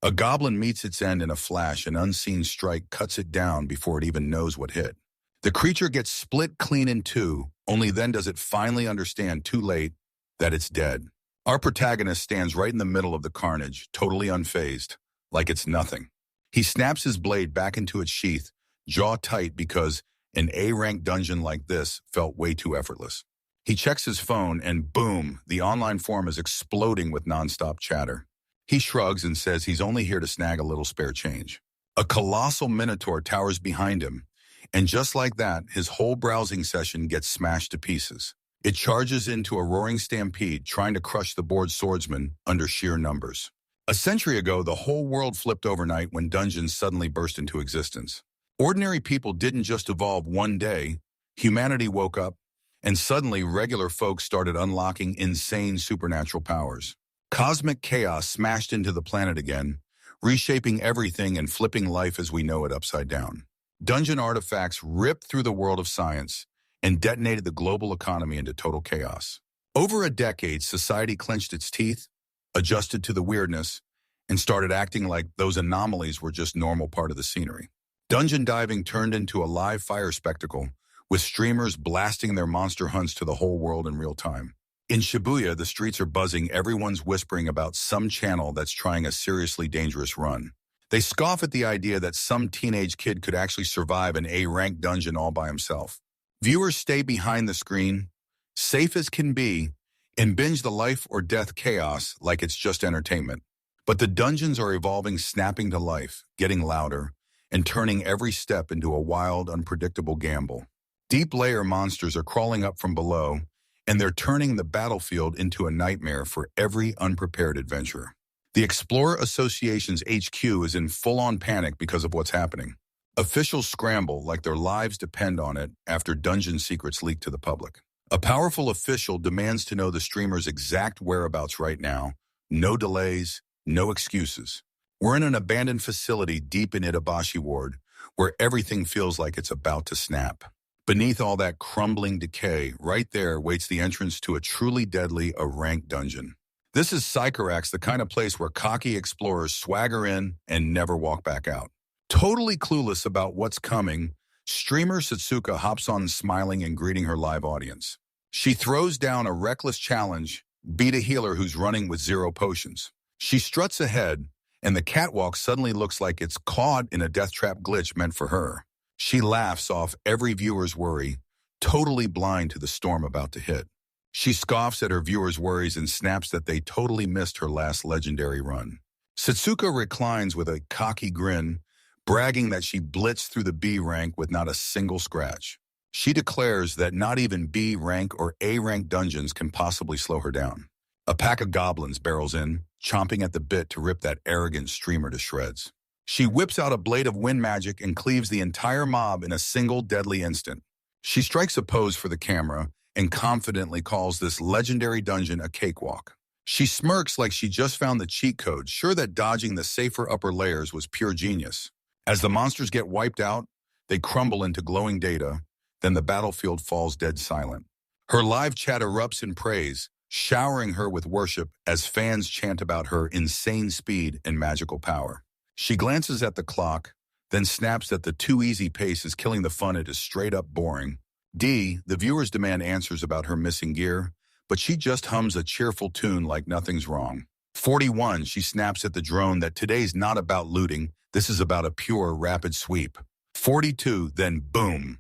A goblin meets its end in a flash, an unseen strike cuts it down before it even knows what hit. The creature gets split clean in two, only then does it finally understand too late that it's dead. Our protagonist stands right in the middle of the carnage, totally unfazed, like it's nothing. He snaps his blade back into its sheath, jaw tight because an A-rank dungeon like this felt way too effortless. He checks his phone and boom, the online forum is exploding with nonstop chatter. He shrugs and says he's only here to snag a little spare change. A colossal minotaur towers behind him, and just like that, his whole browsing session gets smashed to pieces. It charges into a roaring stampede, trying to crush the bored swordsman under sheer numbers. A century ago, the whole world flipped overnight when dungeons suddenly burst into existence. Ordinary people didn't just evolve one day. Humanity woke up, and suddenly regular folks started unlocking insane supernatural powers. Cosmic chaos smashed into the planet again, reshaping everything and flipping life as we know it upside down. Dungeon artifacts ripped through the world of science and detonated the global economy into total chaos. Over a decade, society clenched its teeth, adjusted to the weirdness, and started acting like those anomalies were just normal part of the scenery. Dungeon diving turned into a live fire spectacle, with streamers blasting their monster hunts to the whole world in real time. In Shibuya, the streets are buzzing, everyone's whispering about some channel that's trying a seriously dangerous run. They scoff at the idea that some teenage kid could actually survive an A-rank dungeon all by himself. Viewers stay behind the screen, safe as can be, and binge the life or death chaos like it's just entertainment. But the dungeons are evolving, snapping to life, getting louder, and turning every step into a wild, unpredictable gamble. Deep layer monsters are crawling up from below, and they're turning the battlefield into a nightmare for every unprepared adventurer. The Explorer Association's HQ is in full-on panic because of what's happening. Officials scramble like their lives depend on it after dungeon secrets leak to the public. A powerful official demands to know the streamer's exact whereabouts right now. No delays, no excuses. We're in an abandoned facility deep in Itabashi Ward, where everything feels like it's about to snap. Beneath all that crumbling decay, right there waits the entrance to a truly deadly A-rank dungeon. This is Sycorax, the kind of place where cocky explorers swagger in and never walk back out. Totally clueless about what's coming, streamer Satsuka hops on smiling and greeting her live audience. She throws down a reckless challenge, beat a healer who's running with 0 potions. She struts ahead, and the catwalk suddenly looks like it's caught in a death trap glitch meant for her. She laughs off every viewer's worry, totally blind to the storm about to hit. She scoffs at her viewers' worries and snaps that they totally missed her last legendary run. Satsuka reclines with a cocky grin, bragging that she blitzed through the B rank with not a single scratch. She declares that not even B rank or A rank dungeons can possibly slow her down. A pack of goblins barrels in, chomping at the bit to rip that arrogant streamer to shreds. She whips out a blade of wind magic and cleaves the entire mob in a single deadly instant. She strikes a pose for the camera and confidently calls this legendary dungeon a cakewalk. She smirks like she just found the cheat code, sure that dodging the safer upper layers was pure genius. As the monsters get wiped out, they crumble into glowing data, then the battlefield falls dead silent. Her live chat erupts in praise, showering her with worship as fans chant about her insane speed and magical power. She glances at the clock, then snaps that the too easy pace is killing the fun. It is straight up boring. The viewers demand answers about her missing gear, but she just hums a cheerful tune like nothing's wrong. 41, she snaps at the drone that today's not about looting, this is about a pure, rapid sweep. 42, then boom.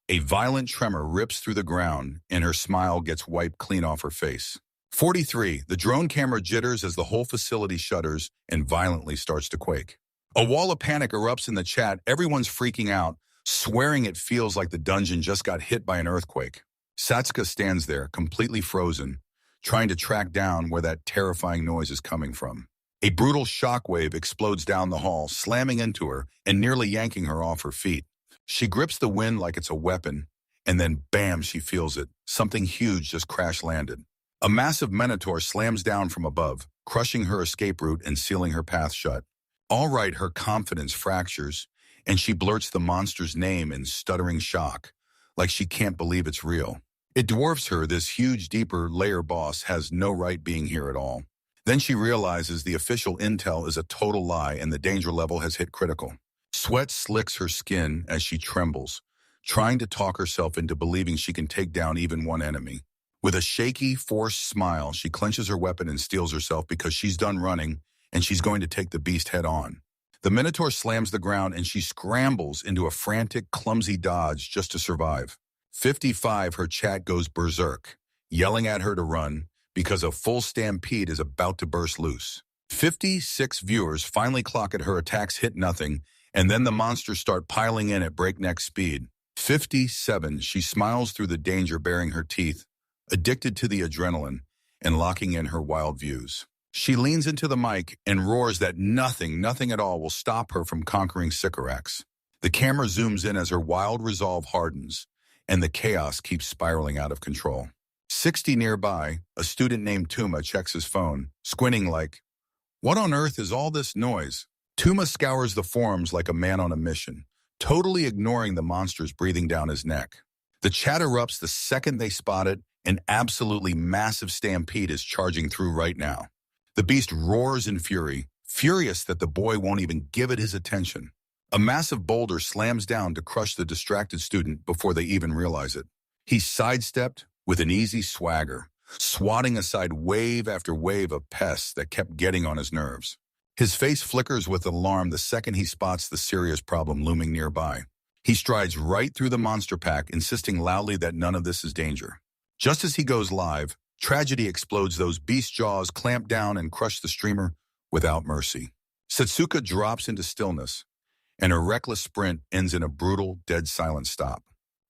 A violent tremor rips through the ground, and her smile gets wiped clean off her face. 43, the drone camera jitters as the whole facility shudders and violently starts to quake. A wall of panic erupts in the chat, everyone's freaking out, swearing it feels like the dungeon just got hit by an earthquake. Satsuka stands there, completely frozen, trying to track down where that terrifying noise is coming from. A brutal shockwave explodes down the hall, slamming into her and nearly yanking her off her feet. She grips the wind like it's a weapon, and then bam, she feels it. Something huge just crash-landed. A massive minotaur slams down from above, crushing her escape route and sealing her path shut. All right, her confidence fractures, and she blurts the monster's name in stuttering shock, like she can't believe it's real. It dwarfs her. This huge, deeper layer boss has no right being here at all. Then she realizes the official intel is a total lie and the danger level has hit critical. Sweat slicks her skin as she trembles, trying to talk herself into believing she can take down even one enemy. With a shaky, forced smile, she clenches her weapon and steels herself because she's done running and she's going to take the beast head on. The Minotaur slams the ground and she scrambles into a frantic, clumsy dodge just to survive. 55, her chat goes berserk, yelling at her to run because a full stampede is about to burst loose. 56 viewers finally clock at her attacks hit nothing, and then the monsters start piling in at breakneck speed. 57, she smiles through the danger baring her teeth, addicted to the adrenaline and locking in her wild views. She leans into the mic and roars that nothing at all will stop her from conquering Sycorax. The camera zooms in as her wild resolve hardens, and the chaos keeps spiraling out of control. 60 nearby, a student named Tuma checks his phone, squinting like, "What on earth is all this noise?" Tuma scours the forums like a man on a mission, totally ignoring the monsters breathing down his neck. The chat erupts the second they spot it. An absolutely massive stampede is charging through right now. The beast roars in fury, furious that the boy won't even give it his attention. A massive boulder slams down to crush the distracted student before they even realize it. He sidestepped with an easy swagger, swatting aside wave after wave of pests that kept getting on his nerves. His face flickers with alarm the second he spots the serious problem looming nearby. He strides right through the monster pack, insisting loudly that none of this is danger. Just as he goes live, tragedy explodes. Those beast jaws clamp down and crush the streamer without mercy. Setsuka drops into stillness, and her reckless sprint ends in a brutal, dead silent stop.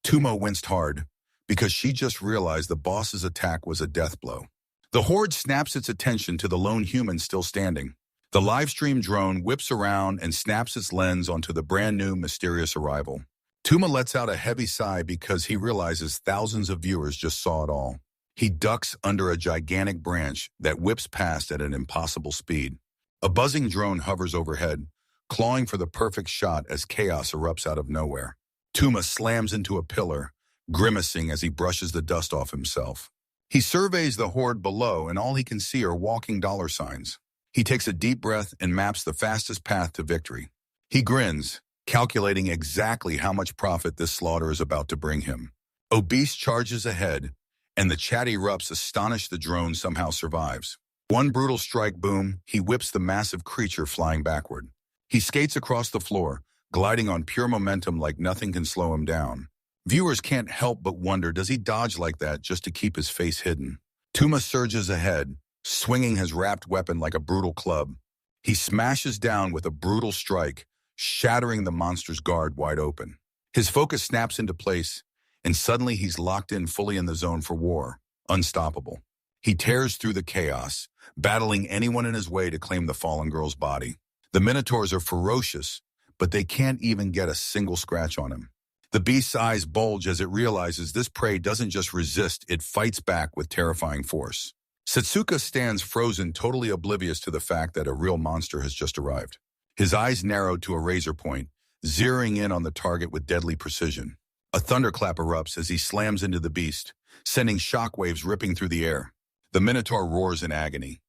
Tumo winced hard because she just realized the boss's attack was a death blow. The horde snaps its attention to the lone human still standing. The livestream drone whips around and snaps its lens onto the brand new mysterious arrival. Tuma lets out a heavy sigh because he realizes thousands of viewers just saw it all. He ducks under a gigantic branch that whips past at an impossible speed. A buzzing drone hovers overhead, clawing for the perfect shot as chaos erupts out of nowhere. Tuma slams into a pillar, grimacing as he brushes the dust off himself. He surveys the horde below, and all he can see are walking dollar signs. He takes a deep breath and maps the fastest path to victory. He grins, calculating exactly how much profit this slaughter is about to bring him. Obese charges ahead, and the chat erupts, astonished the drone somehow survives. One brutal strike, boom, he whips the massive creature flying backward. He skates across the floor, gliding on pure momentum like nothing can slow him down. Viewers can't help but wonder, does he dodge like that just to keep his face hidden? Tuma surges ahead, swinging his wrapped weapon like a brutal club. He smashes down with a brutal strike, shattering the monster's guard wide open. His focus snaps into place, and suddenly he's locked in fully in the zone for war, unstoppable. He tears through the chaos, battling anyone in his way to claim the fallen girl's body. The Minotaurs are ferocious, but they can't even get a single scratch on him. The beast's eyes bulge as it realizes this prey doesn't just resist, it fights back with terrifying force. Setsuka stands frozen, totally oblivious to the fact that a real monster has just arrived. His eyes narrowed to a razor point, zeroing in on the target with deadly precision. A thunderclap erupts as he slams into the beast, sending shockwaves ripping through the air. The Minotaur roars in agony.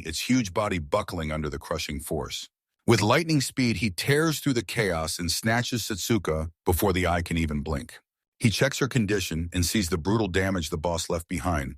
Its huge body buckling under the crushing force. With lightning speed, he tears through the chaos and snatches Setsuka before the eye can even blink. He checks her condition and sees the brutal damage the boss left behind,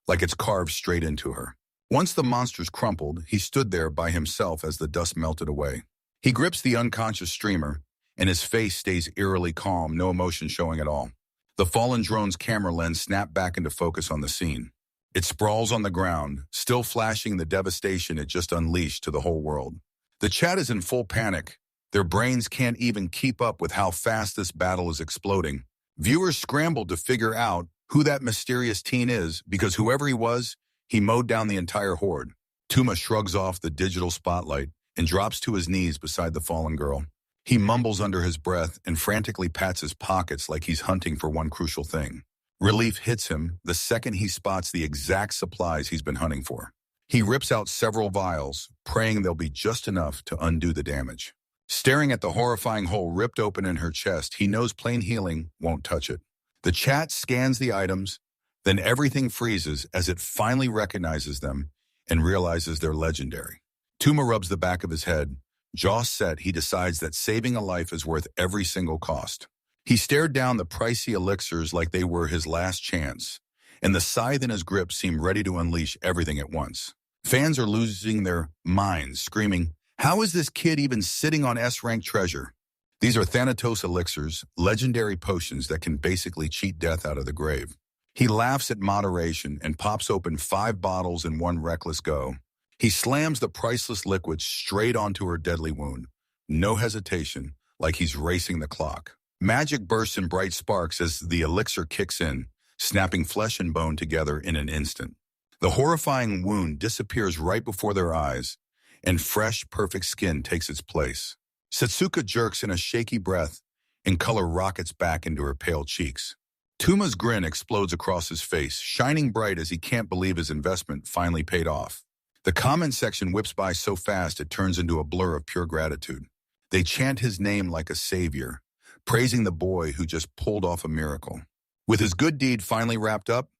like it's carved straight into her. Once the monsters crumpled, he stood there by himself as the dust melted away. He grips the unconscious streamer, and his face stays eerily calm, no emotion showing at all. The fallen drone's camera lens snapped back into focus on the scene. It sprawls on the ground, still flashing the devastation it just unleashed to the whole world. The chat is in full panic. Their brains can't even keep up with how fast this battle is exploding. Viewers scramble to figure out who that mysterious teen is, because whoever he was, he mowed down the entire horde. Tuma shrugs off the digital spotlight and drops to his knees beside the fallen girl. He mumbles under his breath and frantically pats his pockets like he's hunting for one crucial thing. Relief hits him the second he spots the exact supplies he's been hunting for. He rips out several vials, praying they'll be just enough to undo the damage. Staring at the horrifying hole ripped open in her chest, he knows plain healing won't touch it. The chat scans the items, Then everything freezes as it finally recognizes them and realizes they're legendary. Tuma rubs the back of his head. Jaw set, he decides that saving a life is worth every single cost. He stared down the pricey elixirs like they were his last chance, and the scythe in his grip seemed ready to unleash everything at once. Fans are losing their minds, screaming, "How is this kid even sitting on S-rank treasure?" These are Thanatos elixirs, legendary potions that can basically cheat death out of the grave. He laughs at moderation and pops open 5 bottles in one reckless go. He slams the priceless liquid straight onto her deadly wound. No hesitation, like he's racing the clock. Magic bursts in bright sparks as the elixir kicks in, snapping flesh and bone together in an instant. The horrifying wound disappears right before their eyes, and fresh, perfect skin takes its place. Setsuka jerks in a shaky breath, and color rockets back into her pale cheeks. Tuma's grin explodes across his face, shining bright as he can't believe his investment finally paid off. The comment section whips by so fast it turns into a blur of pure gratitude. They chant his name like a savior, praising the boy who just pulled off a miracle. With his good deed finally wrapped up,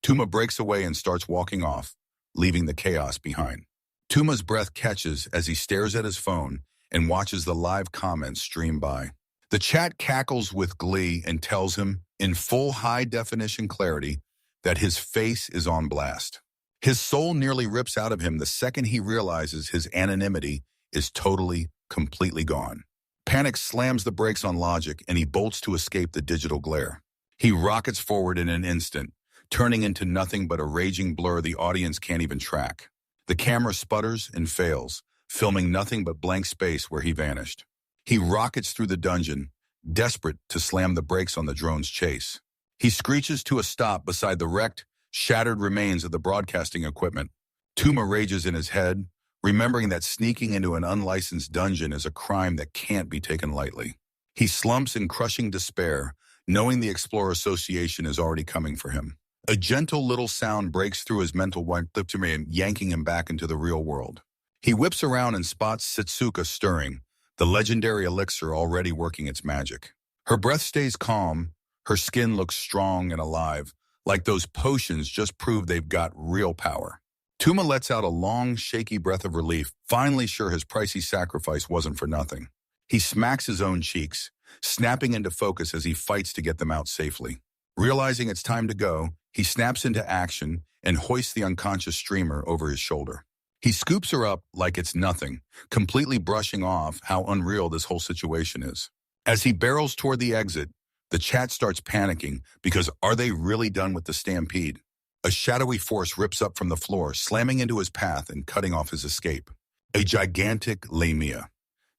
Tuma breaks away and starts walking off, leaving the chaos behind. Tuma's breath catches as he stares at his phone and watches the live comments stream by. The chat cackles with glee and tells him, in full high-definition clarity, that his face is on blast. His soul nearly rips out of him the second he realizes his anonymity is totally, completely gone. Panic slams the brakes on logic and he bolts to escape the digital glare. He rockets forward in an instant, turning into nothing but a raging blur the audience can't even track. The camera sputters and fails, filming nothing but blank space where he vanished. He rockets through the dungeon, desperate to slam the brakes on the drone's chase. He screeches to a stop beside the wrecked, shattered remains of the broadcasting equipment. Tuma rages in his head, remembering that sneaking into an unlicensed dungeon is a crime that can't be taken lightly. He slumps in crushing despair, knowing the Explorer Association is already coming for him. A gentle little sound breaks through his mental and yanking him back into the real world. He whips around and spots Setsuka stirring, the legendary elixir already working its magic. Her breath stays calm, her skin looks strong and alive, like those potions just prove they've got real power. Tuma lets out a long, shaky breath of relief, finally sure his pricey sacrifice wasn't for nothing. He smacks his own cheeks, snapping into focus as he fights to get them out safely. Realizing it's time to go, he snaps into action and hoists the unconscious streamer over his shoulder. He scoops her up like it's nothing, completely brushing off how unreal this whole situation is. As he barrels toward the exit, the chat starts panicking because are they really done with the stampede? A shadowy force rips up from the floor, slamming into his path and cutting off his escape. A gigantic Lamia.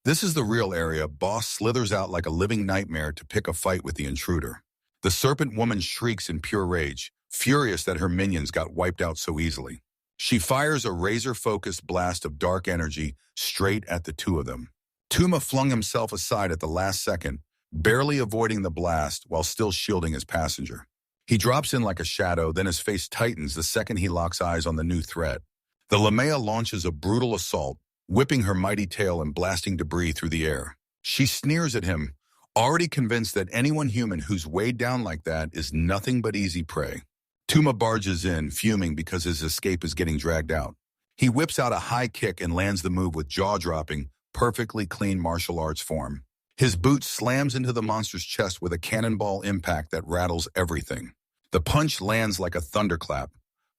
This is the real area. Boss slithers out like a living nightmare to pick a fight with the intruder. The serpent woman shrieks in pure rage, furious that her minions got wiped out so easily. She fires a razor-focused blast of dark energy straight at the two of them. Tuma flung himself aside at the last second, barely avoiding the blast while still shielding his passenger. He drops in like a shadow, then his face tightens the second he locks eyes on the new threat. The Lamia launches a brutal assault, whipping her mighty tail and blasting debris through the air. She sneers at him, already convinced that anyone human who's weighed down like that is nothing but easy prey. Tuma barges in, fuming because his escape is getting dragged out. He whips out a high kick and lands the move with jaw-dropping, perfectly clean martial arts form. His boot slams into the monster's chest with a cannonball impact that rattles everything. The punch lands like a thunderclap,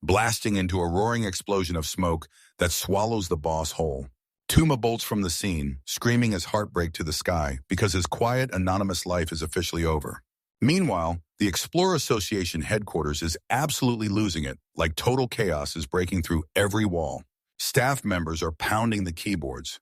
blasting into a roaring explosion of smoke that swallows the boss whole. Tuma bolts from the scene, screaming his heartbreak to the sky because his quiet, anonymous life is officially over. Meanwhile, the Explorer Association headquarters is absolutely losing it, like total chaos is breaking through every wall. Staff members are pounding the keyboards,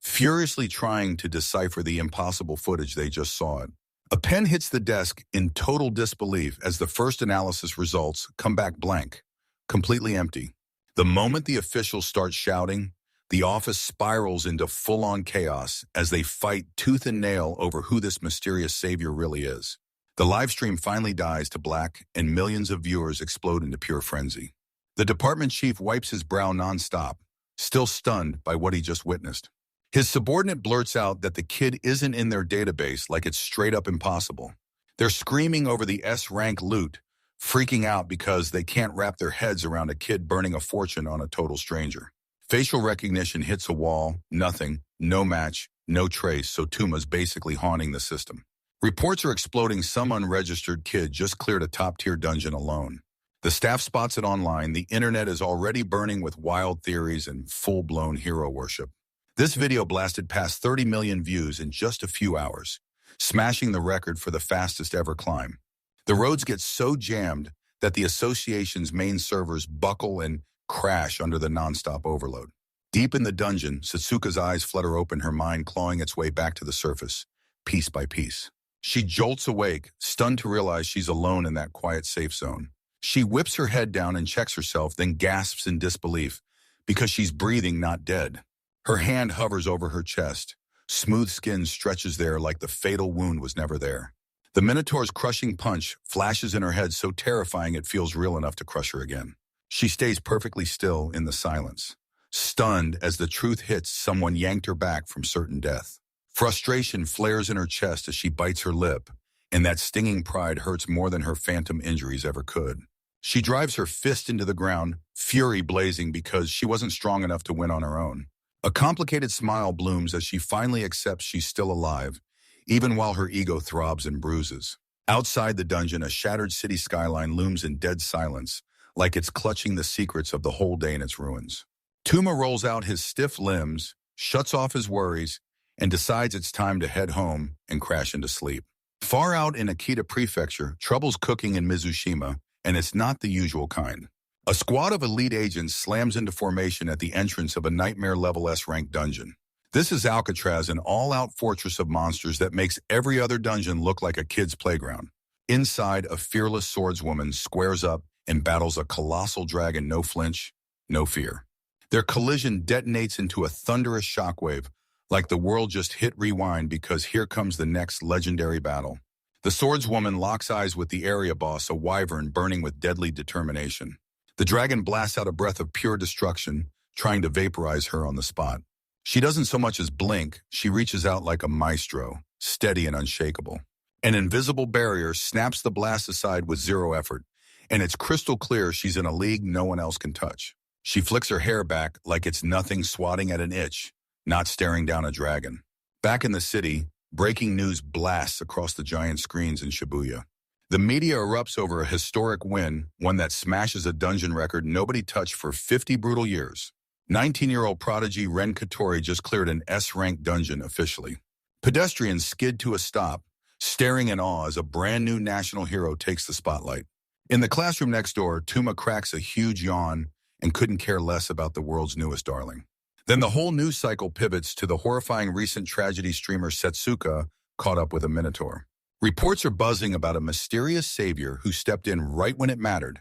furiously trying to decipher the impossible footage they just saw. A pen hits the desk in total disbelief as the first analysis results come back blank, completely empty. The moment the officials start shouting, the office spirals into full-on chaos as they fight tooth and nail over who this mysterious savior really is. The live stream finally dies to black and millions of viewers explode into pure frenzy. The department chief wipes his brow nonstop, still stunned by what he just witnessed. His subordinate blurts out that the kid isn't in their database like it's straight up impossible. They're screaming over the S-rank loot, freaking out because they can't wrap their heads around a kid burning a fortune on a total stranger. Facial recognition hits a wall, nothing, no match, no trace, so Tuma's basically haunting the system. Reports are exploding some unregistered kid just cleared a top-tier dungeon alone. The staff spots it online, the internet is already burning with wild theories and full-blown hero worship. This video blasted past 30 million views in just a few hours, smashing the record for the fastest ever climb. The roads get so jammed that the association's main servers buckle and crash under the nonstop overload. Deep in the dungeon, Satsuka's eyes flutter open, her mind clawing its way back to the surface, piece by piece. She jolts awake, stunned to realize she's alone in that quiet safe zone. She whips her head down and checks herself, then gasps in disbelief, because she's breathing, not dead. Her hand hovers over her chest. Smooth skin stretches there like the fatal wound was never there. The Minotaur's crushing punch flashes in her head so terrifying it feels real enough to crush her again. She stays perfectly still in the silence, stunned as the truth hits someone yanked her back from certain death. Frustration flares in her chest as she bites her lip, and that stinging pride hurts more than her phantom injuries ever could. She drives her fist into the ground, fury blazing because she wasn't strong enough to win on her own. A complicated smile blooms as she finally accepts she's still alive, even while her ego throbs and bruises. Outside the dungeon, a shattered city skyline looms in dead silence, like it's clutching the secrets of the whole day in its ruins. Tuma rolls out his stiff limbs, shuts off his worries, and decides it's time to head home and crash into sleep. Far out in Akita Prefecture, trouble's cooking in Mizushima, and it's not the usual kind. A squad of elite agents slams into formation at the entrance of a nightmare-level S-rank dungeon. This is Alcatraz, an all-out fortress of monsters that makes every other dungeon look like a kid's playground. Inside, a fearless swordswoman squares up and battles a colossal dragon, no flinch, no fear. Their collision detonates into a thunderous shockwave, like the world just hit rewind because here comes the next legendary battle. The swordswoman locks eyes with the area boss, a wyvern burning with deadly determination. The dragon blasts out a breath of pure destruction, trying to vaporize her on the spot. She doesn't so much as blink, she reaches out like a maestro, steady and unshakable. An invisible barrier snaps the blast aside with zero effort, and it's crystal clear she's in a league no one else can touch. She flicks her hair back like it's nothing, swatting at an itch, not staring down a dragon. Back in the city, breaking news blasts across the giant screens in Shibuya. The media erupts over a historic win, one that smashes a dungeon record nobody touched for 50 brutal years. 19-year-old prodigy Ren Katori just cleared an S-rank dungeon officially. Pedestrians skid to a stop, staring in awe as a brand-new national hero takes the spotlight. In the classroom next door, Tuma cracks a huge yawn and couldn't care less about the world's newest darling. Then the whole news cycle pivots to the horrifying recent tragedy streamer Setsuka caught up with a Minotaur. Reports are buzzing about a mysterious savior who stepped in right when it mattered,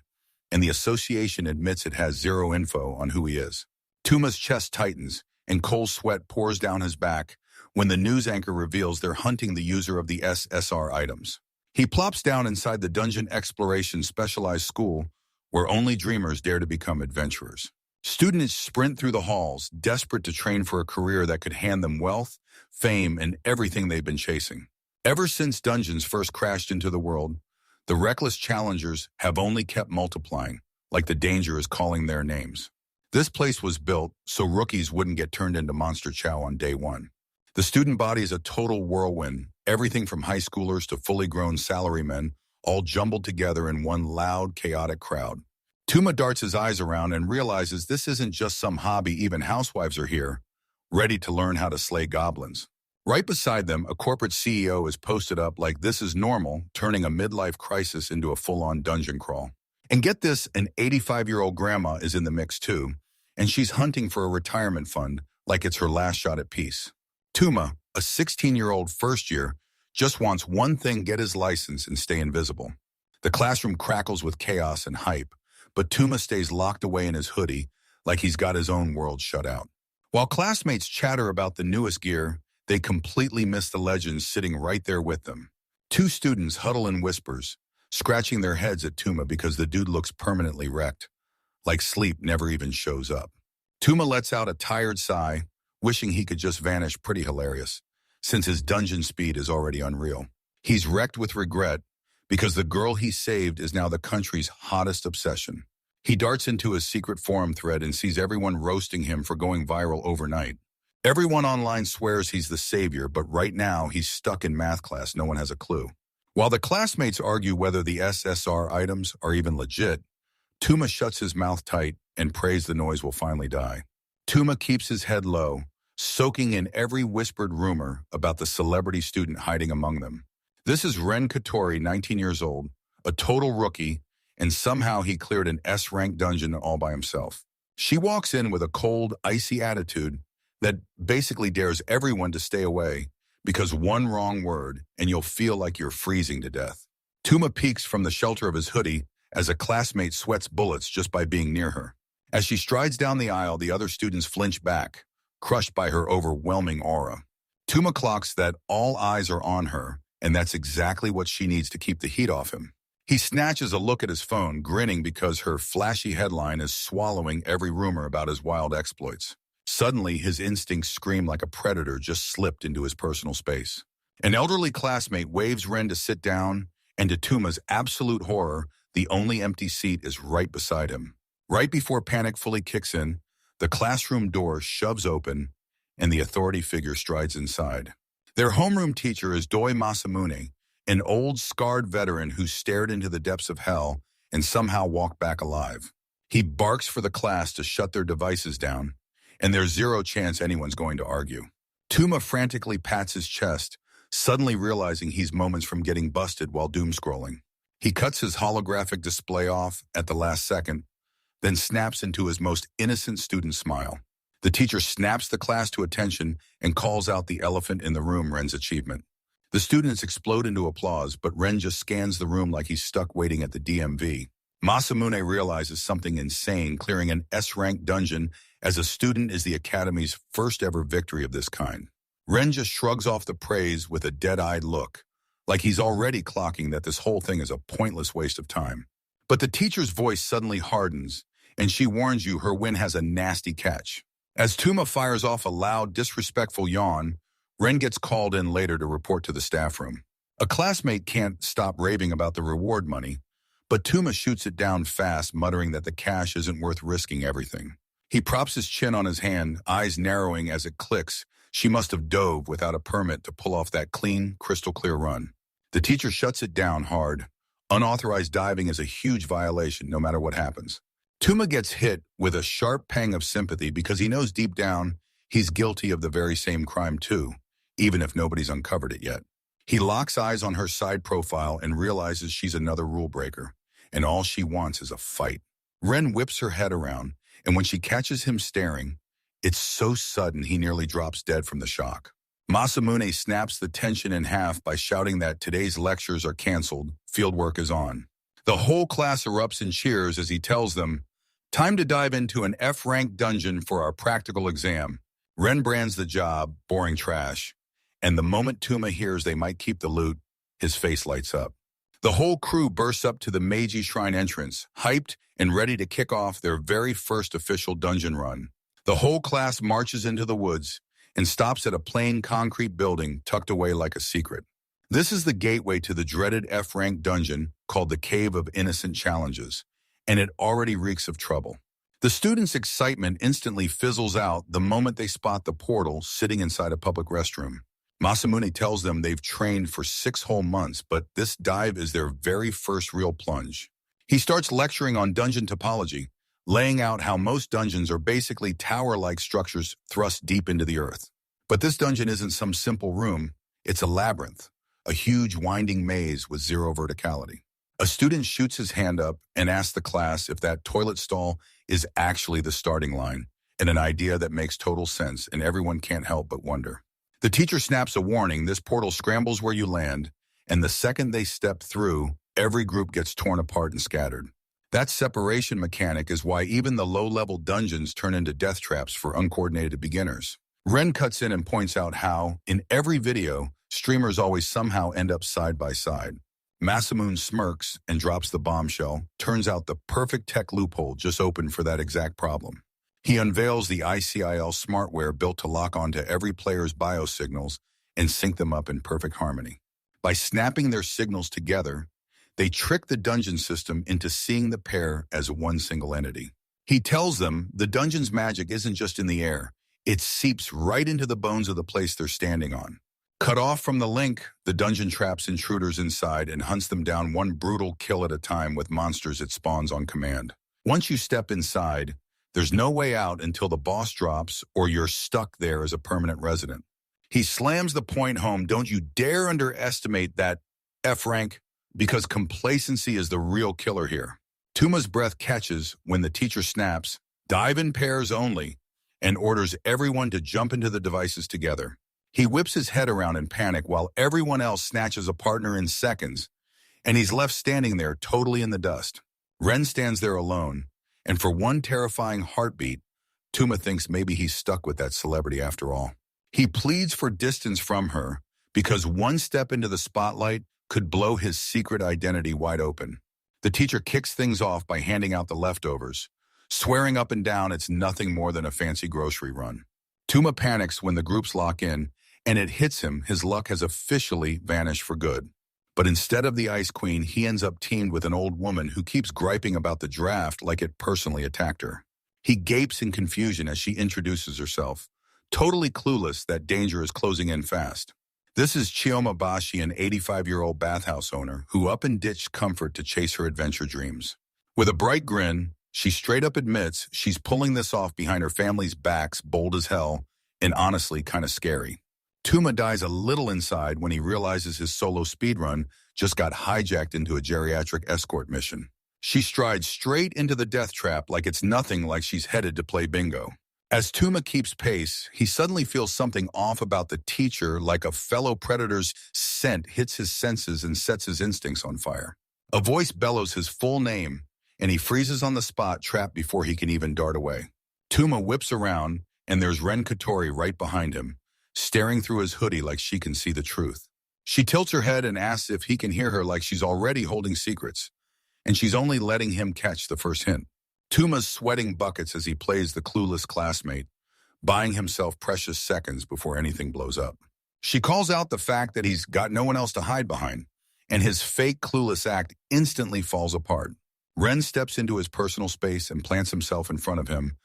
and the association admits it has zero info on who he is. Tuma's chest tightens, and cold sweat pours down his back when the news anchor reveals they're hunting the user of the SSR items. He plops down inside the Dungeon Exploration Specialized School, where only dreamers dare to become adventurers. Students sprint through the halls, desperate to train for a career that could hand them wealth, fame, and everything they've been chasing. Ever since dungeons first crashed into the world, the reckless challengers have only kept multiplying, like the danger is calling their names. This place was built so rookies wouldn't get turned into monster chow on day one. The student body is a total whirlwind, everything from high schoolers to fully grown salarymen, all jumbled together in one loud, chaotic crowd. Tuma darts his eyes around and realizes this isn't just some hobby, even housewives are here, ready to learn how to slay goblins. Right beside them, a corporate CEO is posted up like this is normal, turning a midlife crisis into a full-on dungeon crawl. And get this, an 85-year-old grandma is in the mix too, and she's hunting for a retirement fund like it's her last shot at peace. Tuma, a 16-year-old first year, just wants one thing: get his license and stay invisible. The classroom crackles with chaos and hype, but Tuma stays locked away in his hoodie like he's got his own world shut out. While classmates chatter about the newest gear, they completely miss the legends sitting right there with them. Two students huddle in whispers, scratching their heads at Tuma because the dude looks permanently wrecked, like sleep never even shows up. Tuma lets out a tired sigh, wishing he could just vanish. Pretty hilarious, since his dungeon speed is already unreal. He's wrecked with regret, because the girl he saved is now the country's hottest obsession. He darts into his secret forum thread and sees everyone roasting him for going viral overnight. Everyone online swears he's the savior, but right now he's stuck in math class. No one has a clue. While the classmates argue whether the SSR items are even legit, Tuma shuts his mouth tight and prays the noise will finally die. Tuma keeps his head low, soaking in every whispered rumor about the celebrity student hiding among them. This is Ren Katori, 19 years old, a total rookie, and somehow he cleared an S-rank dungeon all by himself. She walks in with a cold, icy attitude that basically dares everyone to stay away, because one wrong word and you'll feel like you're freezing to death. Tuma peeks from the shelter of his hoodie as a classmate sweats bullets just by being near her. As she strides down the aisle, the other students flinch back, crushed by her overwhelming aura. Tuma clocks that all eyes are on her, and that's exactly what she needs to keep the heat off him. He snatches a look at his phone, grinning because her flashy headline is swallowing every rumor about his wild exploits. Suddenly, his instincts scream like a predator just slipped into his personal space. An elderly classmate waves Ren to sit down, and to Tuma's absolute horror, the only empty seat is right beside him. Right before panic fully kicks in, the classroom door shoves open, and the authority figure strides inside. Their homeroom teacher is Doi Masamune, an old, scarred veteran who stared into the depths of hell and somehow walked back alive. He barks for the class to shut their devices down, and there's zero chance anyone's going to argue. Tuma frantically pats his chest, suddenly realizing he's moments from getting busted while doom-scrolling. He cuts his holographic display off at the last second, then snaps into his most innocent student smile. The teacher snaps the class to attention and calls out the elephant in the room, Ren's achievement. The students explode into applause, but Ren just scans the room like he's stuck waiting at the DMV. Masamune realizes something insane. Clearing an S-rank dungeon as a student is the Academy's first ever victory of this kind. Ren just shrugs off the praise with a dead-eyed look, like he's already clocking that this whole thing is a pointless waste of time. But the teacher's voice suddenly hardens, and she warns you her win has a nasty catch. As Tuma fires off a loud, disrespectful yawn, Ren gets called in later to report to the staff room. A classmate can't stop raving about the reward money, but Tuma shoots it down fast, muttering that the cash isn't worth risking everything. He props his chin on his hand, eyes narrowing as it clicks. She must have dove without a permit to pull off that clean, crystal-clear run. The teacher shuts it down hard. Unauthorized diving is a huge violation, no matter what happens. Tuma gets hit with a sharp pang of sympathy because he knows deep down he's guilty of the very same crime too, even if nobody's uncovered it yet. He locks eyes on her side profile and realizes she's another rule breaker, and all she wants is a fight. Ren whips her head around, and when she catches him staring, it's so sudden he nearly drops dead from the shock. Masamune snaps the tension in half by shouting that today's lectures are canceled, fieldwork is on. The whole class erupts in cheers as he tells them, "Time to dive into an F-rank dungeon for our practical exam." Ren brands the job, boring trash, and the moment Tuma hears they might keep the loot, his face lights up. The whole crew bursts up to the Meiji Shrine entrance, hyped and ready to kick off their very first official dungeon run. The whole class marches into the woods and stops at a plain concrete building tucked away like a secret. This is the gateway to the dreaded F-rank dungeon called the Cave of Innocent Challenges, and it already reeks of trouble. The students' excitement instantly fizzles out the moment they spot the portal sitting inside a public restroom. Masamune tells them they've trained for 6 whole months, but this dive is their very first real plunge. He starts lecturing on dungeon topology, laying out how most dungeons are basically tower-like structures thrust deep into the earth. But this dungeon isn't some simple room, it's a labyrinth, a huge winding maze with zero verticality. A student shoots his hand up and asks the class if that toilet stall is actually the starting line, and an idea that makes total sense, and everyone can't help but wonder. The teacher snaps a warning: this portal scrambles where you land, and the second they step through, every group gets torn apart and scattered. That separation mechanic is why even the low-level dungeons turn into death traps for uncoordinated beginners. Ren cuts in and points out how, in every video, streamers always somehow end up side by side. Masamune smirks and drops the bombshell. Turns out the perfect tech loophole just opened for that exact problem. He unveils the ICIL smartware built to lock onto every player's biosignals and sync them up in perfect harmony. By snapping their signals together, They trick the dungeon system into seeing the pair as one single entity. He tells them the dungeon's magic isn't just in the air. It seeps right into the bones of the place they're standing on. Cut off from the link, the dungeon traps intruders inside and hunts them down one brutal kill at a time with monsters it spawns on command. Once you step inside, there's no way out until the boss drops or you're stuck there as a permanent resident. He slams the point home, don't you dare underestimate that F rank, because complacency is the real killer here. Tuma's breath catches when the teacher snaps, dive in pairs only, and orders everyone to jump into the devices together. He whips his head around in panic while everyone else snatches a partner in seconds, and he's left standing there totally in the dust. Ren stands there alone, and for one terrifying heartbeat, Tuma thinks maybe he's stuck with that celebrity after all. He pleads for distance from her because one step into the spotlight could blow his secret identity wide open. The teacher kicks things off by handing out the leftovers, swearing up and down it's nothing more than a fancy grocery run. Tuma panics when the groups lock in, and it hits him his luck has officially vanished for good. But instead of the Ice Queen, he ends up teamed with an old woman who keeps griping about the draft like it personally attacked her. He gapes in confusion as she introduces herself, totally clueless that danger is closing in fast. This is Chioma Bashi, an 85-year-old bathhouse owner who up and ditched comfort to chase her adventure dreams. With a bright grin, she straight up admits she's pulling this off behind her family's backs, bold as hell, and honestly kind of scary. Tuma dies a little inside when he realizes his solo speedrun just got hijacked into a geriatric escort mission. She strides straight into the death trap like it's nothing like she's headed to play bingo. As Tuma keeps pace, he suddenly feels something off about the teacher, like a fellow predator's scent hits his senses and sets his instincts on fire. A voice bellows his full name, and he freezes on the spot, trapped before he can even dart away. Tuma whips around, and there's Ren Katori right behind him, staring through his hoodie like she can see the truth. She tilts her head and asks if he can hear her like she's already holding secrets, and she's only letting him catch the first hint. Tuma's sweating buckets as he plays the clueless classmate, buying himself precious seconds before anything blows up. She calls out the fact that he's got no one else to hide behind, and his fake clueless act instantly falls apart. Ren steps into his personal space and plants himself in front of him,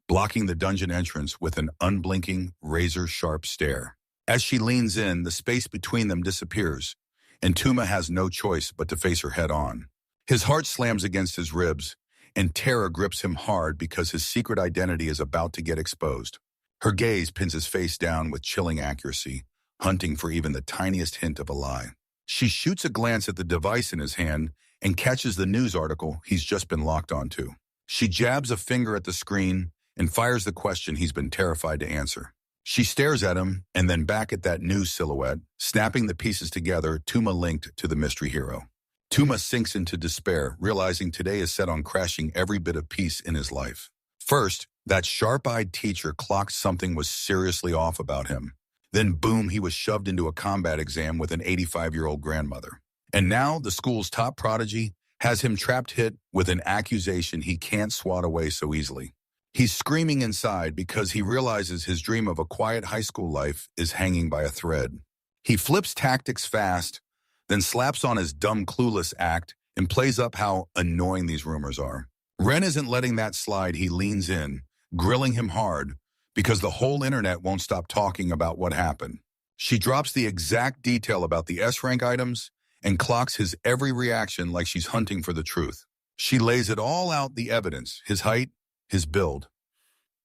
blocking the dungeon entrance with an unblinking, razor-sharp stare. As she leans in, the space between them disappears, and Tuma has no choice but to face her head-on. His heart slams against his ribs, and terror grips him hard because his secret identity is about to get exposed. Her gaze pins his face down with chilling accuracy, hunting for even the tiniest hint of a lie. She shoots a glance at the device in his hand and catches the news article he's just been locked onto. She jabs a finger at the screen and fires the question he's been terrified to answer. She stares at him and then back at that news silhouette, snapping the pieces together, Tuma linked to the mystery hero. Tuma sinks into despair, realizing today is set on crashing every bit of peace in his life. First, that sharp-eyed teacher clocked something was seriously off about him. Then boom, he was shoved into a combat exam with an 85-year-old grandmother. And now the school's top prodigy has him trapped hit with an accusation he can't swat away so easily. He's screaming inside because he realizes his dream of a quiet high school life is hanging by a thread. He flips tactics fast, then slaps on his dumb clueless act and plays up how annoying these rumors are. Ren isn't letting that slide. He leans in, grilling him hard, because the whole internet won't stop talking about what happened. She drops the exact detail about the S-rank items and clocks his every reaction like she's hunting for the truth. She lays it all out, the evidence, his height, his build,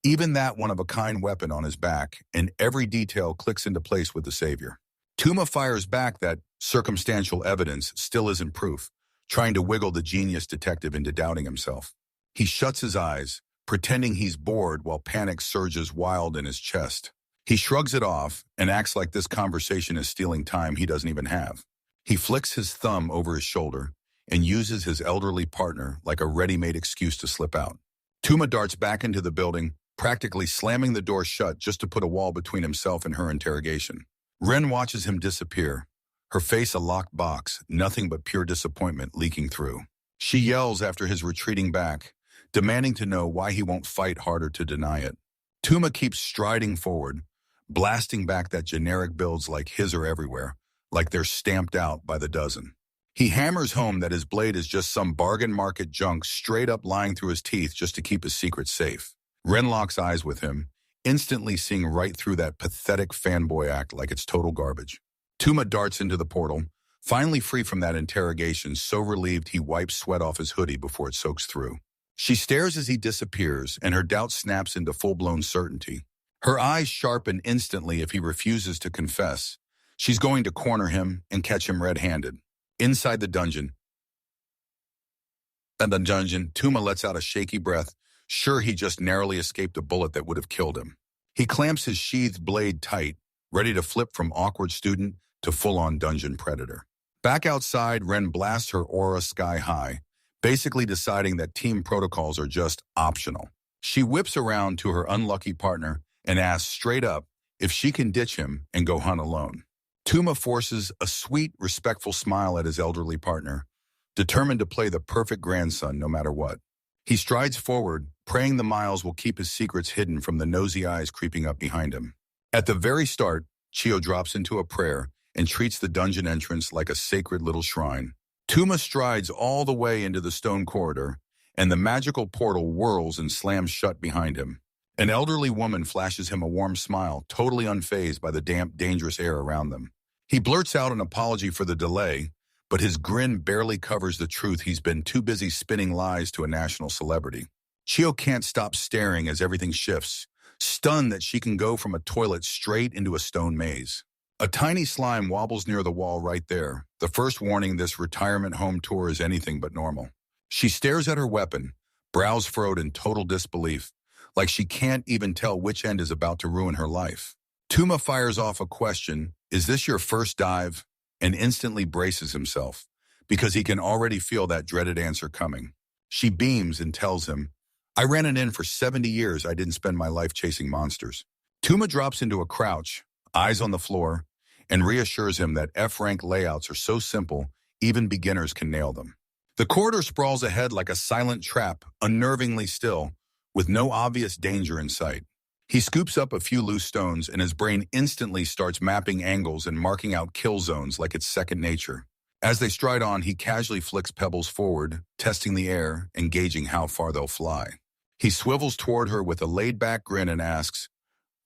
even that one-of-a-kind weapon on his back, and every detail clicks into place with the savior. Tuma fires back that circumstantial evidence still isn't proof, trying to wiggle the genius detective into doubting himself. He shuts his eyes, pretending he's bored while panic surges wild in his chest. He shrugs it off and acts like this conversation is stealing time he doesn't even have. He flicks his thumb over his shoulder and uses his elderly partner like a ready-made excuse to slip out. Tuma darts back into the building, practically slamming the door shut just to put a wall between himself and her interrogation. Ren watches him disappear, her face a locked box, nothing but pure disappointment leaking through. She yells after his retreating back, demanding to know why he won't fight harder to deny it. Tuma keeps striding forward, blasting back that generic builds like his are everywhere, like they're stamped out by the dozen. He hammers home that his blade is just some bargain market junk straight up lying through his teeth just to keep his secret safe. Ren locks eyes with him, instantly seeing right through that pathetic fanboy act like it's total garbage. Tuma darts into the portal, finally free from that interrogation, so relieved he wipes sweat off his hoodie before it soaks through. She stares as he disappears, and her doubt snaps into full-blown certainty. Her eyes sharpen instantly if he refuses to confess. She's going to corner him and catch him red-handed. Inside the dungeon, Tuma lets out a shaky breath, sure he just narrowly escaped a bullet that would have killed him. He clamps his sheathed blade tight, ready to flip from awkward student to full-on dungeon predator. Back outside, Ren blasts her aura sky high, basically deciding that team protocols are just optional. She whips around to her unlucky partner and asks straight up if she can ditch him and go hunt alone. Tuma forces a sweet, respectful smile at his elderly partner, determined to play the perfect grandson no matter what. He strides forward, praying the Miles will keep his secrets hidden from the nosy eyes creeping up behind him. At the very start, Chio drops into a prayer and treats the dungeon entrance like a sacred little shrine. Tuma strides all the way into the stone corridor, and the magical portal whirls and slams shut behind him. An elderly woman flashes him a warm smile, totally unfazed by the damp, dangerous air around them. He blurts out an apology for the delay, but his grin barely covers the truth he's been too busy spinning lies to a national celebrity. Chio can't stop staring as everything shifts, stunned that she can go from a toilet straight into a stone maze. A tiny slime wobbles near the wall right there, the first warning this retirement home tour is anything but normal. She stares at her weapon, brows furrowed in total disbelief, like she can't even tell which end is about to ruin her life. Tuma fires off a question, "Is this your first dive?" and instantly braces himself, because he can already feel that dreaded answer coming. She beams and tells him, "I ran it in for 70 years. I didn't spend my life chasing monsters." Tuma drops into a crouch, eyes on the floor, and reassures him that F-rank layouts are so simple, even beginners can nail them. The corridor sprawls ahead like a silent trap, unnervingly still, with no obvious danger in sight. He scoops up a few loose stones, and his brain instantly starts mapping angles and marking out kill zones like it's second nature. As they stride on, he casually flicks pebbles forward, testing the air and gauging how far they'll fly. He swivels toward her with a laid-back grin and asks,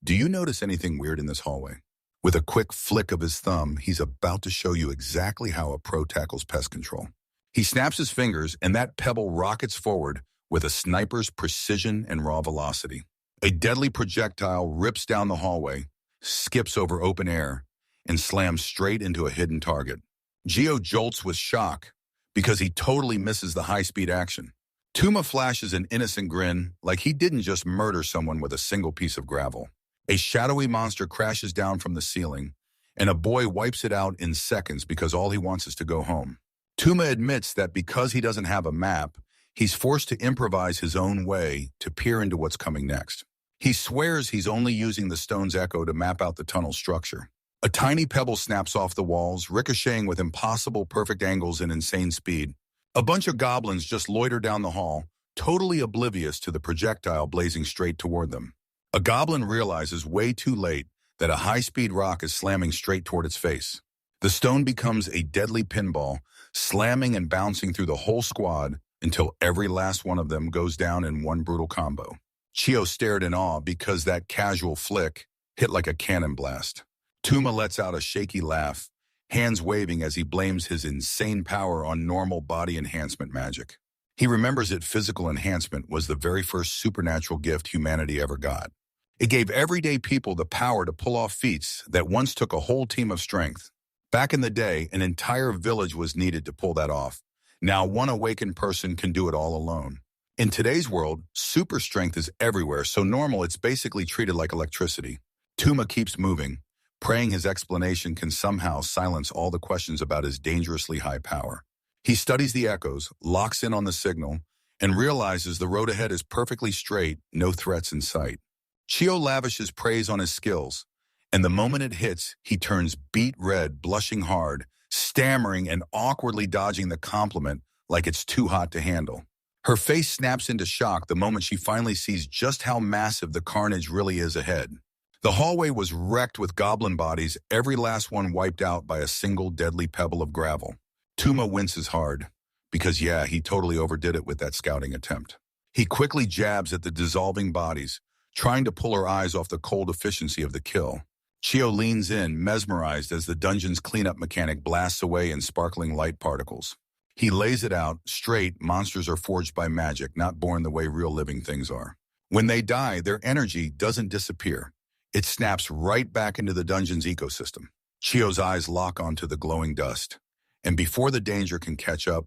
"Do you notice anything weird in this hallway?" With a quick flick of his thumb, he's about to show you exactly how a pro tackles pest control. He snaps his fingers, and that pebble rockets forward with a sniper's precision and raw velocity. A deadly projectile rips down the hallway, skips over open air, and slams straight into a hidden target. Gio jolts with shock because he totally misses the high-speed action. Tuma flashes an innocent grin like he didn't just murder someone with a single piece of gravel. A shadowy monster crashes down from the ceiling, and a boy wipes it out in seconds because all he wants is to go home. Tuma admits that because he doesn't have a map, he's forced to improvise his own way to peer into what's coming next. He swears he's only using the stone's echo to map out the tunnel structure. A tiny pebble snaps off the walls, ricocheting with impossible perfect angles and insane speed. A bunch of goblins just loiter down the hall, totally oblivious to the projectile blazing straight toward them. A goblin realizes way too late that a high-speed rock is slamming straight toward its face. The stone becomes a deadly pinball, slamming and bouncing through the whole squad until every last one of them goes down in one brutal combo. Chio stared in awe because that casual flick hit like a cannon blast. Tuma lets out a shaky laugh, hands waving as he blames his insane power on normal body enhancement magic. He remembers that physical enhancement was the very first supernatural gift humanity ever got. It gave everyday people the power to pull off feats that once took a whole team of strength. Back in the day, an entire village was needed to pull that off. Now one awakened person can do it all alone. In today's world, super strength is everywhere, so normal it's basically treated like electricity. Tuma keeps moving, praying his explanation can somehow silence all the questions about his dangerously high power. He studies the echoes, locks in on the signal, and realizes the road ahead is perfectly straight, no threats in sight. Chio lavishes praise on his skills, and the moment it hits, he turns beet red, blushing hard, stammering and awkwardly dodging the compliment like it's too hot to handle. Her face snaps into shock the moment she finally sees just how massive the carnage really is ahead. The hallway was wrecked with goblin bodies, every last one wiped out by a single deadly pebble of gravel. Tuma winces hard, because yeah, he totally overdid it with that scouting attempt. He quickly jabs at the dissolving bodies, trying to pull her eyes off the cold efficiency of the kill. Chio leans in, mesmerized as the dungeon's cleanup mechanic blasts away in sparkling light particles. He lays it out, straight, monsters are forged by magic, not born the way real living things are. When they die, their energy doesn't disappear. It snaps right back into the dungeon's ecosystem. Chio's eyes lock onto the glowing dust, and before the danger can catch up,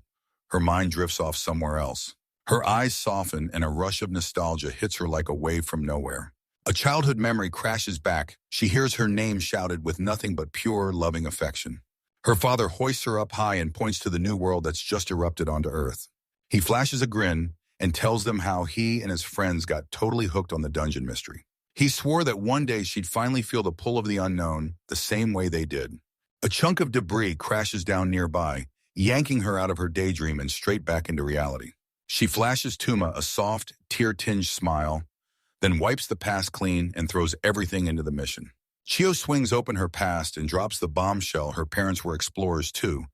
her mind drifts off somewhere else. Her eyes soften and a rush of nostalgia hits her like a wave from nowhere. A childhood memory crashes back. She hears her name shouted with nothing but pure, loving affection. Her father hoists her up high and points to the new world that's just erupted onto Earth. He flashes a grin and tells them how he and his friends got totally hooked on the dungeon mystery. He swore that one day she'd finally feel the pull of the unknown the same way they did. A chunk of debris crashes down nearby, yanking her out of her daydream and straight back into reality. She flashes Tuma a soft, tear-tinged smile, then wipes the past clean and throws everything into the mission. Chio swings open her past and drops the bombshell her parents were explorers too,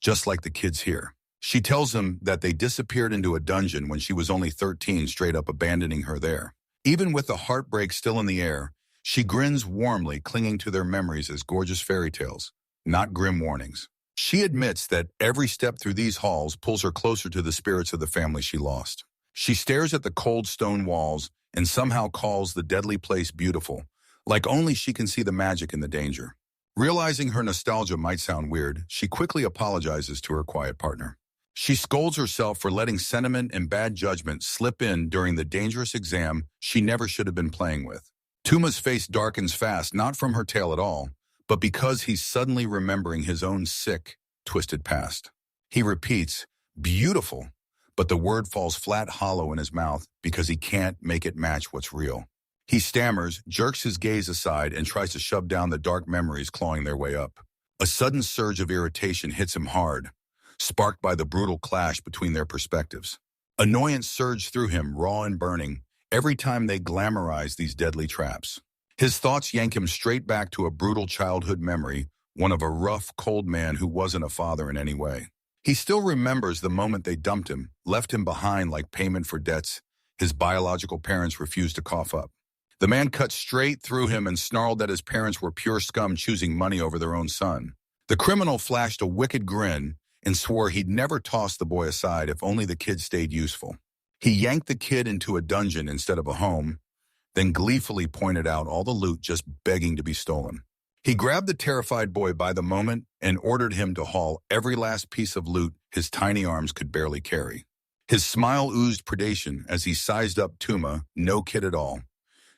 just like the kids here. She tells them that they disappeared into a dungeon when she was only 13, straight up abandoning her there. Even with the heartbreak still in the air, she grins warmly, clinging to their memories as gorgeous fairy tales, not grim warnings. She admits that every step through these halls pulls her closer to the spirits of the family she lost. She stares at the cold stone walls and somehow calls the deadly place beautiful, like only she can see the magic and the danger. Realizing her nostalgia might sound weird, she quickly apologizes to her quiet partner. She scolds herself for letting sentiment and bad judgment slip in during the dangerous exam she never should have been playing with. Tuma's face darkens fast, not from her tale at all, but because he's suddenly remembering his own sick, twisted past. He repeats, beautiful, but the word falls flat hollow in his mouth because he can't make it match what's real. He stammers, jerks his gaze aside, and tries to shove down the dark memories clawing their way up. A sudden surge of irritation hits him hard, sparked by the brutal clash between their perspectives. Annoyance surged through him, raw and burning, every time they glamorize these deadly traps. His thoughts yank him straight back to a brutal childhood memory, one of a rough, cold man who wasn't a father in any way. He still remembers the moment they dumped him, left him behind like payment for debts his biological parents refused to cough up. The man cut straight through him and snarled that his parents were pure scum choosing money over their own son. The criminal flashed a wicked grin and swore he'd never toss the boy aside if only the kid stayed useful. He yanked the kid into a dungeon instead of a home, then gleefully pointed out all the loot just begging to be stolen. He grabbed the terrified boy by the moment and ordered him to haul every last piece of loot his tiny arms could barely carry. His smile oozed predation as he sized up Tuma, no kid at all,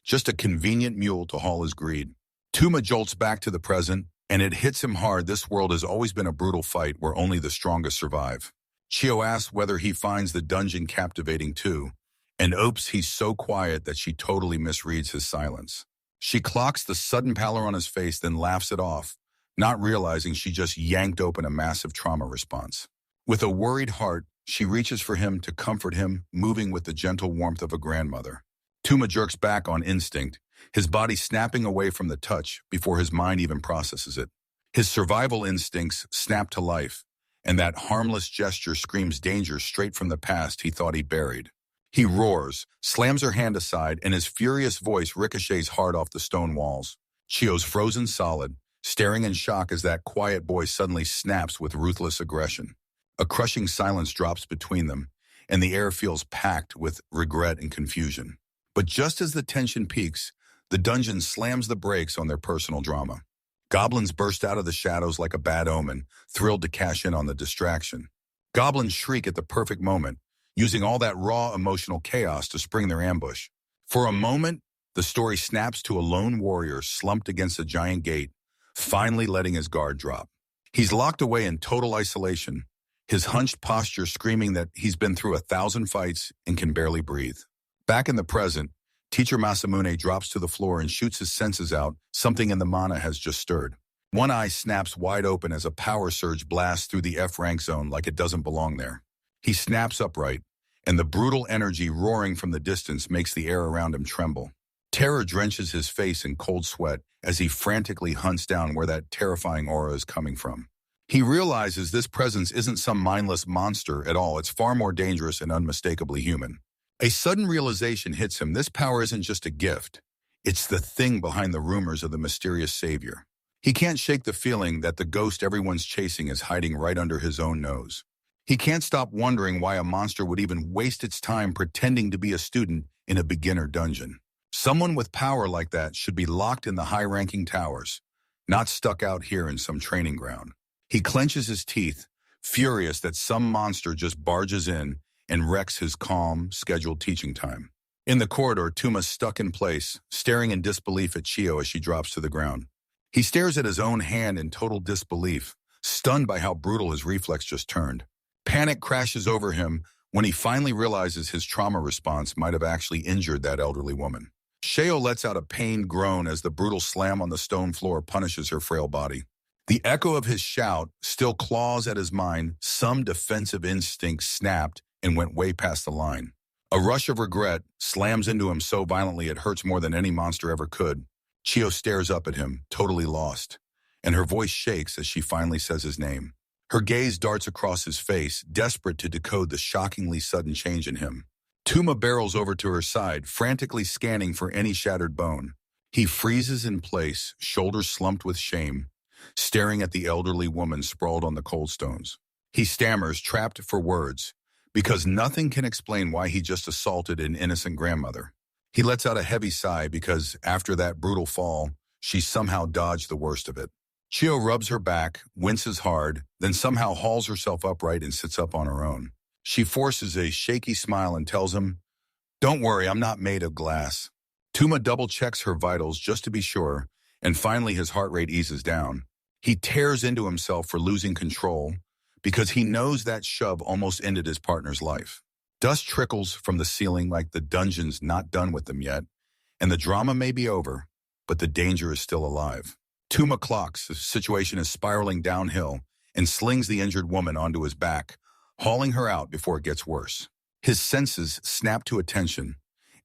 just a convenient mule to haul his greed. Tuma jolts back to the present, and it hits him hard. This world has always been a brutal fight where only the strongest survive. Chio asks whether he finds the dungeon captivating too, and oops, he's so quiet that she totally misreads his silence. She clocks the sudden pallor on his face, then laughs it off, not realizing she just yanked open a massive trauma response. With a worried heart, she reaches for him to comfort him, moving with the gentle warmth of a grandmother. Tuma jerks back on instinct, his body snapping away from the touch before his mind even processes it. His survival instincts snap to life, and that harmless gesture screams danger straight from the past he thought he buried. He roars, slams her hand aside, and his furious voice ricochets hard off the stone walls. Chio's frozen solid, staring in shock as that quiet boy suddenly snaps with ruthless aggression. A crushing silence drops between them, and the air feels packed with regret and confusion. But just as the tension peaks, the dungeon slams the brakes on their personal drama. Goblins burst out of the shadows like a bad omen, thrilled to cash in on the distraction. Goblins shriek at the perfect moment, using all that raw emotional chaos to spring their ambush. For a moment, the story snaps to a lone warrior slumped against a giant gate, finally letting his guard drop. He's locked away in total isolation, his hunched posture screaming that he's been through 1,000 fights and can barely breathe. Back in the present, Teacher Masamune drops to the floor and shoots his senses out. Something in the mana has just stirred. One eye snaps wide open as a power surge blasts through the F rank zone like it doesn't belong there. He snaps upright, and the brutal energy roaring from the distance makes the air around him tremble. Terror drenches his face in cold sweat as he frantically hunts down where that terrifying aura is coming from. He realizes this presence isn't some mindless monster at all. It's far more dangerous and unmistakably human. A sudden realization hits him. This power isn't just a gift. It's the thing behind the rumors of the mysterious savior. He can't shake the feeling that the ghost everyone's chasing is hiding right under his own nose. He can't stop wondering why a monster would even waste its time pretending to be a student in a beginner dungeon. Someone with power like that should be locked in the high-ranking towers, not stuck out here in some training ground. He clenches his teeth, furious that some monster just barges in and wrecks his calm, scheduled teaching time. In the corridor, Tuma's stuck in place, staring in disbelief at Chio as she drops to the ground. He stares at his own hand in total disbelief, stunned by how brutal his reflex just turned. Panic crashes over him when he finally realizes his trauma response might have actually injured that elderly woman. Chio lets out a pained groan as the brutal slam on the stone floor punishes her frail body. The echo of his shout still claws at his mind. Some defensive instinct snapped and went way past the line. A rush of regret slams into him so violently it hurts more than any monster ever could. Chio stares up at him, totally lost, and her voice shakes as she finally says his name. Her gaze darts across his face, desperate to decode the shockingly sudden change in him. Tuma barrels over to her side, frantically scanning for any shattered bone. He freezes in place, shoulders slumped with shame, staring at the elderly woman sprawled on the cold stones. He stammers, trapped for words, because nothing can explain why he just assaulted an innocent grandmother. He lets out a heavy sigh because, after that brutal fall, she somehow dodged the worst of it. Chio rubs her back, winces hard, then somehow hauls herself upright and sits up on her own. She forces a shaky smile and tells him, "Don't worry, I'm not made of glass." Tuma double-checks her vitals just to be sure, and finally his heart rate eases down. He tears into himself for losing control because he knows that shove almost ended his partner's life. Dust trickles from the ceiling like the dungeon's not done with them yet, and the drama may be over, but the danger is still alive. Tuma clocks the situation is spiraling downhill and slings the injured woman onto his back, hauling her out before it gets worse. His senses snap to attention,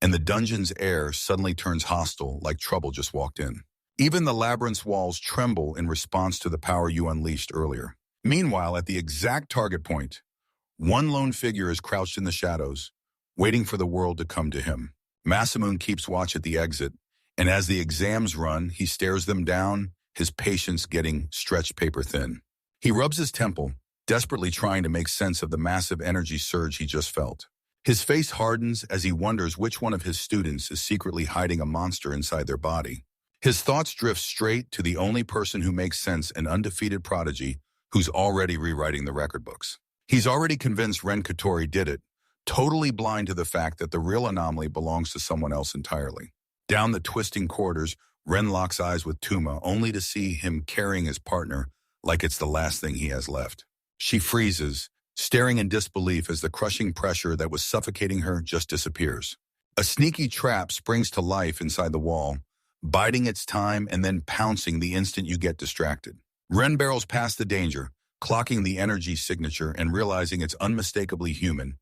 and the dungeon's air suddenly turns hostile like trouble just walked in. Even the labyrinth's walls tremble in response to the power you unleashed earlier. Meanwhile, at the exact target point, one lone figure is crouched in the shadows, waiting for the world to come to him. Masamune keeps watch at the exit, and as the exams run, he stares them down, his patience getting stretched paper thin. He rubs his temple, desperately trying to make sense of the massive energy surge he just felt. His face hardens as he wonders which one of his students is secretly hiding a monster inside their body. His thoughts drift straight to the only person who makes sense, an undefeated prodigy who's already rewriting the record books. He's already convinced Ren Katori did it, totally blind to the fact that the real anomaly belongs to someone else entirely. Down the twisting corridors, Ren locks eyes with Tuma, only to see him carrying his partner like it's the last thing he has left. She freezes, staring in disbelief as the crushing pressure that was suffocating her just disappears. A sneaky trap springs to life inside the wall, biding its time and then pouncing the instant you get distracted. Ren barrels past the danger, clocking the energy signature and realizing it's unmistakably human,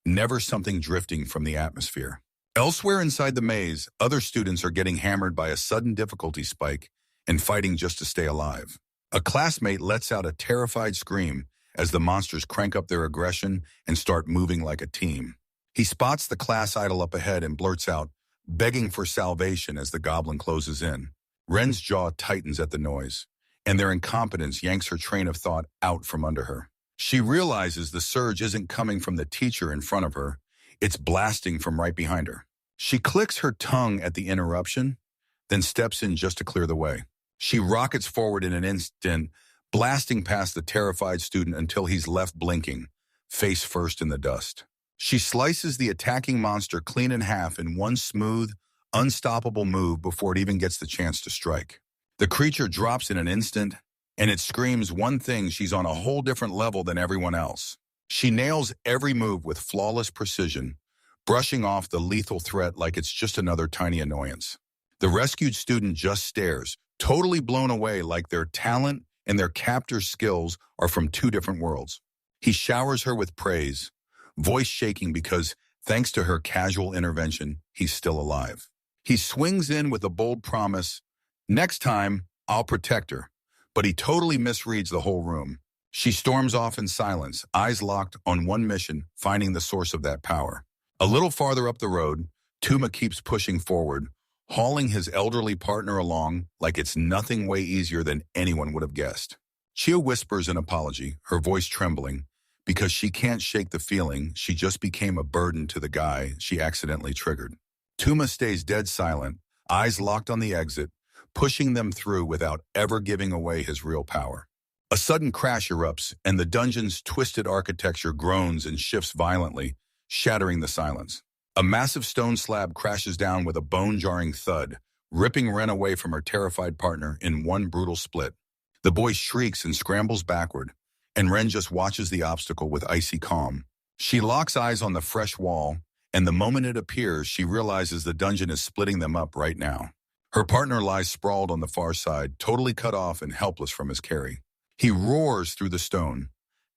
never something drifting from the atmosphere. Elsewhere inside the maze, other students are getting hammered by a sudden difficulty spike and fighting just to stay alive. A classmate lets out a terrified scream as the monsters crank up their aggression and start moving like a team. He spots the class idol up ahead and blurts out, begging for salvation as the goblin closes in. Ren's jaw tightens at the noise, and their incompetence yanks her train of thought out from under her. She realizes the surge isn't coming from the teacher in front of her, it's blasting from right behind her. She clicks her tongue at the interruption, then steps in just to clear the way. She rockets forward in an instant, blasting past the terrified student until he's left blinking, face first in the dust. She slices the attacking monster clean in half in one smooth, unstoppable move before it even gets the chance to strike. The creature drops in an instant, and it screams one thing: she's on a whole different level than everyone else. She nails every move with flawless precision, brushing off the lethal threat like it's just another tiny annoyance. The rescued student just stares, totally blown away, like their talent and their captor's skills are from two different worlds. He showers her with praise, voice shaking because, thanks to her casual intervention, he's still alive. He swings in with a bold promise, "Next time, I'll protect her," but he totally misreads the whole room. She storms off in silence, eyes locked on one mission, finding the source of that power. A little farther up the road, Tuma keeps pushing forward, hauling his elderly partner along like it's nothing way easier than anyone would have guessed. Chia whispers an apology, her voice trembling, because she can't shake the feeling she just became a burden to the guy she accidentally triggered. Tuma stays dead silent, eyes locked on the exit, pushing them through without ever giving away his real power. A sudden crash erupts, and the dungeon's twisted architecture groans and shifts violently, shattering the silence. A massive stone slab crashes down with a bone-jarring thud, ripping Ren away from her terrified partner in one brutal split. The boy shrieks and scrambles backward, and Ren just watches the obstacle with icy calm. She locks eyes on the fresh wall, and the moment it appears, she realizes the dungeon is splitting them up right now. Her partner lies sprawled on the far side, totally cut off and helpless from his carry. He roars through the stone,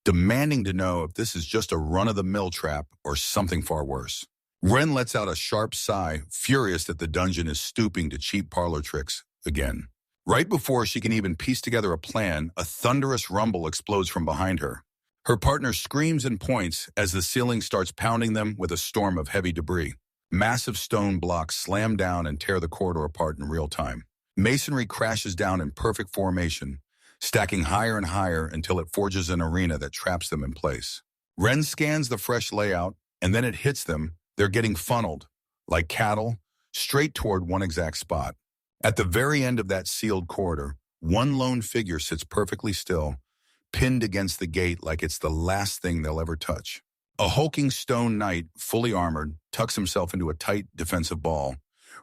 demanding to know if this is just a run-of-the-mill trap or something far worse. Ren lets out a sharp sigh, furious that the dungeon is stooping to cheap parlor tricks again. Right before she can even piece together a plan, a thunderous rumble explodes from behind her. Her partner screams and points as the ceiling starts pounding them with a storm of heavy debris. Massive stone blocks slam down and tear the corridor apart in real time. Masonry crashes down in perfect formation, stacking higher and higher until it forges an arena that traps them in place. Ren scans the fresh layout, and then it hits them. They're getting funneled, like cattle, straight toward one exact spot. At the very end of that sealed corridor, one lone figure sits perfectly still, pinned against the gate like it's the last thing they'll ever touch. A hulking stone knight, fully armored, tucks himself into a tight defensive ball,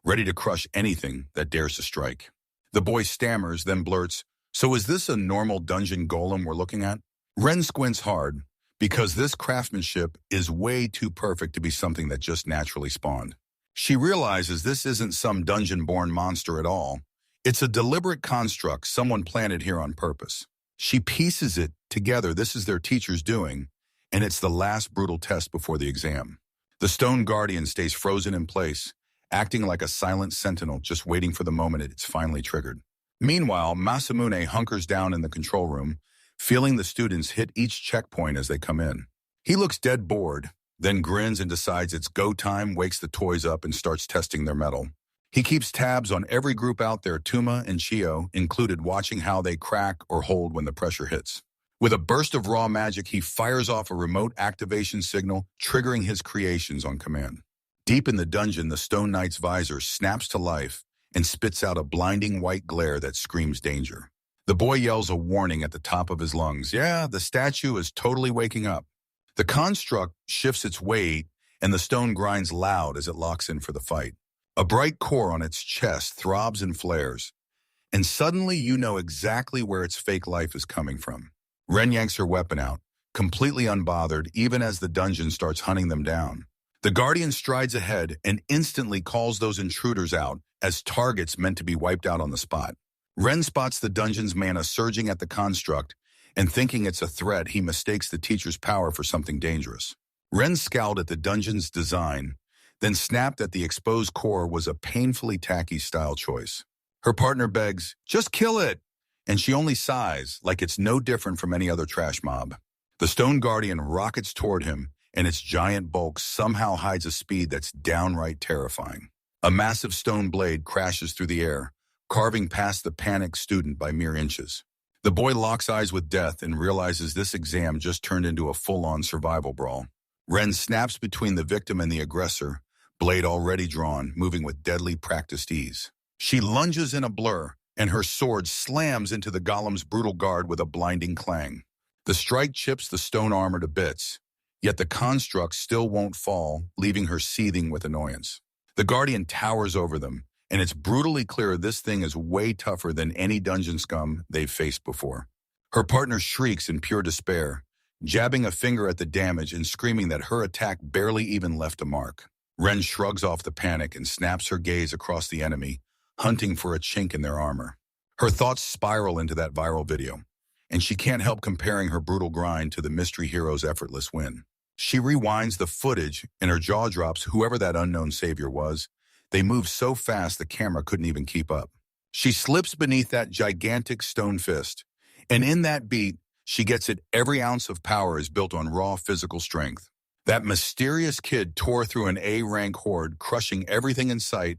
ready to crush anything that dares to strike. The boy stammers, then blurts, "So is this a normal dungeon golem we're looking at?" Ren squints hard, because this craftsmanship is way too perfect to be something that just naturally spawned. She realizes this isn't some dungeon-born monster at all. It's a deliberate construct someone planted here on purpose. She pieces it together. This is their teacher's doing, and it's the last brutal test before the exam. The stone guardian stays frozen in place, acting like a silent sentinel, just waiting for the moment it's finally triggered. Meanwhile, Masamune hunkers down in the control room, feeling the students hit each checkpoint as they come in. He looks dead bored, then grins and decides it's go time, wakes the toys up and starts testing their mettle. He keeps tabs on every group out there, Tuma and Chio included, watching how they crack or hold when the pressure hits. With a burst of raw magic, he fires off a remote activation signal, triggering his creations on command. Deep in the dungeon, the Stone Knight's visor snaps to life and spits out a blinding white glare that screams danger. The boy yells a warning at the top of his lungs. Yeah, the statue is totally waking up. The construct shifts its weight, and the stone grinds loud as it locks in for the fight. A bright core on its chest throbs and flares, and suddenly you know exactly where its fake life is coming from. Ren yanks her weapon out, completely unbothered, even as the dungeon starts hunting them down. The Guardian strides ahead and instantly calls those intruders out as targets meant to be wiped out on the spot. Ren spots the dungeon's mana surging at the construct, and thinking it's a threat, he mistakes the teacher's power for something dangerous. Ren scowled at the dungeon's design, then snapped that the exposed core was a painfully tacky style choice. Her partner begs, "Just kill it!" and she only sighs, like it's no different from any other trash mob. The Stone Guardian rockets toward him, and its giant bulk somehow hides a speed that's downright terrifying. A massive stone blade crashes through the air, carving past the panicked student by mere inches. The boy locks eyes with death and realizes this exam just turned into a full-on survival brawl. Ren snaps between the victim and the aggressor, blade already drawn, moving with deadly practiced ease. She lunges in a blur, and her sword slams into the golem's brutal guard with a blinding clang. The strike chips the stone armor to bits, yet the construct still won't fall, leaving her seething with annoyance. The Guardian towers over them, and it's brutally clear this thing is way tougher than any dungeon scum they've faced before. Her partner shrieks in pure despair, jabbing a finger at the damage and screaming that her attack barely even left a mark. Ren shrugs off the panic and snaps her gaze across the enemy, hunting for a chink in their armor. Her thoughts spiral into that viral video, and she can't help comparing her brutal grind to the mystery hero's effortless win. She rewinds the footage, and her jaw drops whoever that unknown savior was. They moved so fast the camera couldn't even keep up. She slips beneath that gigantic stone fist, and in that beat, She gets it. Every ounce of power is built on raw physical strength. That mysterious kid tore through an A-rank horde, crushing everything in sight,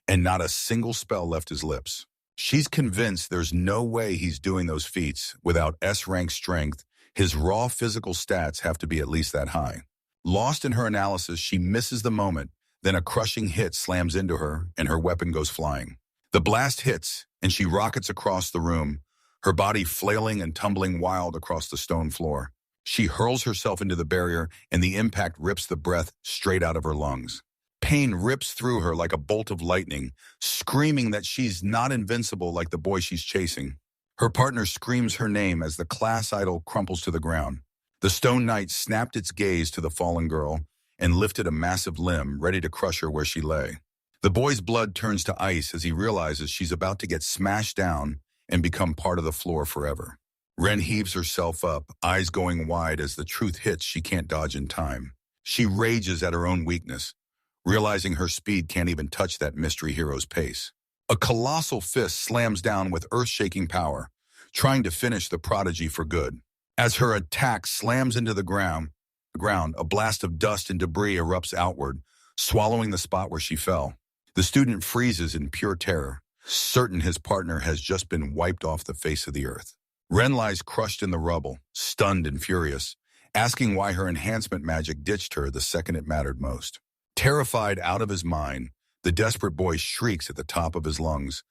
and not a single spell left his lips. She's convinced there's no way he's doing those feats without S-rank strength. His raw physical stats have to be at least that high. Lost in her analysis, she misses the moment. Then a crushing hit slams into her, and her weapon goes flying. The blast hits, and she rockets across the room, her body flailing and tumbling wild across the stone floor. She hurls herself into the barrier, and the impact rips the breath straight out of her lungs. Pain rips through her like a bolt of lightning, screaming that she's not invincible like the boy she's chasing. Her partner screams her name as the class idol crumples to the ground. The stone knight snapped its gaze to the fallen girl and lifted a massive limb, ready to crush her where she lay. The boy's blood turns to ice as he realizes she's about to get smashed down and become part of the floor forever. Ren heaves herself up, eyes going wide as the truth hits she can't dodge in time. She rages at her own weakness, realizing her speed can't even touch that mystery hero's pace. A colossal fist slams down with earth-shaking power, trying to finish the prodigy for good. As her attack slams into the ground, a blast of dust and debris erupts outward, swallowing the spot where she fell. The student freezes in pure terror, certain his partner has just been wiped off the face of the earth. Ren lies crushed in the rubble, stunned and furious, asking why her enhancement magic ditched her the second it mattered most. Terrified out of his mind, the desperate boy shrieks at the top of his lungs,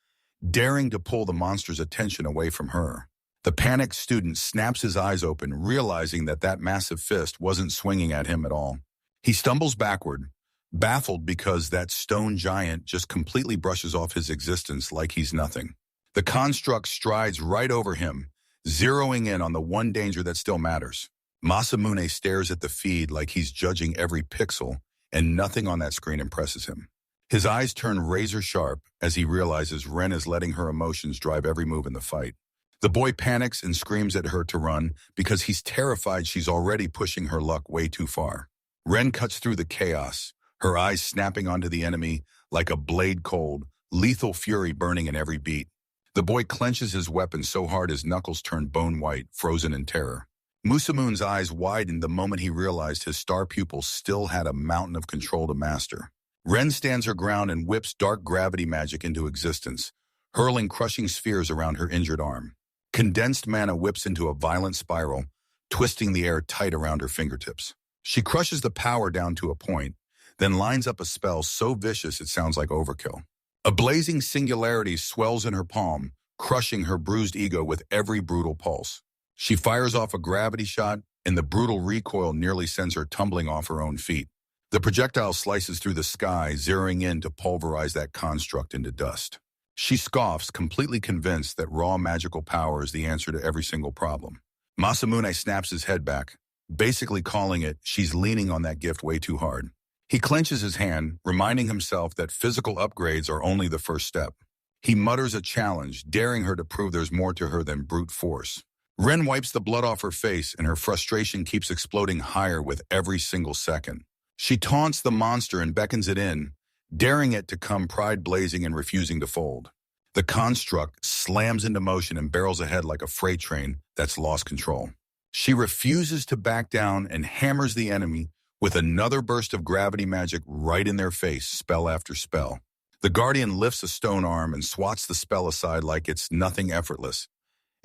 daring to pull the monster's attention away from her. The panicked student snaps his eyes open, realizing that massive fist wasn't swinging at him at all. He stumbles backward, baffled because that stone giant just completely brushes off his existence like he's nothing. The construct strides right over him, zeroing in on the one danger that still matters. Masamune stares at the feed like he's judging every pixel, and nothing on that screen impresses him. His eyes turn razor sharp as he realizes Ren is letting her emotions drive every move in the fight. The boy panics and screams at her to run because he's terrified she's already pushing her luck way too far. Ren cuts through the chaos, her eyes snapping onto the enemy like a blade cold, lethal fury burning in every beat. The boy clenches his weapon so hard his knuckles turn bone white, frozen in terror. Musamun's eyes widened the moment he realized his star pupil still had a mountain of control to master. Ren stands her ground and whips dark gravity magic into existence, hurling crushing spheres around her injured arm. Condensed mana whips into a violent spiral, twisting the air tight around her fingertips. She crushes the power down to a point, then lines up a spell so vicious it sounds like overkill. A blazing singularity swells in her palm, crushing her bruised ego with every brutal pulse. She fires off a gravity shot, and the brutal recoil nearly sends her tumbling off her own feet. The projectile slices through the sky, zeroing in to pulverize that construct into dust. She scoffs, completely convinced that raw magical power is the answer to every single problem. Masamune snaps his head back, basically calling it she's leaning on that gift way too hard. He clenches his hand, reminding himself that physical upgrades are only the first step. He mutters a challenge, daring her to prove there's more to her than brute force. Ren wipes the blood off her face, and her frustration keeps exploding higher with every single second. She taunts the monster and beckons it in, daring it to come pride-blazing and refusing to fold. The construct slams into motion and barrels ahead like a freight train that's lost control. She refuses to back down and hammers the enemy with another burst of gravity magic right in their face, spell after spell. The Guardian lifts a stone arm and swats the spell aside like it's nothing effortless,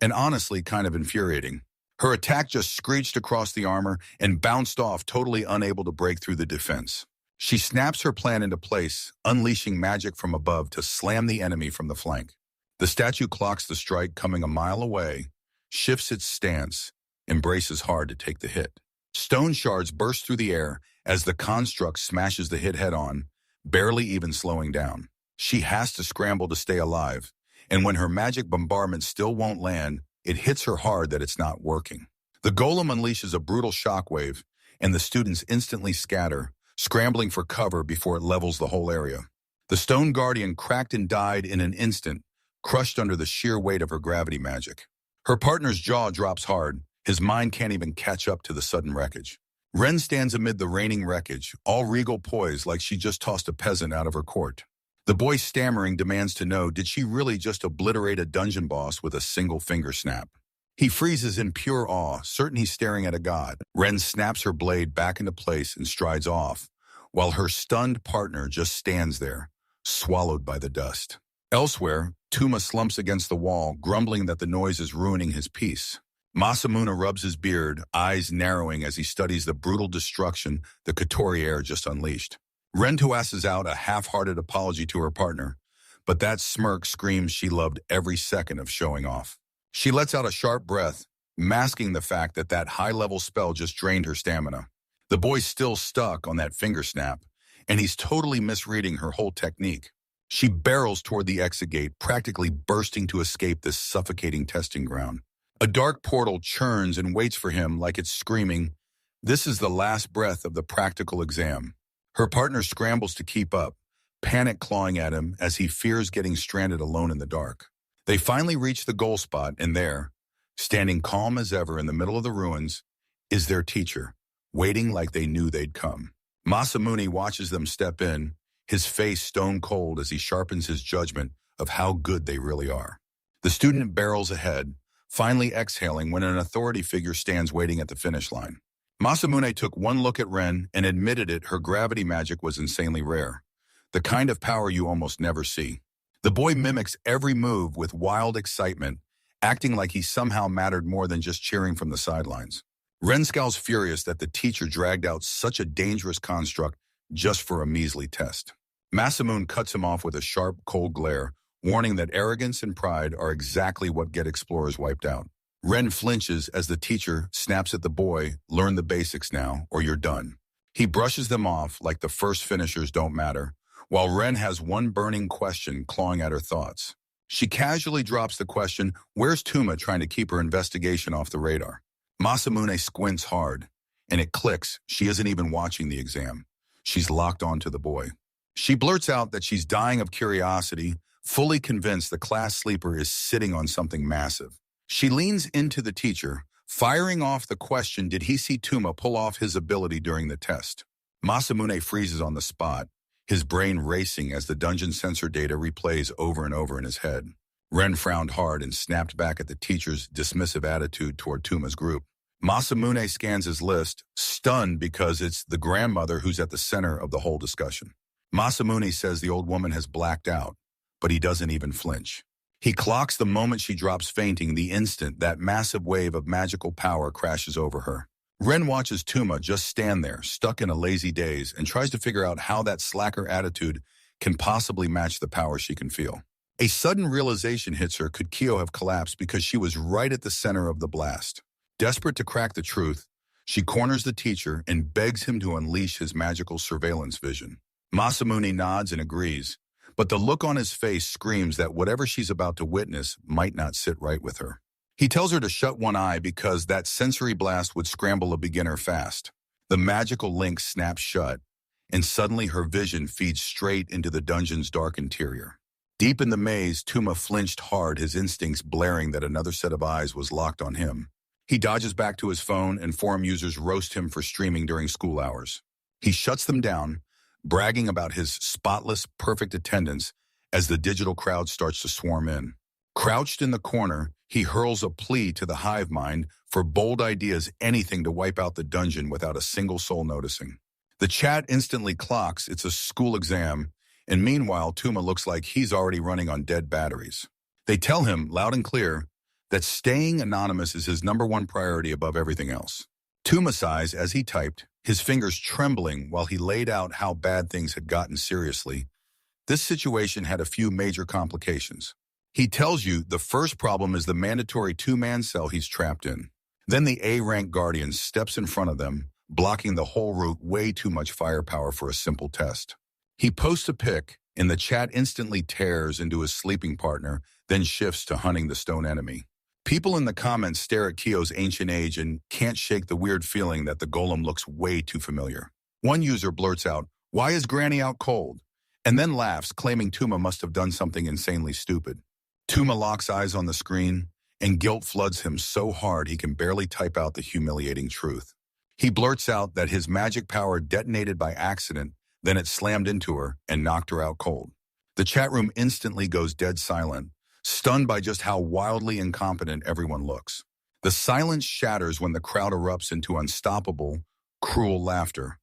and honestly kind of infuriating. Her attack just screeched across the armor and bounced off, totally unable to break through the defense. She snaps her plan into place, unleashing magic from above to slam the enemy from the flank. The statue clocks the strike coming a mile away, shifts its stance, and braces hard to take the hit. Stone shards burst through the air as the construct smashes the hit head-on, barely even slowing down. She has to scramble to stay alive, and when her magic bombardment still won't land, it hits her hard that it's not working. The golem unleashes a brutal shockwave, and the students instantly scatter, scrambling for cover before it levels the whole area. The stone guardian cracked and died in an instant, crushed under the sheer weight of her gravity magic. Her partner's jaw drops hard. His mind can't even catch up to the sudden wreckage. Ren stands amid the raining wreckage, all regal poise like she just tossed a peasant out of her court. The boy stammering demands to know, did she really just obliterate a dungeon boss with a single finger snap? He freezes in pure awe, certain he's staring at a god. Ren snaps her blade back into place and strides off, while her stunned partner just stands there, swallowed by the dust. Elsewhere, Tuma slumps against the wall, grumbling that the noise is ruining his peace. Masamune rubs his beard, eyes narrowing as he studies the brutal destruction the couturier just unleashed. Ren tosses out a half-hearted apology to her partner, but that smirk screams she loved every second of showing off. She lets out a sharp breath, masking the fact that that high-level spell just drained her stamina. The boy's still stuck on that finger snap, and he's totally misreading her whole technique. She barrels toward the exit gate, practically bursting to escape this suffocating testing ground. A dark portal churns and waits for him like it's screaming, "This is the last breath of the practical exam." Her partner scrambles to keep up, panic clawing at him as he fears getting stranded alone in the dark. They finally reach the goal spot, and there, standing calm as ever in the middle of the ruins, is their teacher, waiting like they knew they'd come. Masamune watches them step in, his face stone cold as he sharpens his judgment of how good they really are. The student barrels ahead, finally exhaling when an authority figure stands waiting at the finish line. Masamune took one look at Ren and admitted her gravity magic was insanely rare, the kind of power you almost never see. The boy mimics every move with wild excitement, acting like he somehow mattered more than just cheering from the sidelines. Ren scowls furious that the teacher dragged out such a dangerous construct just for a measly test. Masamune cuts him off with a sharp, cold glare, warning that arrogance and pride are exactly what get explorers wiped out. Ren flinches as the teacher snaps at the boy, "Learn the basics now, or you're done." He brushes them off like the first finishers don't matter, while Ren has one burning question clawing at her thoughts. She casually drops the question, "Where's Tuma?" trying to keep her investigation off the radar. Masamune squints hard, and it clicks. She isn't even watching the exam. She's locked onto the boy. She blurts out that she's dying of curiosity, fully convinced the class sleeper is sitting on something massive. She leans into the teacher, firing off the question, did he see Tuma pull off his ability during the test? Masamune freezes on the spot, his brain racing as the dungeon sensor data replays over and over in his head. Ren frowned hard and snapped back at the teacher's dismissive attitude toward Tuma's group. Masamune scans his list, stunned because it's the grandmother who's at the center of the whole discussion. Masamune says the old woman has blacked out, but he doesn't even flinch. He clocks the moment she drops fainting, the instant that massive wave of magical power crashes over her. Ren watches Tuma just stand there, stuck in a lazy daze, and tries to figure out how that slacker attitude can possibly match the power she can feel. A sudden realization hits her: could Kyo have collapsed because she was right at the center of the blast? Desperate to crack the truth, she corners the teacher and begs him to unleash his magical surveillance vision. Masamune nods and agrees, but the look on his face screams that whatever she's about to witness might not sit right with her. He tells her to shut one eye because that sensory blast would scramble a beginner fast. The magical link snaps shut, and suddenly her vision feeds straight into the dungeon's dark interior. Deep in the maze, Tuma flinched hard, his instincts blaring that another set of eyes was locked on him. He dodges back to his phone, and forum users roast him for streaming during school hours. He shuts them down, bragging about his spotless, perfect attendance as the digital crowd starts to swarm in. Crouched in the corner, he hurls a plea to the hive mind for bold ideas, anything to wipe out the dungeon without a single soul noticing. The chat instantly clocks it's a school exam, and meanwhile, Tuma looks like he's already running on dead batteries. They tell him, loud and clear, that staying anonymous is his #1 priority above everything else. Tuma sighs as he typed, his fingers trembling while he laid out how bad things had gotten. Seriously, this situation had a few major complications. He tells you the first problem is the mandatory 2-man cell he's trapped in. Then the A-rank guardian steps in front of them, blocking the whole route, way too much firepower for a simple test. He posts a pic, and the chat instantly tears into his sleeping partner, then shifts to hunting the stone enemy. People in the comments stare at Kyo's ancient age and can't shake the weird feeling that the golem looks way too familiar. One user blurts out, "Why is Granny out cold?" and then laughs, claiming Tuma must have done something insanely stupid. Tuma locks eyes on the screen, and guilt floods him so hard he can barely type out the humiliating truth. He blurts out that his magic power detonated by accident, then it slammed into her and knocked her out cold. The chat room instantly goes dead silent, stunned by just how wildly incompetent everyone looks. The silence shatters when the crowd erupts into unstoppable, cruel laughter,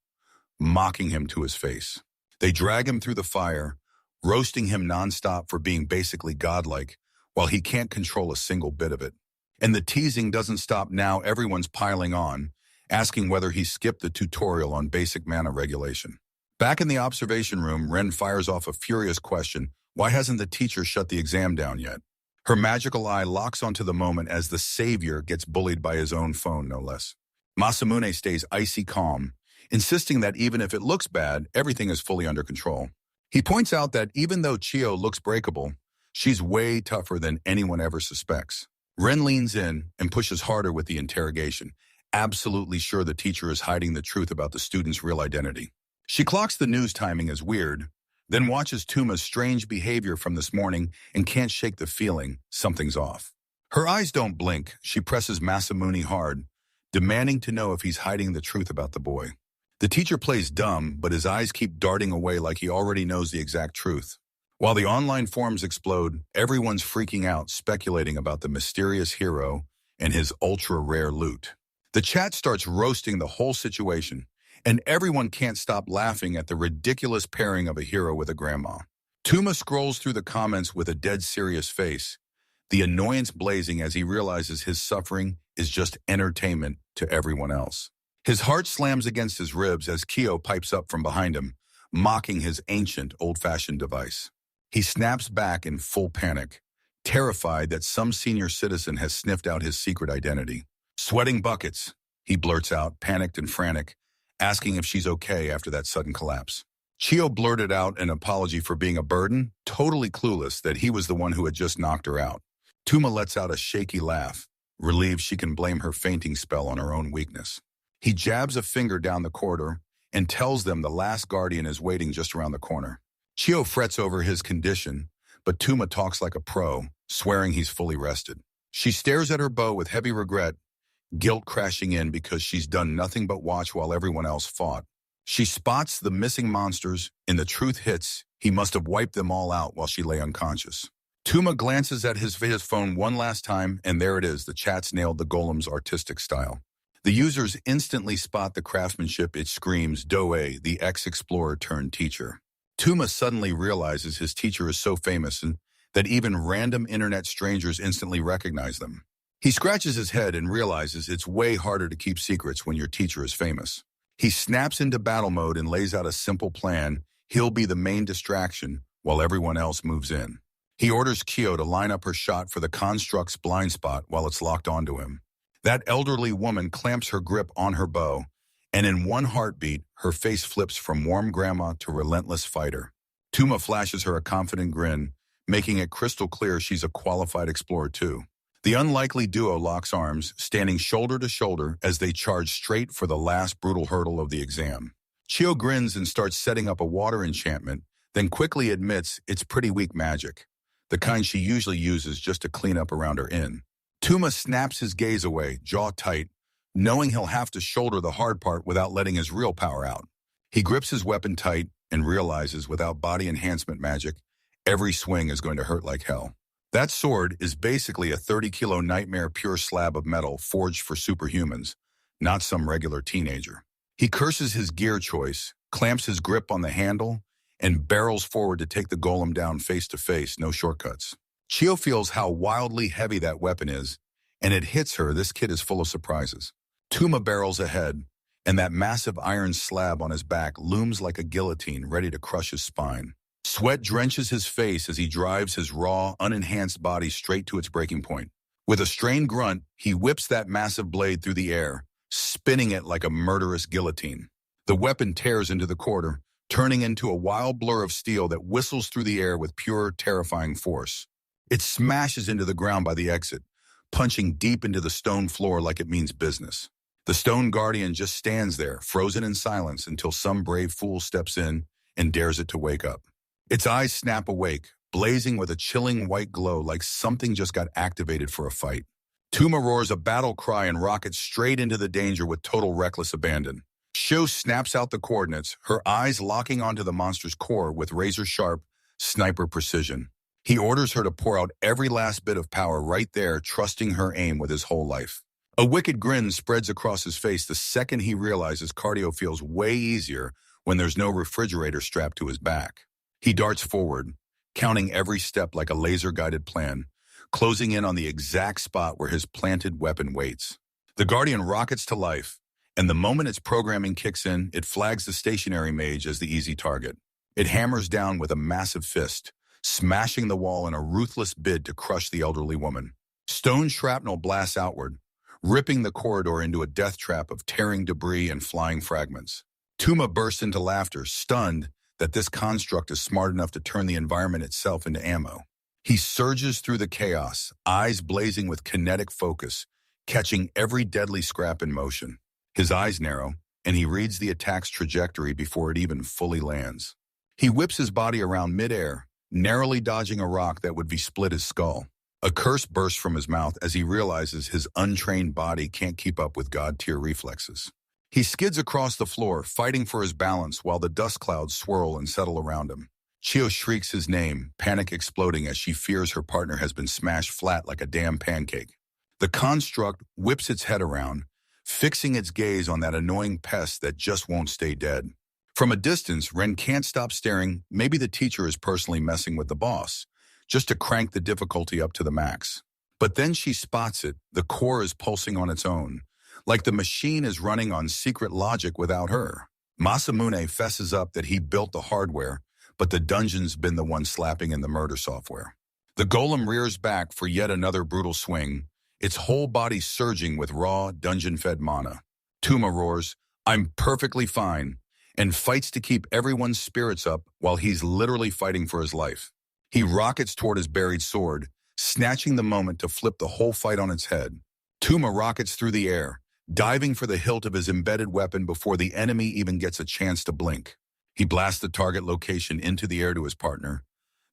mocking him to his face. They drag him through the fire, roasting him nonstop for being basically godlike, while he can't control a single bit of it. And the teasing doesn't stop now. Everyone's piling on, asking whether he skipped the tutorial on basic mana regulation. Back in the observation room, Ren fires off a furious question. Why hasn't the teacher shut the exam down yet? Her magical eye locks onto the moment as the savior gets bullied by his own phone, no less. Masamune stays icy calm, insisting that even if it looks bad, everything is fully under control. He points out that even though Chio looks breakable, she's way tougher than anyone ever suspects. Ren leans in and pushes harder with the interrogation, absolutely sure the teacher is hiding the truth about the student's real identity. She clocks the news timing as weird, then watches Tuma's strange behavior from this morning and can't shake the feeling something's off. Her eyes don't blink. She presses Masamune hard, demanding to know if he's hiding the truth about the boy. The teacher plays dumb, but his eyes keep darting away like he already knows the exact truth. While the online forums explode, everyone's freaking out, speculating about the mysterious hero and his ultra-rare loot. The chat starts roasting the whole situation, and everyone can't stop laughing at the ridiculous pairing of a hero with a grandma. Tuma scrolls through the comments with a dead serious face, the annoyance blazing as he realizes his suffering is just entertainment to everyone else. His heart slams against his ribs as Kyo pipes up from behind him, mocking his ancient, old-fashioned device. He snaps back in full panic, terrified that some senior citizen has sniffed out his secret identity. Sweating buckets, he blurts out, panicked and frantic, asking if she's okay after that sudden collapse. Chio blurted out an apology for being a burden, totally clueless that he was the one who had just knocked her out. Tuma lets out a shaky laugh, relieved she can blame her fainting spell on her own weakness. He jabs a finger down the corridor and tells them the last guardian is waiting just around the corner. Chio frets over his condition, but Tuma talks like a pro, swearing he's fully rested. She stares at her bow with heavy regret, guilt crashing in because she's done nothing but watch while everyone else fought. She spots the missing monsters, and the truth hits. He must have wiped them all out while she lay unconscious. Tuma glances at his phone one last time, and there it is. The chat's nailed the golem's artistic style. The users instantly spot the craftsmanship. It screams, Doe, the ex-explorer turned teacher. Tuma suddenly realizes his teacher is so famous and that even random internet strangers instantly recognize them. He scratches his head and realizes it's way harder to keep secrets when your teacher is famous. He snaps into battle mode and lays out a simple plan. He'll be the main distraction while everyone else moves in. He orders Kyo to line up her shot for the construct's blind spot while it's locked onto him. That elderly woman clamps her grip on her bow, and in one heartbeat, her face flips from warm grandma to relentless fighter. Tuma flashes her a confident grin, making it crystal clear she's a qualified explorer too. The unlikely duo locks arms, standing shoulder to shoulder as they charge straight for the last brutal hurdle of the exam. Chio grins and starts setting up a water enchantment, then quickly admits it's pretty weak magic, the kind she usually uses just to clean up around her inn. Tuma snaps his gaze away, jaw tight, knowing he'll have to shoulder the hard part without letting his real power out. He grips his weapon tight and realizes without body enhancement magic, every swing is going to hurt like hell. That sword is basically a 30-kilo nightmare pure slab of metal forged for superhumans, not some regular teenager. He curses his gear choice, clamps his grip on the handle, and barrels forward to take the golem down face to face, no shortcuts. Chio feels how wildly heavy that weapon is, and it hits her. This kid is full of surprises. Tuma barrels ahead, and that massive iron slab on his back looms like a guillotine ready to crush his spine. Sweat drenches his face as he drives his raw, unenhanced body straight to its breaking point. With a strained grunt, he whips that massive blade through the air, spinning it like a murderous guillotine. The weapon tears into the corridor, turning into a wild blur of steel that whistles through the air with pure, terrifying force. It smashes into the ground by the exit, punching deep into the stone floor like it means business. The stone guardian just stands there, frozen in silence, until some brave fool steps in and dares it to wake up. Its eyes snap awake, blazing with a chilling white glow like something just got activated for a fight. Tuma roars a battle cry and rockets straight into the danger with total reckless abandon. Sho snaps out the coordinates, her eyes locking onto the monster's core with razor-sharp, sniper precision. He orders her to pour out every last bit of power right there, trusting her aim with his whole life. A wicked grin spreads across his face the second he realizes cardio feels way easier when there's no refrigerator strapped to his back. He darts forward, counting every step like a laser-guided plan, closing in on the exact spot where his planted weapon waits. The Guardian rockets to life, and the moment its programming kicks in, it flags the stationary mage as the easy target. It hammers down with a massive fist, smashing the wall in a ruthless bid to crush the elderly woman. Stone shrapnel blasts outward, ripping the corridor into a death trap of tearing debris and flying fragments. Tuma bursts into laughter, stunned that this construct is smart enough to turn the environment itself into ammo. He surges through the chaos, eyes blazing with kinetic focus, catching every deadly scrap in motion. His eyes narrow, and he reads the attack's trajectory before it even fully lands. He whips his body around midair, narrowly dodging a rock that would be split his skull. A curse bursts from his mouth as he realizes his untrained body can't keep up with god-tier reflexes. He skids across the floor, fighting for his balance while the dust clouds swirl and settle around him. Chio shrieks his name, panic exploding as she fears her partner has been smashed flat like a damn pancake. The construct whips its head around, fixing its gaze on that annoying pest that just won't stay dead. From a distance, Ren can't stop staring. Maybe the teacher is personally messing with the boss, just to crank the difficulty up to the max. But then she spots it. The core is pulsing on its own, like the machine is running on secret logic without her. Masamune fesses up that he built the hardware, but the dungeon's been the one slapping in the murder software. The golem rears back for yet another brutal swing, its whole body surging with raw, dungeon-fed mana. Tuma roars, "I'm perfectly fine," and fights to keep everyone's spirits up while he's literally fighting for his life. He rockets toward his buried sword, snatching the moment to flip the whole fight on its head. Tuma rockets through the air, diving for the hilt of his embedded weapon before the enemy even gets a chance to blink. He blasts the target location into the air to his partner.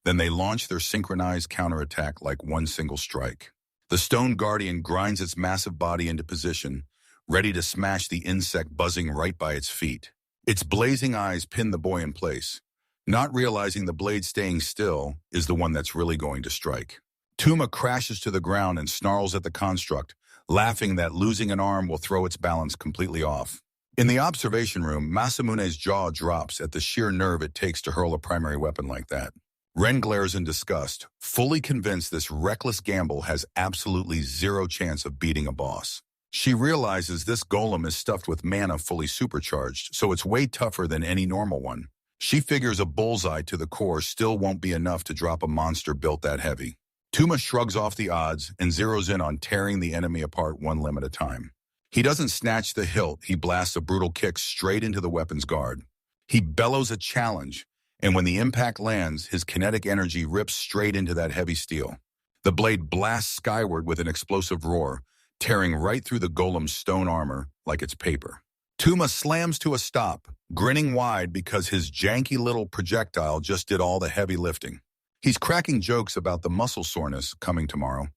Then they launch their synchronized counterattack like one single strike. The Stone Guardian grinds its massive body into position, ready to smash the insect buzzing right by its feet. Its blazing eyes pin the boy in place, not realizing the blade staying still is the one that's really going to strike. Tuma crashes to the ground and snarls at the construct, laughing that losing an arm will throw its balance completely off. In the observation room, Masamune's jaw drops at the sheer nerve it takes to hurl a primary weapon like that. Ren glares in disgust, fully convinced this reckless gamble has absolutely zero chance of beating a boss. She realizes this golem is stuffed with mana fully supercharged, so it's way tougher than any normal one. She figures a bullseye to the core still won't be enough to drop a monster built that heavy. Tuma shrugs off the odds and zeroes in on tearing the enemy apart one limb at a time. He doesn't snatch the hilt, he blasts a brutal kick straight into the weapon's guard. He bellows a challenge, and when the impact lands, his kinetic energy rips straight into that heavy steel. The blade blasts skyward with an explosive roar, tearing right through the golem's stone armor like it's paper. Tuma slams to a stop, grinning wide because his janky little projectile just did all the heavy lifting. He's cracking jokes about the muscle soreness coming tomorrow,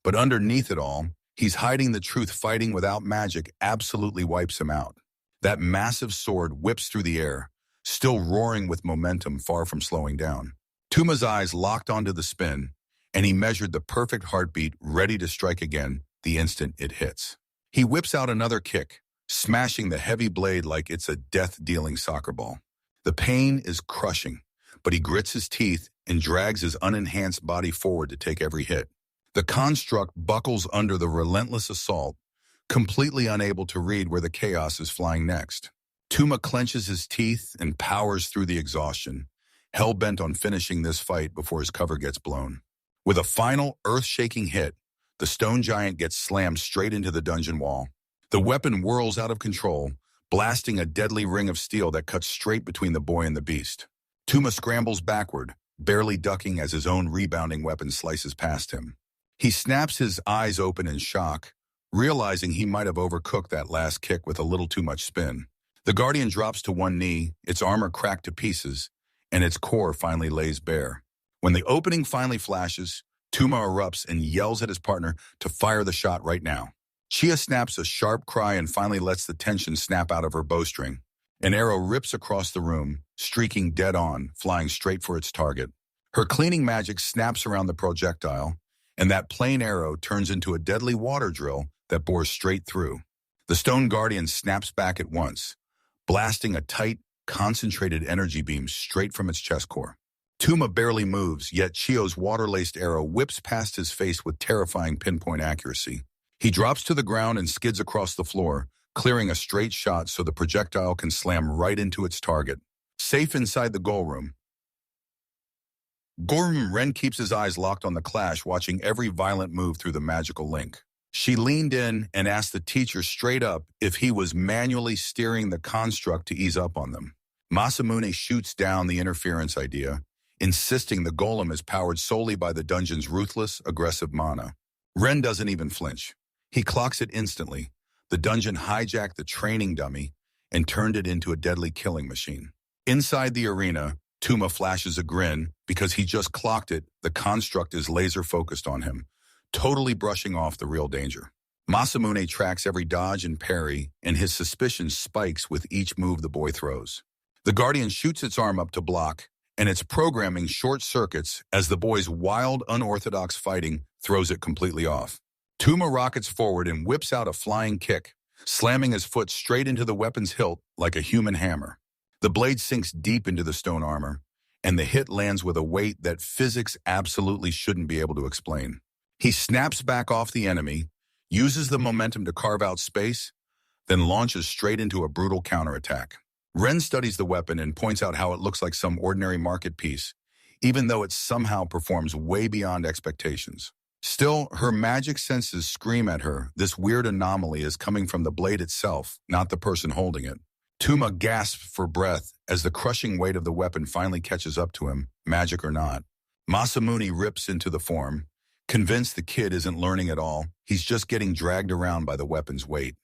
but underneath it all, he's hiding the truth. Fighting without magic absolutely wipes him out. That massive sword whips through the air, still roaring with momentum far from slowing down. Tuma's eyes locked onto the spin, and he measured the perfect heartbeat ready to strike again the instant it hits. He whips out another kick, smashing the heavy blade like it's a death-dealing soccer ball. The pain is crushing, but he grits his teeth and drags his unenhanced body forward to take every hit. The construct buckles under the relentless assault, completely unable to read where the chaos is flying next. Tuma clenches his teeth and powers through the exhaustion, hell-bent on finishing this fight before his cover gets blown. With a final earth-shaking hit, the stone giant gets slammed straight into the dungeon wall. The weapon whirls out of control, blasting a deadly ring of steel that cuts straight between the boy and the beast. Tuma scrambles backward, barely ducking as his own rebounding weapon slices past him. He snaps his eyes open in shock, realizing he might have overcooked that last kick with a little too much spin. The Guardian drops to one knee, its armor cracked to pieces, and its core finally lays bare. When the opening finally flashes, Tuma erupts and yells at his partner to fire the shot right now. Chia snaps a sharp cry and finally lets the tension snap out of her bowstring. An arrow rips across the room, streaking dead on, flying straight for its target. Her cleaning magic snaps around the projectile, and that plain arrow turns into a deadly water drill that bores straight through. The stone guardian snaps back at once, blasting a tight, concentrated energy beam straight from its chest core. Tuma barely moves, yet Chio's water-laced arrow whips past his face with terrifying pinpoint accuracy. He drops to the ground and skids across the floor, clearing a straight shot so the projectile can slam right into its target. Safe inside the goal room, Ren keeps his eyes locked on the clash, watching every violent move through the magical link. She leaned in and asked the teacher straight up if he was manually steering the construct to ease up on them. Masamune shoots down the interference idea, insisting the golem is powered solely by the dungeon's ruthless, aggressive mana. Ren doesn't even flinch. He clocks it instantly. The dungeon hijacked the training dummy and turned it into a deadly killing machine. Inside the arena, Tuma flashes a grin because he just clocked it. The construct is laser-focused on him, totally brushing off the real danger. Masamune tracks every dodge and parry, and his suspicion spikes with each move the boy throws. The Guardian shoots its arm up to block, and its programming short-circuits as the boy's wild, unorthodox fighting throws it completely off. Tuma rockets forward and whips out a flying kick, slamming his foot straight into the weapon's hilt like a human hammer. The blade sinks deep into the stone armor, and the hit lands with a weight that physics absolutely shouldn't be able to explain. He snaps back off the enemy, uses the momentum to carve out space, then launches straight into a brutal counterattack. Ren studies the weapon and points out how it looks like some ordinary market piece, even though it somehow performs way beyond expectations. Still, her magic senses scream at her this weird anomaly is coming from the blade itself, not the person holding it. Tuma gasps for breath as the crushing weight of the weapon finally catches up to him, magic or not. Masamune rips into the form, convinced the kid isn't learning at all. He's just getting dragged around by the weapon's weight.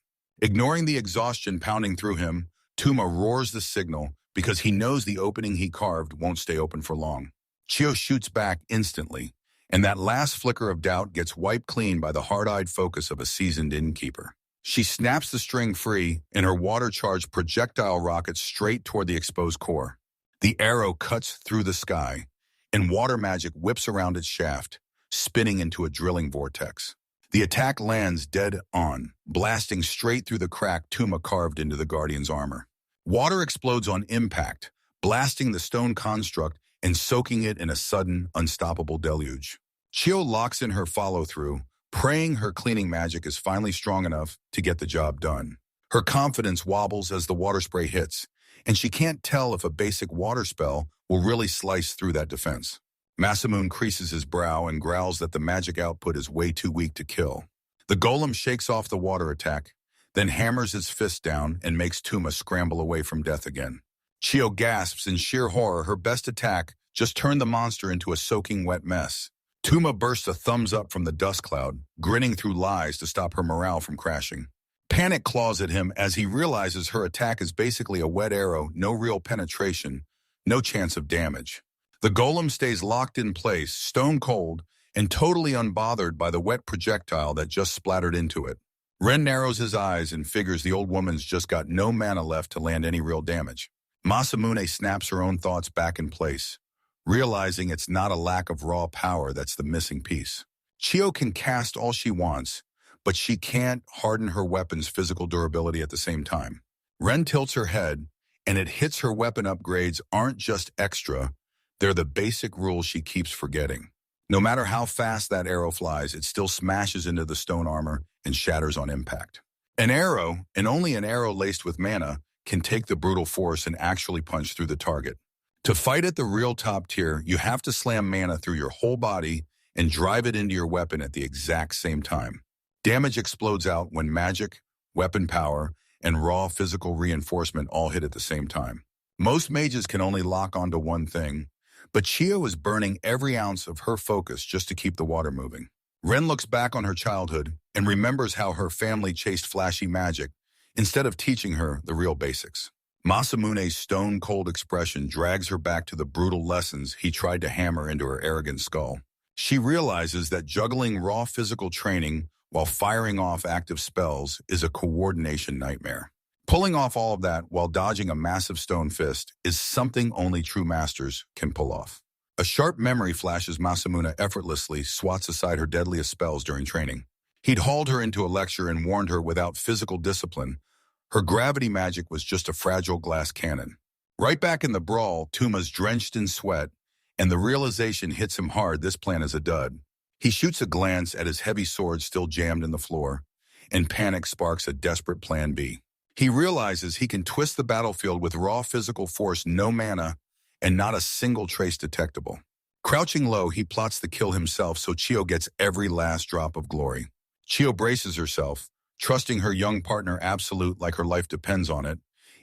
Ignoring the exhaustion pounding through him, Tuma roars the signal because he knows the opening he carved won't stay open for long. Chio shoots back instantly, and that last flicker of doubt gets wiped clean by the hard-eyed focus of a seasoned innkeeper. She snaps the string free, and her water-charged projectile rockets straight toward the exposed core. The arrow cuts through the sky, and water magic whips around its shaft, spinning into a drilling vortex. The attack lands dead on, blasting straight through the crack Tuma carved into the Guardian's armor. Water explodes on impact, blasting the stone construct and soaking it in a sudden, unstoppable deluge. Chio locks in her follow-through, praying her cleaning magic is finally strong enough to get the job done. Her confidence wobbles as the water spray hits, and she can't tell if a basic water spell will really slice through that defense. Masamune creases his brow and growls that the magic output is way too weak to kill. The golem shakes off the water attack, then hammers his fist down and makes Tuma scramble away from death again. Chio gasps in sheer horror. Her best attack just turned the monster into a soaking wet mess. Tuma bursts a thumbs up from the dust cloud, grinning through lies to stop her morale from crashing. Panic claws at him as he realizes her attack is basically a wet arrow, no real penetration, no chance of damage. The golem stays locked in place, stone cold, and totally unbothered by the wet projectile that just splattered into it. Ren narrows his eyes and figures the old woman's just got no mana left to land any real damage. Masamune snaps her own thoughts back in place, realizing it's not a lack of raw power that's the missing piece. Chio can cast all she wants, but she can't harden her weapon's physical durability at the same time. Ren tilts her head, and it hits her weapon upgrades aren't just extra, they're the basic rules she keeps forgetting. No matter how fast that arrow flies, it still smashes into the stone armor and shatters on impact. An arrow, and only an arrow laced with mana, can take the brutal force and actually punch through the target. To fight at the real top tier, you have to slam mana through your whole body and drive it into your weapon at the exact same time. Damage explodes out when magic, weapon power, and raw physical reinforcement all hit at the same time. Most mages can only lock onto one thing, but Chio is burning every ounce of her focus just to keep the water moving. Ren looks back on her childhood and remembers how her family chased flashy magic instead of teaching her the real basics. Masamune's stone-cold expression drags her back to the brutal lessons he tried to hammer into her arrogant skull. She realizes that juggling raw physical training while firing off active spells is a coordination nightmare. Pulling off all of that while dodging a massive stone fist is something only true masters can pull off. A sharp memory flashes Masamune effortlessly swats aside her deadliest spells during training. He'd hauled her into a lecture and warned her without physical discipline, her gravity magic was just a fragile glass cannon. Right back in the brawl, Tuma's drenched in sweat, and the realization hits him hard this plan is a dud. He shoots a glance at his heavy sword still jammed in the floor, and panic sparks a desperate plan B. He realizes he can twist the battlefield with raw physical force, no mana, and not a single trace detectable. Crouching low, he plots to kill himself so Chiyo gets every last drop of glory. Chiyo braces herself, trusting her young partner absolute like her life depends on it,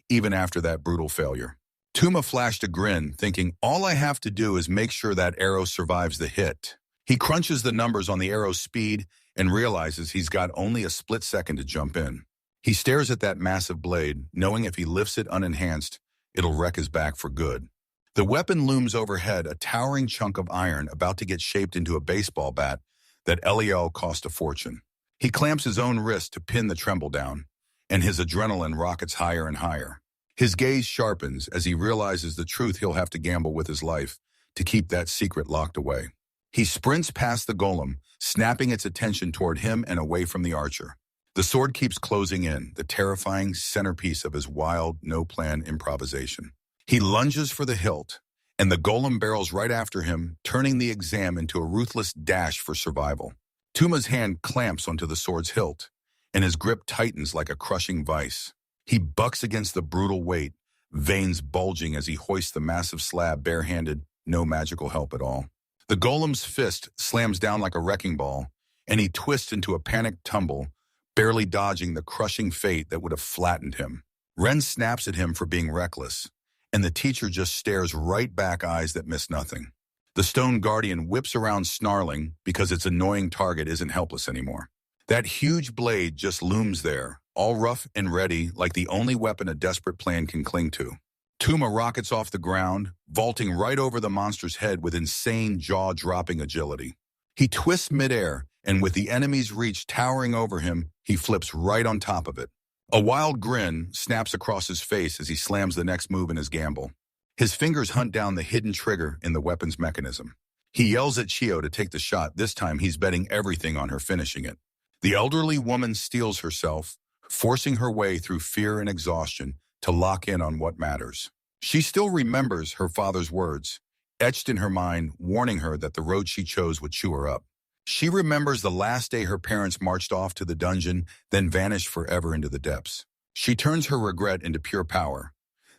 even after that brutal failure. Tuma flashed a grin, thinking, all I have to do is make sure that arrow survives the hit. He crunches the numbers on the arrow's speed and realizes he's got only a split second to jump in. He stares at that massive blade, knowing if he lifts it unenhanced, it'll wreck his back for good. The weapon looms overhead, a towering chunk of iron about to get shaped into a baseball bat that Eliel cost a fortune. He clamps his own wrist to pin the tremble down, and his adrenaline rockets higher and higher. His gaze sharpens as he realizes the truth he'll have to gamble with his life to keep that secret locked away. He sprints past the golem, snapping its attention toward him and away from the archer. The sword keeps closing in, the terrifying centerpiece of his wild, no-plan improvisation. He lunges for the hilt, and the golem barrels right after him, turning the exam into a ruthless dash for survival. Tuma's hand clamps onto the sword's hilt, and his grip tightens like a crushing vice. He bucks against the brutal weight, veins bulging as he hoists the massive slab barehanded, no magical help at all. The golem's fist slams down like a wrecking ball, and he twists into a panicked tumble, barely dodging the crushing fate that would have flattened him. Ren snaps at him for being reckless, and the teacher just stares right back, eyes that miss nothing. The stone guardian whips around snarling because its annoying target isn't helpless anymore. That huge blade just looms there, all rough and ready like the only weapon a desperate plan can cling to. Tuma rockets off the ground, vaulting right over the monster's head with insane jaw-dropping agility. He twists midair, and with the enemy's reach towering over him, he flips right on top of it. A wild grin snaps across his face as he slams the next move in his gamble. His fingers hunt down the hidden trigger in the weapon's mechanism. He yells at Chiyo to take the shot. This time he's betting everything on her finishing it. The elderly woman steels herself, forcing her way through fear and exhaustion to lock in on what matters. She still remembers her father's words, etched in her mind, warning her that the road she chose would chew her up. She remembers the last day her parents marched off to the dungeon, then vanished forever into the depths. She turns her regret into pure power,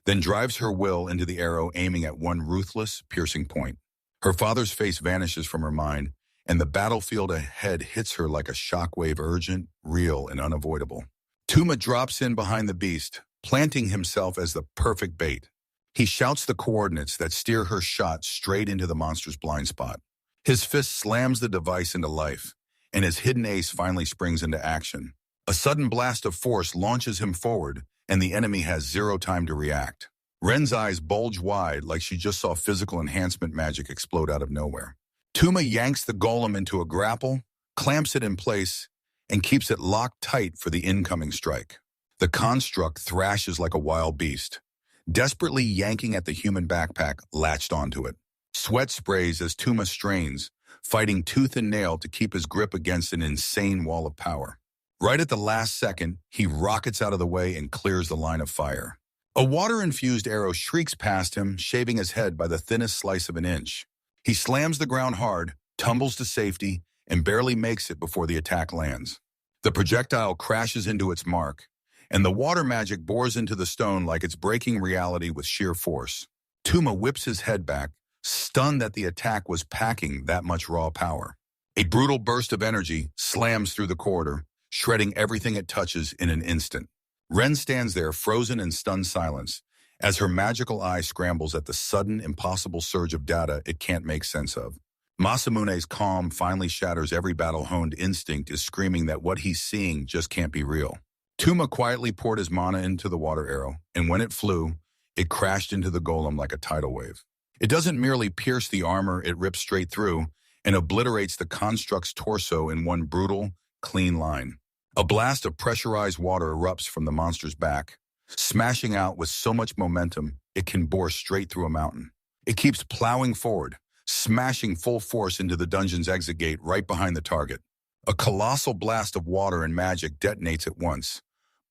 then drives her will into the arrow, aiming at one ruthless, piercing point. Her father's face vanishes from her mind, and the battlefield ahead hits her like a shockwave, urgent, real, and unavoidable. Tuma drops in behind the beast, planting himself as the perfect bait. He shouts the coordinates that steer her shot straight into the monster's blind spot. His fist slams the device into life, and his hidden ace finally springs into action. A sudden blast of force launches him forward, and the enemy has zero time to react. Ren's eyes bulge wide like she just saw physical enhancement magic explode out of nowhere. Tuma yanks the golem into a grapple, clamps it in place, and keeps it locked tight for the incoming strike. The construct thrashes like a wild beast, desperately yanking at the human backpack latched onto it. Sweat sprays as Tuma strains, fighting tooth and nail to keep his grip against an insane wall of power. Right at the last second, he rockets out of the way and clears the line of fire. A water-infused arrow shrieks past him, shaving his head by the thinnest slice of an inch. He slams the ground hard, tumbles to safety, and barely makes it before the attack lands. The projectile crashes into its mark, and the water magic bores into the stone like it's breaking reality with sheer force. Tuma whips his head back, stunned that the attack was packing that much raw power. A brutal burst of energy slams through the corridor, shredding everything it touches in an instant. Ren stands there, frozen in stunned silence, as her magical eye scrambles at the sudden, impossible surge of data it can't make sense of. Masamune's calm finally shatters. Every battle-honed instinct is screaming that what he's seeing just can't be real. Tuma quietly poured his mana into the water arrow, and when it flew, it crashed into the golem like a tidal wave. It doesn't merely pierce the armor, it rips straight through and obliterates the construct's torso in one brutal, clean line. A blast of pressurized water erupts from the monster's back, smashing out with so much momentum it can bore straight through a mountain. It keeps plowing forward, smashing full force into the dungeon's exit gate right behind the target. A colossal blast of water and magic detonates at once,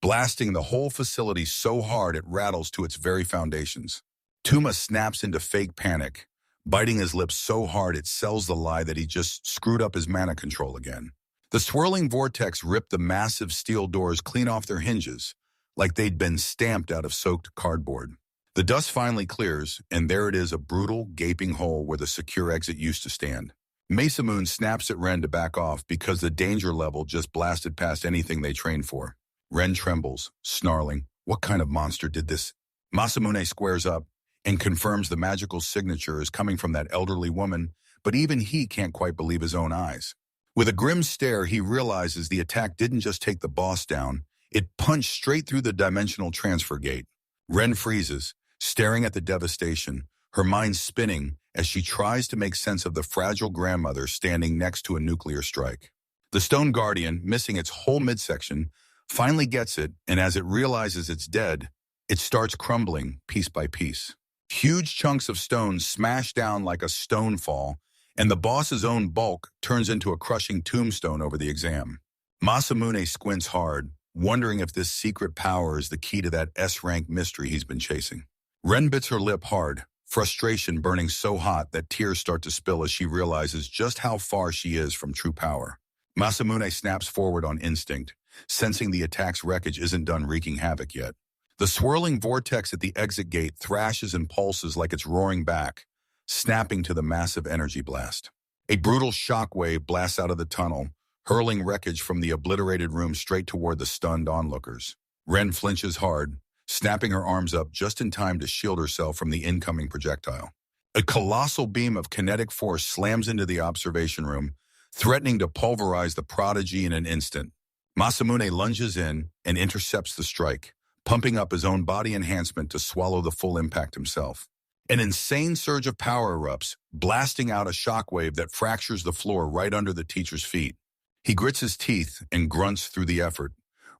blasting the whole facility so hard it rattles to its very foundations. Tuma snaps into fake panic, biting his lips so hard it sells the lie that he just screwed up his mana control again. The swirling vortex ripped the massive steel doors clean off their hinges, like they'd been stamped out of soaked cardboard. The dust finally clears, and there it is, a brutal, gaping hole where the secure exit used to stand. Masamune snaps at Ren to back off because the danger level just blasted past anything they trained for. Ren trembles, snarling, "What kind of monster did this?" Masamune squares up and confirms the magical signature is coming from that elderly woman, but even he can't quite believe his own eyes. With a grim stare, he realizes the attack didn't just take the boss down, it punched straight through the dimensional transfer gate. Ren freezes, staring at the devastation, her mind spinning as she tries to make sense of the fragile grandmother standing next to a nuclear strike. The Stone Guardian, missing its whole midsection, finally gets it, and as it realizes it's dead, it starts crumbling piece by piece. Huge chunks of stone smash down like a stone fall, and the boss's own bulk turns into a crushing tombstone over the exam. Masamune squints hard, wondering if this secret power is the key to that S-rank mystery he's been chasing. Ren bits her lip hard, frustration burning so hot that tears start to spill as she realizes just how far she is from true power. Masamune snaps forward on instinct, sensing the attack's wreckage isn't done wreaking havoc yet. The swirling vortex at the exit gate thrashes and pulses like it's roaring back, snapping to the massive energy blast. A brutal shockwave blasts out of the tunnel, hurling wreckage from the obliterated room straight toward the stunned onlookers. Ren flinches hard, snapping her arms up just in time to shield herself from the incoming projectile. A colossal beam of kinetic force slams into the observation room, threatening to pulverize the prodigy in an instant. Masamune lunges in and intercepts the strike, pumping up his own body enhancement to swallow the full impact himself. An insane surge of power erupts, blasting out a shockwave that fractures the floor right under the teacher's feet. He grits his teeth and grunts through the effort,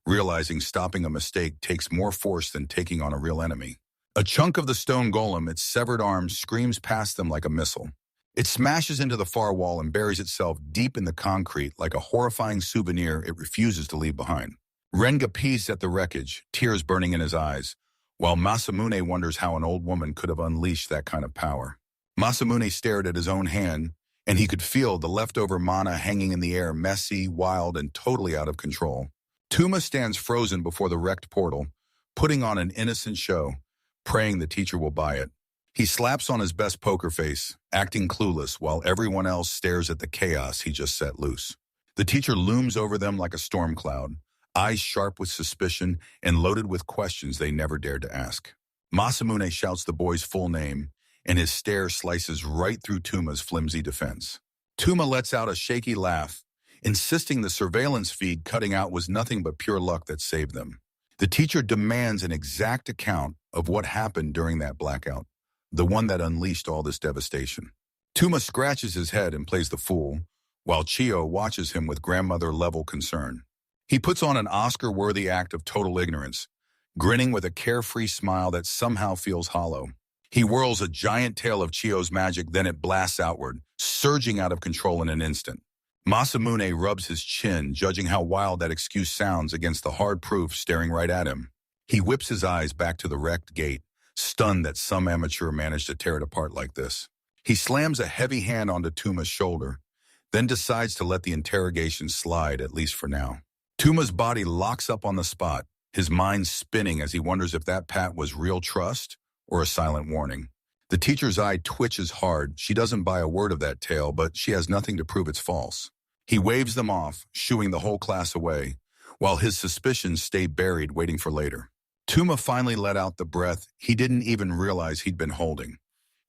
realizing stopping a mistake takes more force than taking on a real enemy. A chunk of the stone golem, its severed arms, screams past them like a missile. It smashes into the far wall and buries itself deep in the concrete like a horrifying souvenir it refuses to leave behind. Ren gapes at the wreckage, tears burning in his eyes, while Masamune wonders how an old woman could have unleashed that kind of power. Masamune stared at his own hand, and he could feel the leftover mana hanging in the air, messy, wild, and totally out of control. Tuma stands frozen before the wrecked portal, putting on an innocent show, praying the teacher will buy it. He slaps on his best poker face, acting clueless while everyone else stares at the chaos he just set loose. The teacher looms over them like a storm cloud, eyes sharp with suspicion and loaded with questions they never dared to ask. Masamune shouts the boy's full name, and his stare slices right through Tuma's flimsy defense. Tuma lets out a shaky laugh, insisting the surveillance feed cutting out was nothing but pure luck that saved them. The teacher demands an exact account of what happened during that blackout, the one that unleashed all this devastation. Tuma scratches his head and plays the fool, while Chiyo watches him with grandmother-level concern. He puts on an Oscar-worthy act of total ignorance, grinning with a carefree smile that somehow feels hollow. He whirls a giant tail of Chiyo's magic, then it blasts outward, surging out of control in an instant. Masamune rubs his chin, judging how wild that excuse sounds against the hard proof staring right at him. He whips his eyes back to the wrecked gate, stunned that some amateur managed to tear it apart like this. He slams a heavy hand onto Tuma's shoulder, then decides to let the interrogation slide, at least for now. Tuma's body locks up on the spot, his mind spinning as he wonders if that pat was real trust or a silent warning. The teacher's eye twitches hard. She doesn't buy a word of that tale, but she has nothing to prove it's false. He waves them off, shooing the whole class away, while his suspicions stay buried, waiting for later. Tuma finally let out the breath he didn't even realize he'd been holding,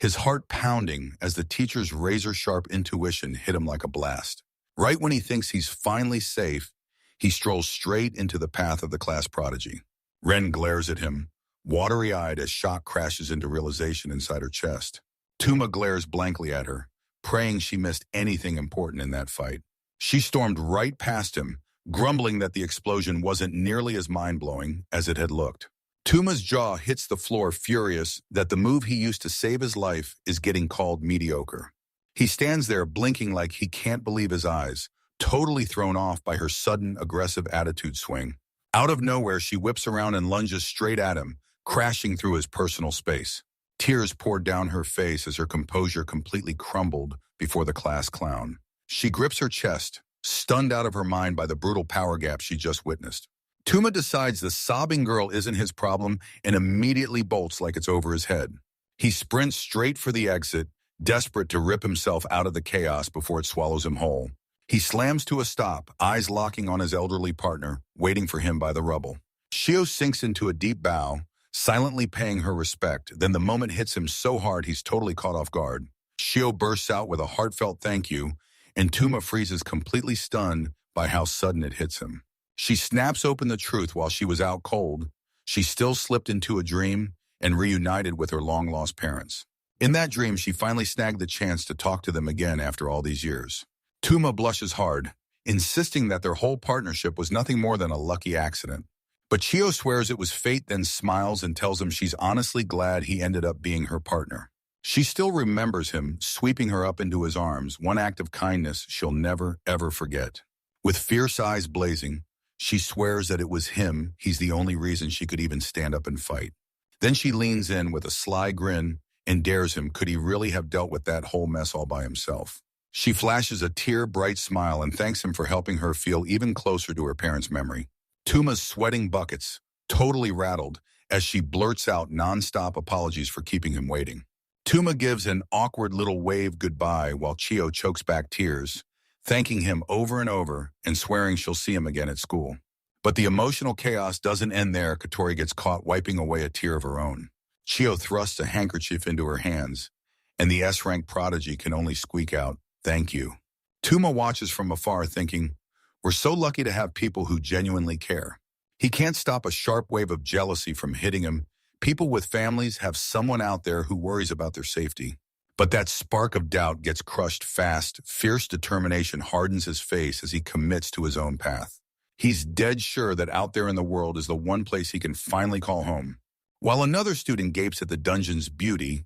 his heart pounding as the teacher's razor-sharp intuition hit him like a blast. Right when he thinks he's finally safe, he strolls straight into the path of the class prodigy. Ren glares at him, watery-eyed as shock crashes into realization inside her chest. Tuma glares blankly at her, praying she missed anything important in that fight. She stormed right past him, grumbling that the explosion wasn't nearly as mind-blowing as it had looked. Tuma's jaw hits the floor, furious that the move he used to save his life is getting called mediocre. He stands there blinking like he can't believe his eyes, totally thrown off by her sudden, aggressive attitude swing. Out of nowhere, she whips around and lunges straight at him, crashing through his personal space. Tears poured down her face as her composure completely crumbled before the class clown. She grips her chest, stunned out of her mind by the brutal power gap she just witnessed. Tuma decides the sobbing girl isn't his problem and immediately bolts like it's over his head. He sprints straight for the exit, desperate to rip himself out of the chaos before it swallows him whole. He slams to a stop, eyes locking on his elderly partner, waiting for him by the rubble. Shio sinks into a deep bow, silently paying her respect, then the moment hits him so hard he's totally caught off guard. Shio bursts out with a heartfelt thank you, and Tuma freezes completely stunned by how sudden it hits him. She snaps open the truth while she was out cold. She still slipped into a dream and reunited with her long-lost parents. In that dream, she finally snagged the chance to talk to them again after all these years. Tuma blushes hard, insisting that their whole partnership was nothing more than a lucky accident. But Chio swears it was fate, then smiles and tells him she's honestly glad he ended up being her partner. She still remembers him, sweeping her up into his arms, one act of kindness she'll never, ever forget. With fierce eyes blazing, she swears that it was him, he's the only reason she could even stand up and fight. Then she leans in with a sly grin and dares him, could he really have dealt with that whole mess all by himself? She flashes a tear-bright smile and thanks him for helping her feel even closer to her parents' memory. Tuma's sweating buckets, totally rattled, as she blurts out non-stop apologies for keeping him waiting. Tuma gives an awkward little wave goodbye while Chio chokes back tears, thanking him over and over and swearing she'll see him again at school. But the emotional chaos doesn't end there. Katori gets caught wiping away a tear of her own. Chio thrusts a handkerchief into her hands, and the S-rank prodigy can only squeak out, "Thank you." Tuma watches from afar thinking, we're so lucky to have people who genuinely care. He can't stop a sharp wave of jealousy from hitting him. People with families have someone out there who worries about their safety. But that spark of doubt gets crushed fast. Fierce determination hardens his face as he commits to his own path. He's dead sure that out there in the world is the one place he can finally call home. While another student gapes at the dungeon's beauty,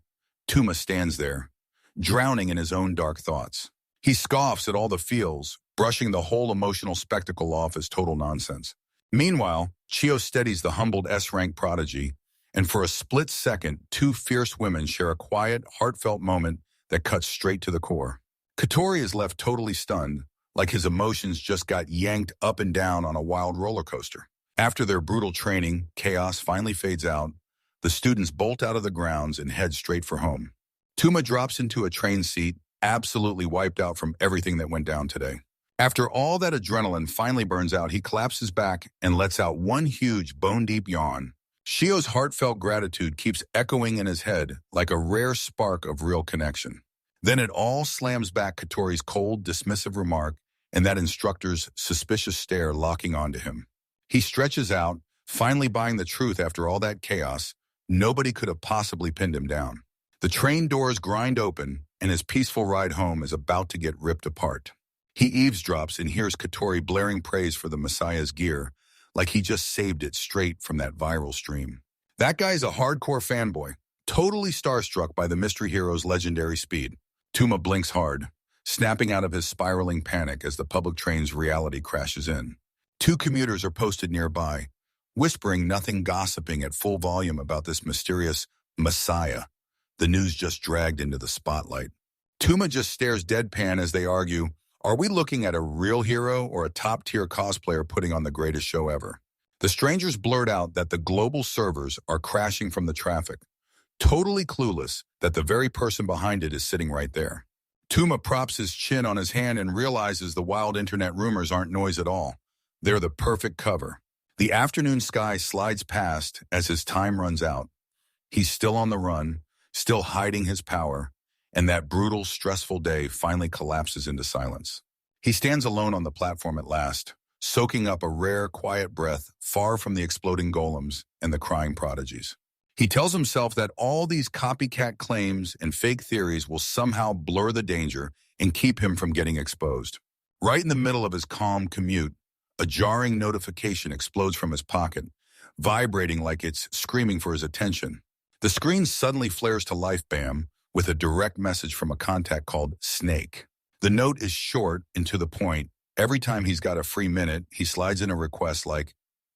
Tuma stands there, drowning in his own dark thoughts. He scoffs at all the feels, brushing the whole emotional spectacle off as total nonsense. Meanwhile, Chio steadies the humbled S-rank prodigy, and for a split second, two fierce women share a quiet, heartfelt moment that cuts straight to the core. Katori is left totally stunned, like his emotions just got yanked up and down on a wild roller coaster. After their brutal training, chaos finally fades out. The students bolt out of the grounds and head straight for home. Tuma drops into a train seat, absolutely wiped out from everything that went down today. After all that adrenaline finally burns out, he collapses back and lets out one huge bone-deep yawn. Shio's heartfelt gratitude keeps echoing in his head like a rare spark of real connection. Then it all slams back Katori's cold, dismissive remark and that instructor's suspicious stare locking onto him. He stretches out, finally buying the truth after all that chaos. Nobody could have possibly pinned him down. The train doors grind open, and his peaceful ride home is about to get ripped apart. He eavesdrops and hears Katori blaring praise for the Messiah's gear, like he just saved it straight from that viral stream. That guy's a hardcore fanboy, totally starstruck by the mystery hero's legendary speed. Tuma blinks hard, snapping out of his spiraling panic as the public train's reality crashes in. Two commuters are posted nearby, whispering nothing, gossiping at full volume about this mysterious Messiah. The news just dragged into the spotlight. Tuma just stares deadpan as they argue, are we looking at a real hero or a top-tier cosplayer putting on the greatest show ever? The strangers blurt out that the global servers are crashing from the traffic, totally clueless that the very person behind it is sitting right there. Tuma props his chin on his hand and realizes the wild internet rumors aren't noise at all. They're the perfect cover. The afternoon sky slides past as his time runs out. He's still on the run, still hiding his power, and that brutal, stressful day finally collapses into silence. He stands alone on the platform at last, soaking up a rare, quiet breath far from the exploding golems and the crying prodigies. He tells himself that all these copycat claims and fake theories will somehow blur the danger and keep him from getting exposed. Right in the middle of his calm commute, a jarring notification explodes from his pocket, vibrating like it's screaming for his attention. The screen suddenly flares to life, bam, with a direct message from a contact called Snake. The note is short and to the point, Every time he's got a free minute, he slides in a request like,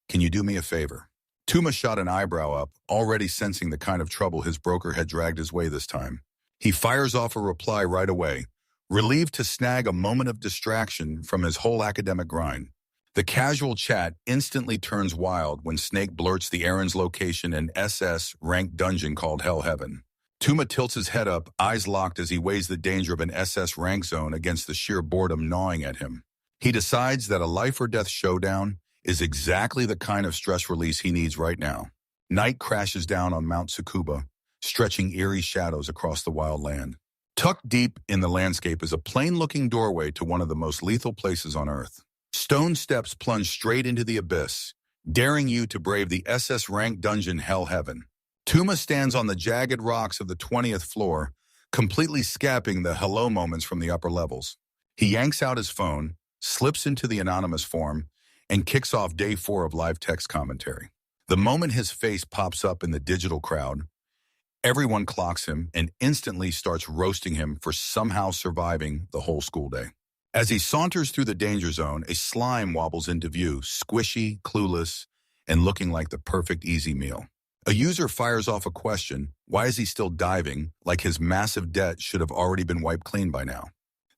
"Can you do me a favor?" Tuma shot an eyebrow up, already sensing the kind of trouble his broker had dragged his way this time. He fires off a reply right away, relieved to snag a moment of distraction from his whole academic grind. The casual chat instantly turns wild when Snake blurts the errand's location in SS-ranked dungeon called Hell Heaven. Tuma tilts his head up, eyes locked as he weighs the danger of an SS rank zone against the sheer boredom gnawing at him. He decides that a life-or-death showdown is exactly the kind of stress release he needs right now. Night crashes down on Mount Tsukuba, stretching eerie shadows across the wild land. Tucked deep in the landscape is a plain-looking doorway to one of the most lethal places on Earth. Stone steps plunge straight into the abyss, daring you to brave the SS-ranked dungeon Hell Heaven. Tuma stands on the jagged rocks of the 20th floor, completely scapping the hello moments from the upper levels. He yanks out his phone, slips into the anonymous form, and kicks off day 4 of live text commentary. The moment his face pops up in the digital crowd, everyone clocks him and instantly starts roasting him for somehow surviving the whole school day. As he saunters through the danger zone, a slime wobbles into view, squishy, clueless, and looking like the perfect easy meal. A user fires off a question, why is he still diving, like his massive debt should have already been wiped clean by now.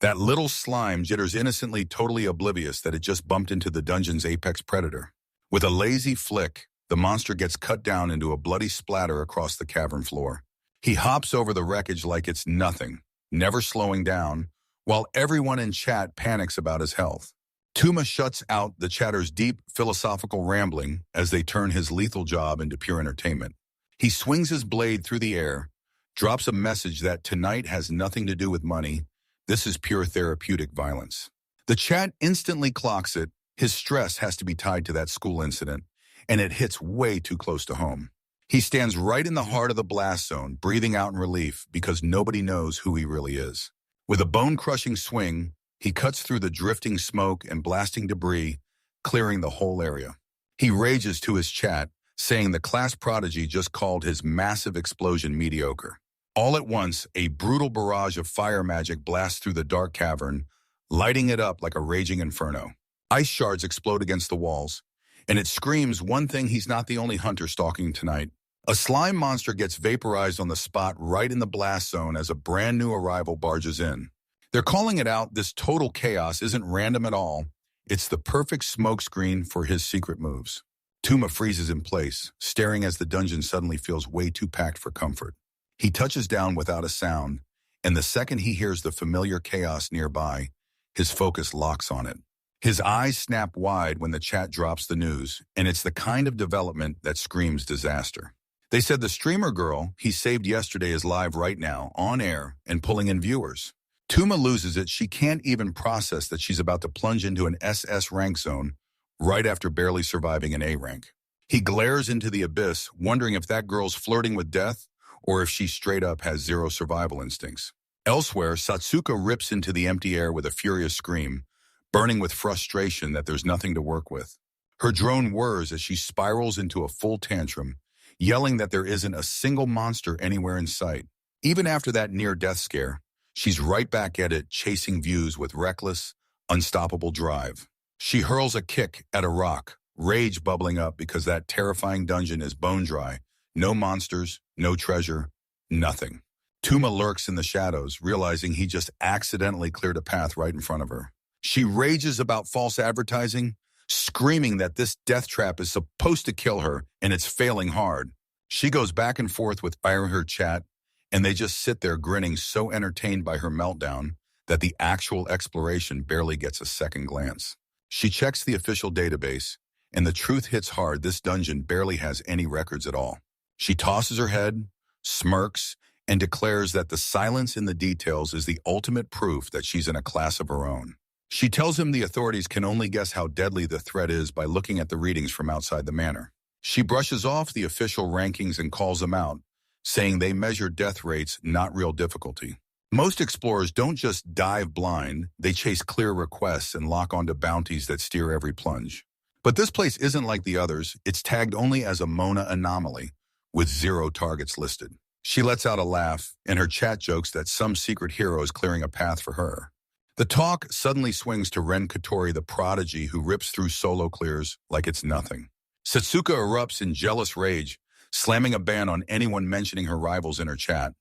That little slime jitters innocently, totally oblivious that it just bumped into the dungeon's apex predator. With a lazy flick, the monster gets cut down into a bloody splatter across the cavern floor. He hops over the wreckage like it's nothing, never slowing down, while everyone in chat panics about his health. Tuma shuts out the chatter's deep philosophical rambling as they turn his lethal job into pure entertainment. He swings his blade through the air, drops a message that tonight has nothing to do with money. This is pure therapeutic violence. The chat instantly clocks it. His stress has to be tied to that school incident, and it hits way too close to home. He stands right in the heart of the blast zone, breathing out in relief because nobody knows who he really is. With a bone-crushing swing, he cuts through the drifting smoke and blasting debris, clearing the whole area. He rages to his chat, saying the class prodigy just called his massive explosion mediocre. All at once, a brutal barrage of fire magic blasts through the dark cavern, lighting it up like a raging inferno. Ice shards explode against the walls, and it screams one thing: he's not the only hunter stalking tonight. A slime monster gets vaporized on the spot right in the blast zone as a brand new arrival barges in. They're calling it out. This total chaos isn't random at all. It's the perfect smokescreen for his secret moves. Tuma freezes in place, staring as the dungeon suddenly feels way too packed for comfort. He touches down without a sound, and the second he hears the familiar chaos nearby, his focus locks on it. His eyes snap wide when the chat drops the news, and it's the kind of development that screams disaster. They said the streamer girl he saved yesterday is live right now, on air, and pulling in viewers. Tuma loses it. She can't even process that she's about to plunge into an SS rank zone right after barely surviving an A rank. He glares into the abyss, wondering if that girl's flirting with death or if she straight up has zero survival instincts. Elsewhere, Satsuka rips into the empty air with a furious scream, burning with frustration that there's nothing to work with. Her drone whirs as she spirals into a full tantrum, yelling that there isn't a single monster anywhere in sight. Even after that near-death scare, she's right back at it, chasing views with reckless, unstoppable drive. She hurls a kick at a rock, rage bubbling up because that terrifying dungeon is bone dry. No monsters, no treasure, nothing. Tuma lurks in the shadows, realizing he just accidentally cleared a path right in front of her. She rages about false advertising, screaming that this death trap is supposed to kill her and it's failing hard. She goes back and forth with fire her chat, and they just sit there grinning, so entertained by her meltdown that the actual exploration barely gets a second glance. She checks the official database, and the truth hits hard: this dungeon barely has any records at all. She tosses her head, smirks, and declares that the silence in the details is the ultimate proof that she's in a class of her own. She tells him the authorities can only guess how deadly the threat is by looking at the readings from outside the manor. She brushes off the official rankings and calls them out, saying they measure death rates, not real difficulty. Most explorers don't just dive blind, they chase clear requests and lock onto bounties that steer every plunge. But this place isn't like the others. It's tagged only as a Mona anomaly, with 0 targets listed. She lets out a laugh, and her chat jokes that some secret hero is clearing a path for her. The talk suddenly swings to Ren Katori, the prodigy who rips through solo clears like it's nothing. Satsuka erupts in jealous rage, slamming a ban on anyone mentioning her rivals in her chat.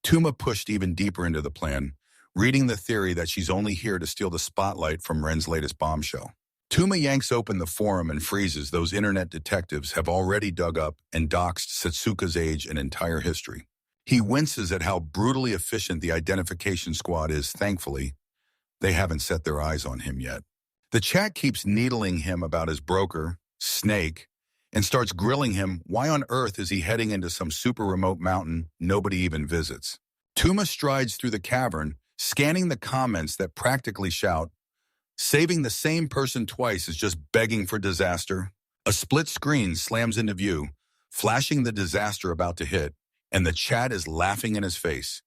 Tuma pushed even deeper into the plan, reading the theory that she's only here to steal the spotlight from Ren's latest bombshell. Tuma yanks open the forum and freezes those internet detectives have already dug up and doxed Satsuka's age and entire history. He winces at how brutally efficient the identification squad is. Thankfully, they haven't set their eyes on him yet. The chat keeps needling him about his broker, Snake, and starts grilling him why on earth is he heading into some super remote mountain nobody even visits. Tuma strides through the cavern, scanning the comments that practically shout, "Saving the same person twice is just begging for disaster." A split screen slams into view, flashing the disaster about to hit, and the chat is laughing in his face,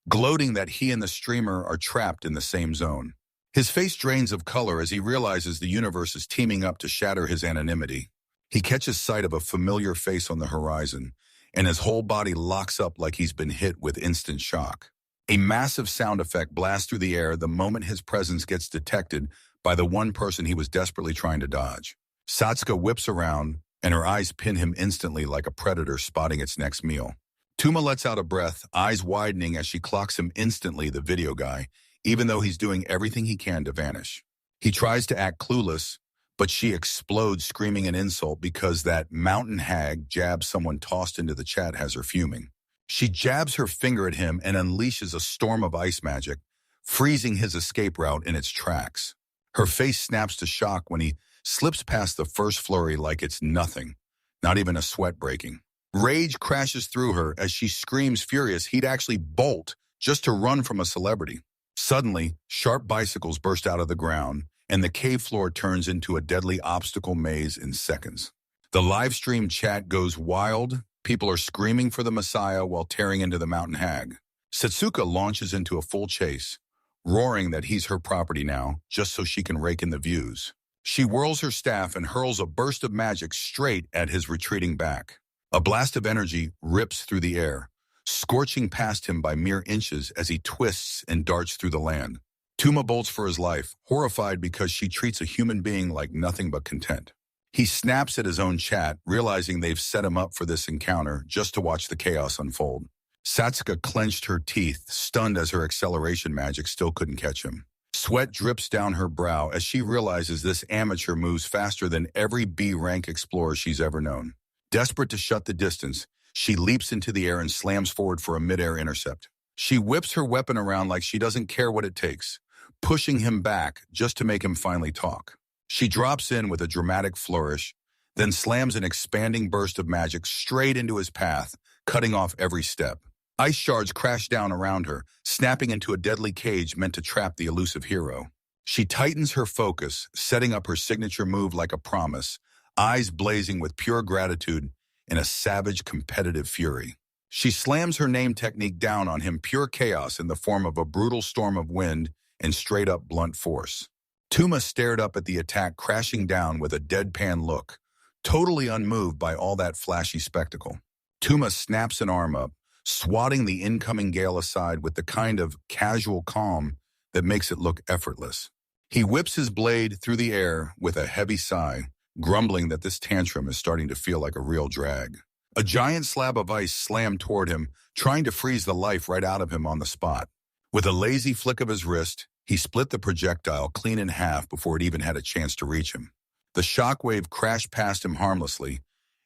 gloating that he and the streamer are trapped in the same zone. His face drains of color as he realizes the universe is teaming up to shatter his anonymity. He catches sight of a familiar face on the horizon, and his whole body locks up like he's been hit with instant shock. A massive sound effect blasts through the air the moment his presence gets detected by the one person he was desperately trying to dodge. Satsuka whips around, and her eyes pin him instantly like a predator spotting its next meal. Tuma lets out a breath, eyes widening as she clocks him instantly, the video guy, even though he's doing everything he can to vanish. He tries to act clueless, but she explodes screaming an insult because that mountain hag jab someone tossed into the chat has her fuming. She jabs her finger at him and unleashes a storm of ice magic, freezing his escape route in its tracks. Her face snaps to shock when he slips past the first flurry like it's nothing, not even a sweat breaking. Rage crashes through her as she screams furious he'd actually bolt just to run from a celebrity. Suddenly, sharp bicycles burst out of the ground, and the cave floor turns into a deadly obstacle maze in seconds. The live stream chat goes wild. People are screaming for the Messiah while tearing into the mountain hag. Satsuka launches into a full chase, roaring that he's her property now, just so she can rake in the views. She whirls her staff and hurls a burst of magic straight at his retreating back. A blast of energy rips through the air, scorching past him by mere inches as he twists and darts through the land. Tuma bolts for his life, horrified because she treats a human being like nothing but content. He snaps at his own chat, realizing they've set him up for this encounter just to watch the chaos unfold. Satsuka clenched her teeth, stunned as her acceleration magic still couldn't catch him. Sweat drips down her brow as she realizes this amateur moves faster than every B-rank explorer she's ever known. Desperate to shut the distance, she leaps into the air and slams forward for a mid-air intercept. She whips her weapon around like she doesn't care what it takes, pushing him back just to make him finally talk. She drops in with a dramatic flourish, then slams an expanding burst of magic straight into his path, cutting off every step. Ice shards crash down around her, snapping into a deadly cage meant to trap the elusive hero. She tightens her focus, setting up her signature move like a promise, eyes blazing with pure gratitude and a savage competitive fury. She slams her name technique down on him, pure chaos in the form of a brutal storm of wind and straight-up blunt force. Tuma stared up at the attack crashing down with a deadpan look, totally unmoved by all that flashy spectacle. Tuma snaps an arm up, swatting the incoming gale aside with the kind of casual calm that makes it look effortless. He whips his blade through the air with a heavy sigh, grumbling that this tantrum is starting to feel like a real drag. A giant slab of ice slammed toward him, trying to freeze the life right out of him on the spot. With a lazy flick of his wrist, he split the projectile clean in half before it even had a chance to reach him. The shockwave crashed past him harmlessly,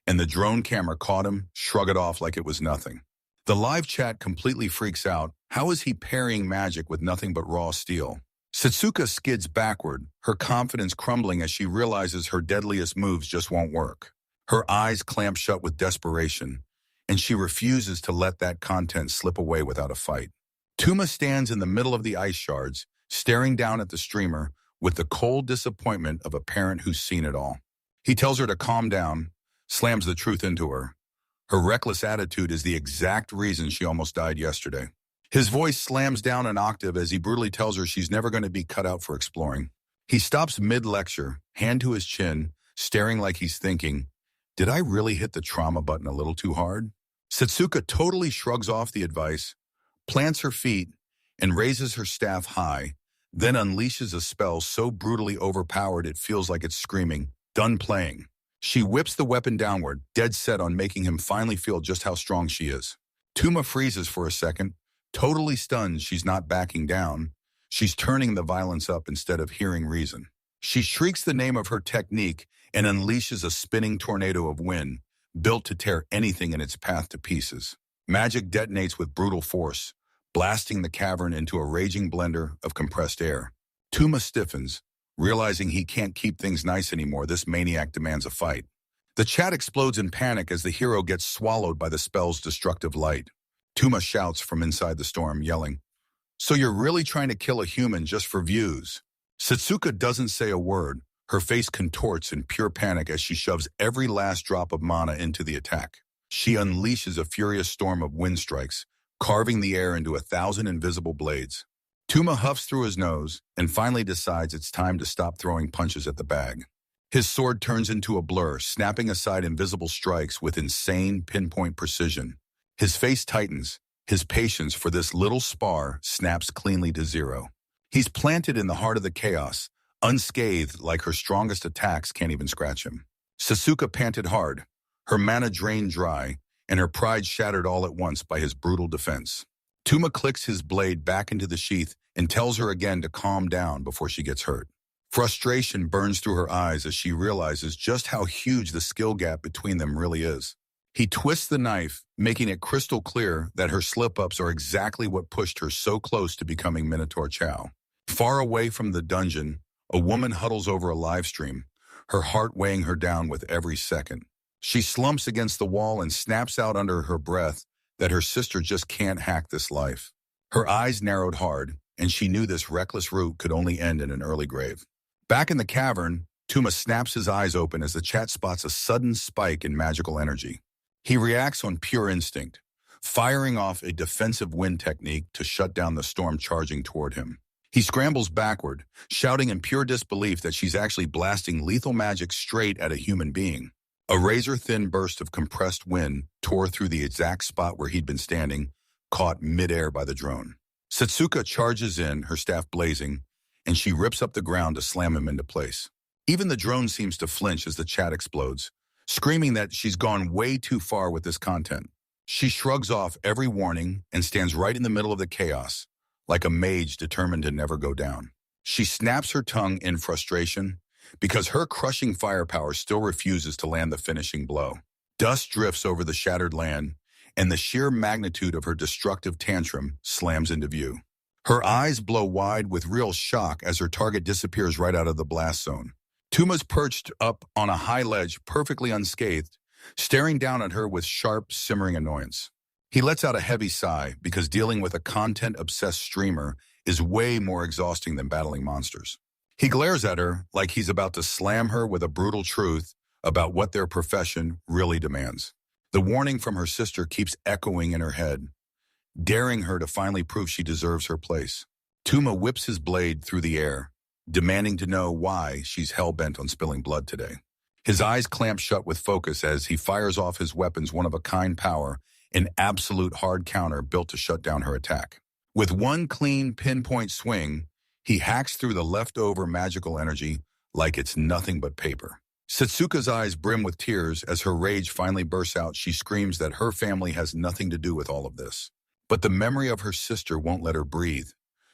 and the drone camera caught him, shrug it off like it was nothing. The live chat completely freaks out. How is he parrying magic with nothing but raw steel? Satsuka skids backward, her confidence crumbling as she realizes her deadliest moves just won't work. Her eyes clamp shut with desperation, and she refuses to let that content slip away without a fight. Tuma stands in the middle of the ice shards, staring down at the streamer with the cold disappointment of a parent who's seen it all. He tells her to calm down, slams the truth into her. Her reckless attitude is the exact reason she almost died yesterday. His voice slams down an octave as he brutally tells her she's never going to be cut out for exploring. He stops mid-lecture, hand to his chin, staring like he's thinking, did I really hit the trauma button a little too hard? Satsuka totally shrugs off the advice, plants her feet, and raises her staff high, then unleashes a spell so brutally overpowered it feels like it's screaming, "Done playing." She whips the weapon downward, dead set on making him finally feel just how strong she is. Tuma freezes for a second, totally stunned she's not backing down. She's turning the violence up instead of hearing reason. She shrieks the name of her technique and unleashes a spinning tornado of wind, built to tear anything in its path to pieces. Magic detonates with brutal force, blasting the cavern into a raging blender of compressed air. Tuma stiffens, realizing he can't keep things nice anymore. This maniac demands a fight. The chat explodes in panic as the hero gets swallowed by the spell's destructive light. Tuma shouts from inside the storm, yelling, "So you're really trying to kill a human just for views?" Setsuka doesn't say a word. Her face contorts in pure panic as she shoves every last drop of mana into the attack. She unleashes a furious storm of wind strikes, carving the air into 1,000 invisible blades. Tuma huffs through his nose and finally decides it's time to stop throwing punches at the bag. His sword turns into a blur, snapping aside invisible strikes with insane pinpoint precision. His face tightens. His patience for this little spar snaps cleanly to zero. He's planted in the heart of the chaos, unscathed like her strongest attacks can't even scratch him. Sasuke panted hard, her mana drained dry, and her pride shattered all at once by his brutal defense. Tuma clicks his blade back into the sheath and tells her again to calm down before she gets hurt. Frustration burns through her eyes as she realizes just how huge the skill gap between them really is. He twists the knife, making it crystal clear that her slip-ups are exactly what pushed her so close to becoming Minotaur Chow. Far away from the dungeon, a woman huddles over a live stream, her heart weighing her down with every second. She slumps against the wall and snaps out under her breath that her sister just can't hack this life. Her eyes narrowed hard, and she knew this reckless route could only end in an early grave. Back in the cavern, Tuma snaps his eyes open as the chat spots a sudden spike in magical energy. He reacts on pure instinct, firing off a defensive wind technique to shut down the storm charging toward him. He scrambles backward, shouting in pure disbelief that she's actually blasting lethal magic straight at a human being. A razor-thin burst of compressed wind tore through the exact spot where he'd been standing, caught midair by the drone. Setsuka charges in, her staff blazing, and she rips up the ground to slam him into place. Even the drone seems to flinch as the chat explodes, screaming that she's gone way too far with this content. She shrugs off every warning and stands right in the middle of the chaos, like a mage determined to never go down. She snaps her tongue in frustration because her crushing firepower still refuses to land the finishing blow. Dust drifts over the shattered land, and the sheer magnitude of her destructive tantrum slams into view. Her eyes blow wide with real shock as her target disappears right out of the blast zone. Tuma's perched up on a high ledge, perfectly unscathed, staring down at her with sharp, simmering annoyance. He lets out a heavy sigh because dealing with a content-obsessed streamer is way more exhausting than battling monsters. He glares at her like he's about to slam her with a brutal truth about what their profession really demands. The warning from her sister keeps echoing in her head, daring her to finally prove she deserves her place. Tuma whips his blade through the air, demanding to know why she's hell-bent on spilling blood today. His eyes clamp shut with focus as he fires off his weapon's one-of-a-kind power, an absolute hard counter built to shut down her attack. With one clean pinpoint swing, he hacks through the leftover magical energy like it's nothing but paper. Setsuka's eyes brim with tears as her rage finally bursts out. She screams that her family has nothing to do with all of this. But the memory of her sister won't let her breathe,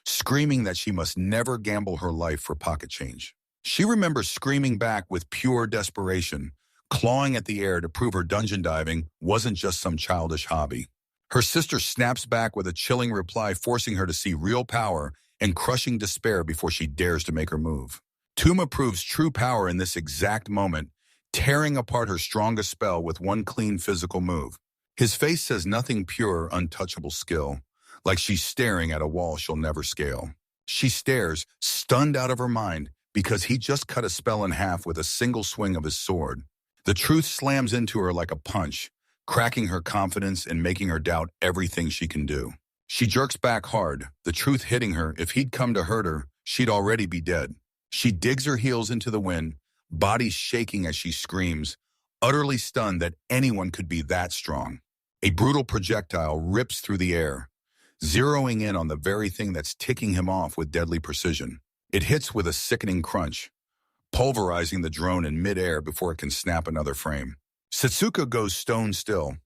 screaming that she must never gamble her life for pocket change. She remembers screaming back with pure desperation, clawing at the air to prove her dungeon diving wasn't just some childish hobby. Her sister snaps back with a chilling reply, forcing her to see real power and crushing despair before she dares to make her move. Tuma proves true power in this exact moment, tearing apart her strongest spell with one clean physical move. His face says nothing pure, untouchable skill, like she's staring at a wall she'll never scale. She stares, stunned out of her mind, because he just cut a spell in half with a single swing of his sword. The truth slams into her like a punch, cracking her confidence and making her doubt everything she can do. She jerks back hard, the truth hitting her. If he'd come to hurt her, she'd already be dead. She digs her heels into the wind, body shaking as she screams, utterly stunned that anyone could be that strong. A brutal projectile rips through the air, zeroing in on the very thing that's ticking him off with deadly precision. It hits with a sickening crunch, pulverizing the drone in midair before it can snap another frame. Setsuko goes stone still.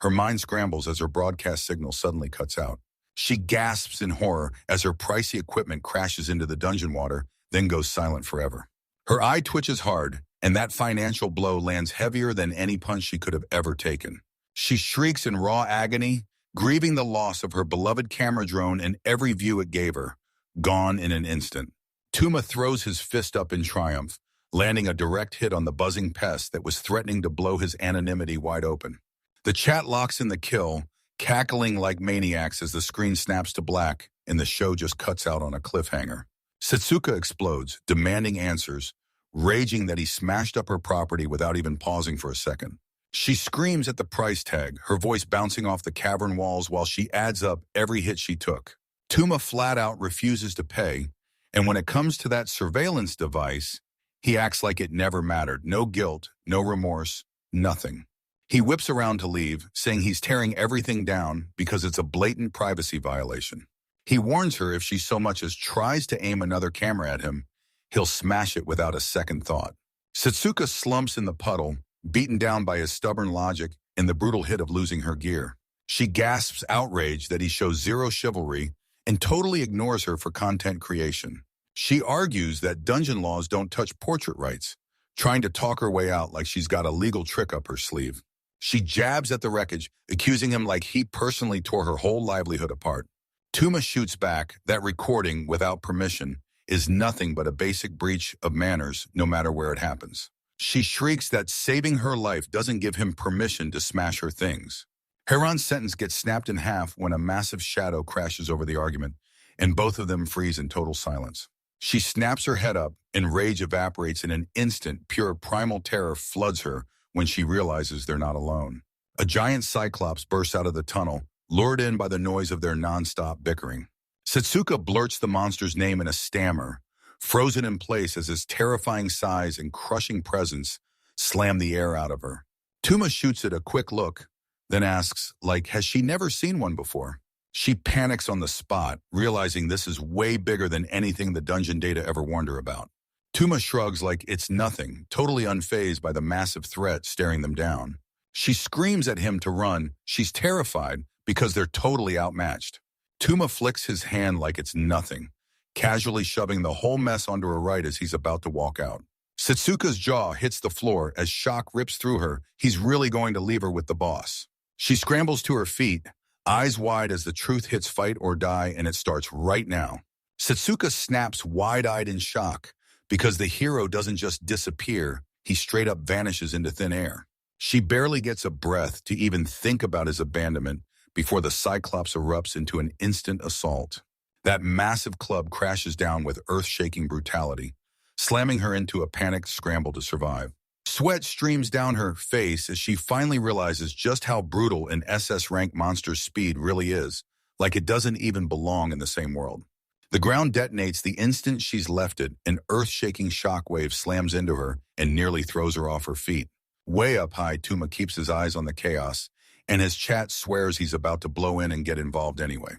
Her mind scrambles as her broadcast signal suddenly cuts out. She gasps in horror as her pricey equipment crashes into the dungeon water, then goes silent forever. Her eye twitches hard, and that financial blow lands heavier than any punch she could have ever taken. She shrieks in raw agony, grieving the loss of her beloved camera drone and every view it gave her, gone in an instant. Tuma throws his fist up in triumph, landing a direct hit on the buzzing pest that was threatening to blow his anonymity wide open. The chat locks in the kill, cackling like maniacs as the screen snaps to black and the show just cuts out on a cliffhanger. Setsuko explodes, demanding answers, raging that he smashed up her property without even pausing for a second. She screams at the price tag, her voice bouncing off the cavern walls while she adds up every hit she took. Tuma flat out refuses to pay, and when it comes to that surveillance device, he acts like it never mattered. No guilt, no remorse, nothing. He whips around to leave, saying he's tearing everything down because it's a blatant privacy violation. He warns her if she so much as tries to aim another camera at him, he'll smash it without a second thought. Setsuko slumps in the puddle, beaten down by his stubborn logic and the brutal hit of losing her gear. She gasps outrage that he shows zero chivalry and totally ignores her for content creation. She argues that dungeon laws don't touch portrait rights, trying to talk her way out like she's got a legal trick up her sleeve. She jabs at the wreckage, accusing him like he personally tore her whole livelihood apart. Tuma shoots back that recording without permission is nothing but a basic breach of manners no matter where it happens. She shrieks that saving her life doesn't give him permission to smash her things. Heron's sentence gets snapped in half when a massive shadow crashes over the argument, and both of them freeze in total silence. She snaps her head up, and rage evaporates in an instant. Pure primal terror floods her when she realizes they're not alone. A giant cyclops bursts out of the tunnel, lured in by the noise of their non-stop bickering. Setsuko blurts the monster's name in a stammer, frozen in place as his terrifying size and crushing presence slam the air out of her. Tuma shoots it a quick look, then asks, has she never seen one before? She panics on the spot, realizing this is way bigger than anything the dungeon data ever warned her about. Tuma shrugs like it's nothing, totally unfazed by the massive threat staring them down. She screams at him to run. She's terrified because they're totally outmatched. Tuma flicks his hand like it's nothing, casually shoving the whole mess onto her right as he's about to walk out. Setsuko's jaw hits the floor as shock rips through her. He's really going to leave her with the boss. She scrambles to her feet, eyes wide as the truth hits fight or die, and it starts right now. Setsuko snaps wide-eyed in shock because the hero doesn't just disappear, he straight up vanishes into thin air. She barely gets a breath to even think about his abandonment before the Cyclops erupts into an instant assault. That massive club crashes down with earth-shaking brutality, slamming her into a panicked scramble to survive. Sweat streams down her face as she finally realizes just how brutal an SS-rank monster's speed really is, like it doesn't even belong in the same world. The ground detonates the instant she's left it, an earth-shaking shockwave slams into her and nearly throws her off her feet. Way up high, Tuma keeps his eyes on the chaos, and his chat swears he's about to blow in and get involved anyway.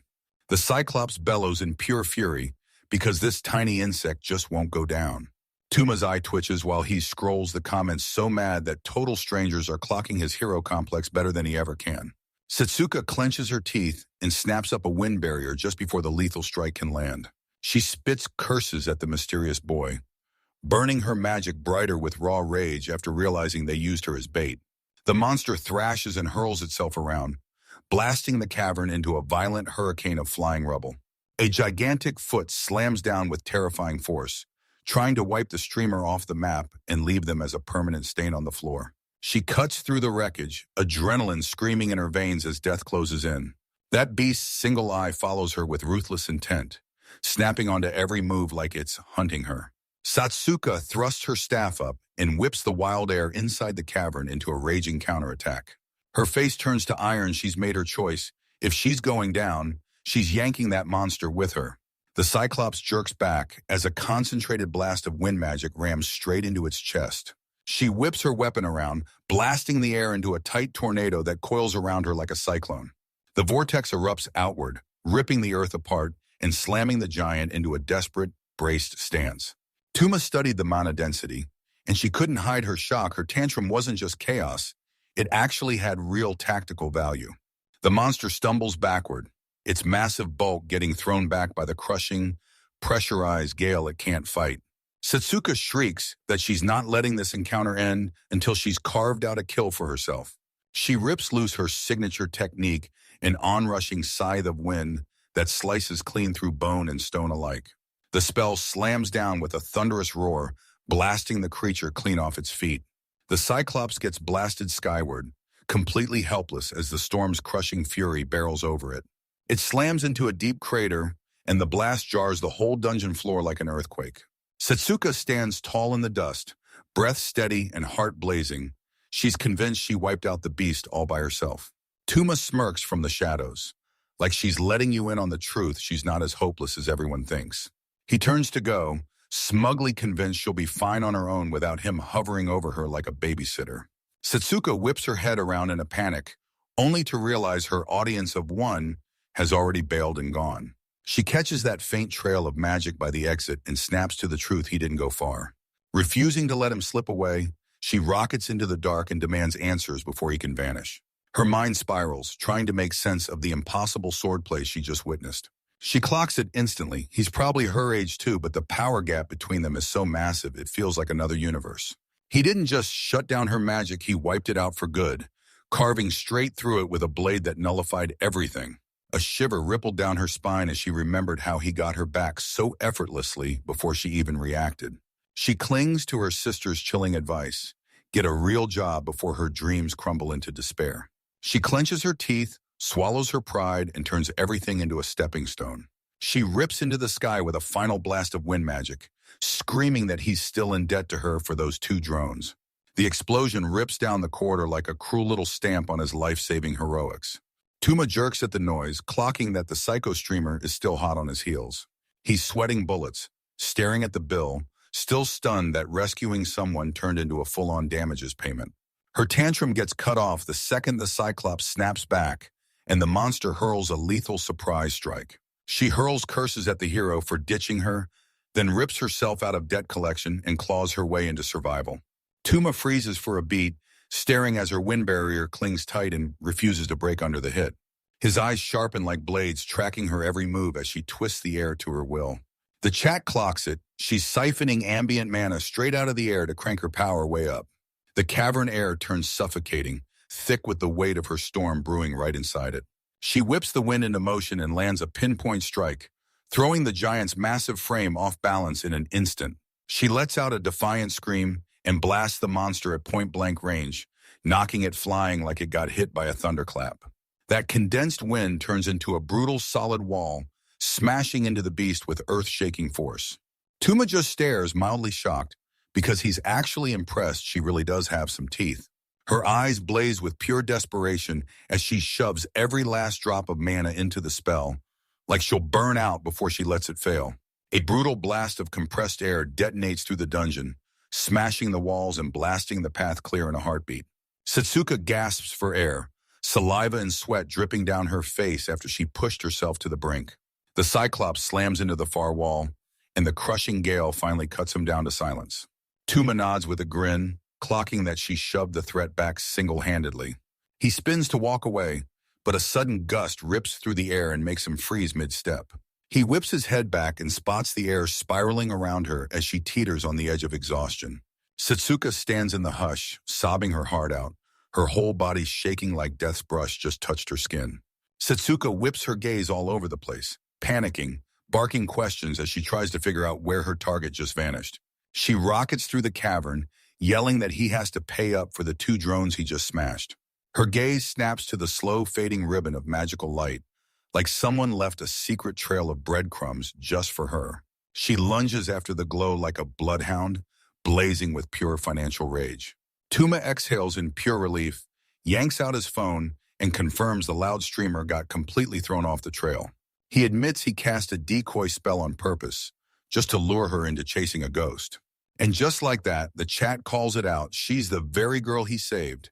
The Cyclops bellows in pure fury because this tiny insect just won't go down. Tuma's eye twitches while he scrolls the comments so mad that total strangers are clocking his hero complex better than he ever can. Setsuko clenches her teeth and snaps up a wind barrier just before the lethal strike can land. She spits curses at the mysterious boy, burning her magic brighter with raw rage after realizing they used her as bait. The monster thrashes and hurls itself around, blasting the cavern into a violent hurricane of flying rubble. A gigantic foot slams down with terrifying force, trying to wipe the streamer off the map and leave them as a permanent stain on the floor. She cuts through the wreckage, adrenaline screaming in her veins as death closes in. That beast's single eye follows her with ruthless intent, snapping onto every move like it's hunting her. Satsuka thrusts her staff up and whips the wild air inside the cavern into a raging counterattack. Her face turns to iron. She's made her choice. If she's going down, she's yanking that monster with her. The Cyclops jerks back as a concentrated blast of wind magic rams straight into its chest. She whips her weapon around, blasting the air into a tight tornado that coils around her like a cyclone. The vortex erupts outward, ripping the earth apart and slamming the giant into a desperate, braced stance. Tuma studied the mana density, and she couldn't hide her shock. Her tantrum wasn't just chaos, it actually had real tactical value. The monster stumbles backward, its massive bulk getting thrown back by the crushing, pressurized gale it can't fight. Setsuka shrieks that she's not letting this encounter end until she's carved out a kill for herself. She rips loose her signature technique, an onrushing scythe of wind that slices clean through bone and stone alike. The spell slams down with a thunderous roar, blasting the creature clean off its feet. The Cyclops gets blasted skyward, completely helpless as the storm's crushing fury barrels over it. It slams into a deep crater, and the blast jars the whole dungeon floor like an earthquake. Setsuka stands tall in the dust, breath steady and heart blazing. She's convinced she wiped out the beast all by herself. Tuma smirks from the shadows, like she's letting you in on the truth she's not as hopeless as everyone thinks. He turns to go, smugly convinced she'll be fine on her own without him hovering over her like a babysitter. Setsuka whips her head around in a panic, only to realize her audience of one has already bailed and gone. She catches that faint trail of magic by the exit and snaps to the truth he didn't go far. Refusing to let him slip away, she rockets into the dark and demands answers before he can vanish. Her mind spirals, trying to make sense of the impossible swordplay she just witnessed. She clocks it instantly. He's probably her age too, but the power gap between them is so massive it feels like another universe. He didn't just shut down her magic, he wiped it out for good, carving straight through it with a blade that nullified everything. A shiver rippled down her spine as she remembered how he got her back so effortlessly before she even reacted. She clings to her sister's chilling advice, get a real job before her dreams crumble into despair. She clenches her teeth, swallows her pride, and turns everything into a stepping stone. She rips into the sky with a final blast of wind magic, screaming that he's still in debt to her for those 2 drones. The explosion rips down the corridor like a cruel little stamp on his life-saving heroics. Tuma jerks at the noise, clocking that the psycho streamer is still hot on his heels. He's sweating bullets, staring at the bill, still stunned that rescuing someone turned into a full-on damages payment. Her tantrum gets cut off the second the Cyclops snaps back, and the monster hurls a lethal surprise strike. She hurls curses at the hero for ditching her, then rips herself out of debt collection and claws her way into survival. Tuma freezes for a beat, staring as her wind barrier clings tight and refuses to break under the hit. His eyes sharpen like blades, tracking her every move as she twists the air to her will. The chat clocks it. She's siphoning ambient mana straight out of the air to crank her power way up. The cavern air turns suffocating, thick with the weight of her storm brewing right inside it. She whips the wind into motion and lands a pinpoint strike, throwing the giant's massive frame off balance in an instant. She lets out a defiant scream and blasts the monster at point-blank range, knocking it flying like it got hit by a thunderclap. That condensed wind turns into a brutal solid wall, smashing into the beast with earth-shaking force. Tuma just stares, mildly shocked, because he's actually impressed she really does have some teeth. Her eyes blaze with pure desperation as she shoves every last drop of mana into the spell, like she'll burn out before she lets it fail. A brutal blast of compressed air detonates through the dungeon, smashing the walls and blasting the path clear in a heartbeat. Setsuka gasps for air, saliva and sweat dripping down her face after she pushed herself to the brink. The Cyclops slams into the far wall, and the crushing gale finally cuts him down to silence. Tuma nods with a grin, clocking that she shoved the threat back single-handedly. He spins to walk away, but a sudden gust rips through the air and makes him freeze mid-step. He whips his head back and spots the air spiraling around her as she teeters on the edge of exhaustion. Setsuka stands in the hush, sobbing her heart out, her whole body shaking like death's brush just touched her skin. Setsuka whips her gaze all over the place, panicking, barking questions as she tries to figure out where her target just vanished. She rockets through the cavern, yelling that he has to pay up for the 2 drones he just smashed. Her gaze snaps to the slow fading ribbon of magical light, like someone left a secret trail of breadcrumbs just for her. She lunges after the glow like a bloodhound, blazing with pure financial rage. Tuma exhales in pure relief, yanks out his phone, and confirms the loud streamer got completely thrown off the trail. He admits he cast a decoy spell on purpose, just to lure her into chasing a ghost. And just like that, the chat calls it out. She's the very girl he saved,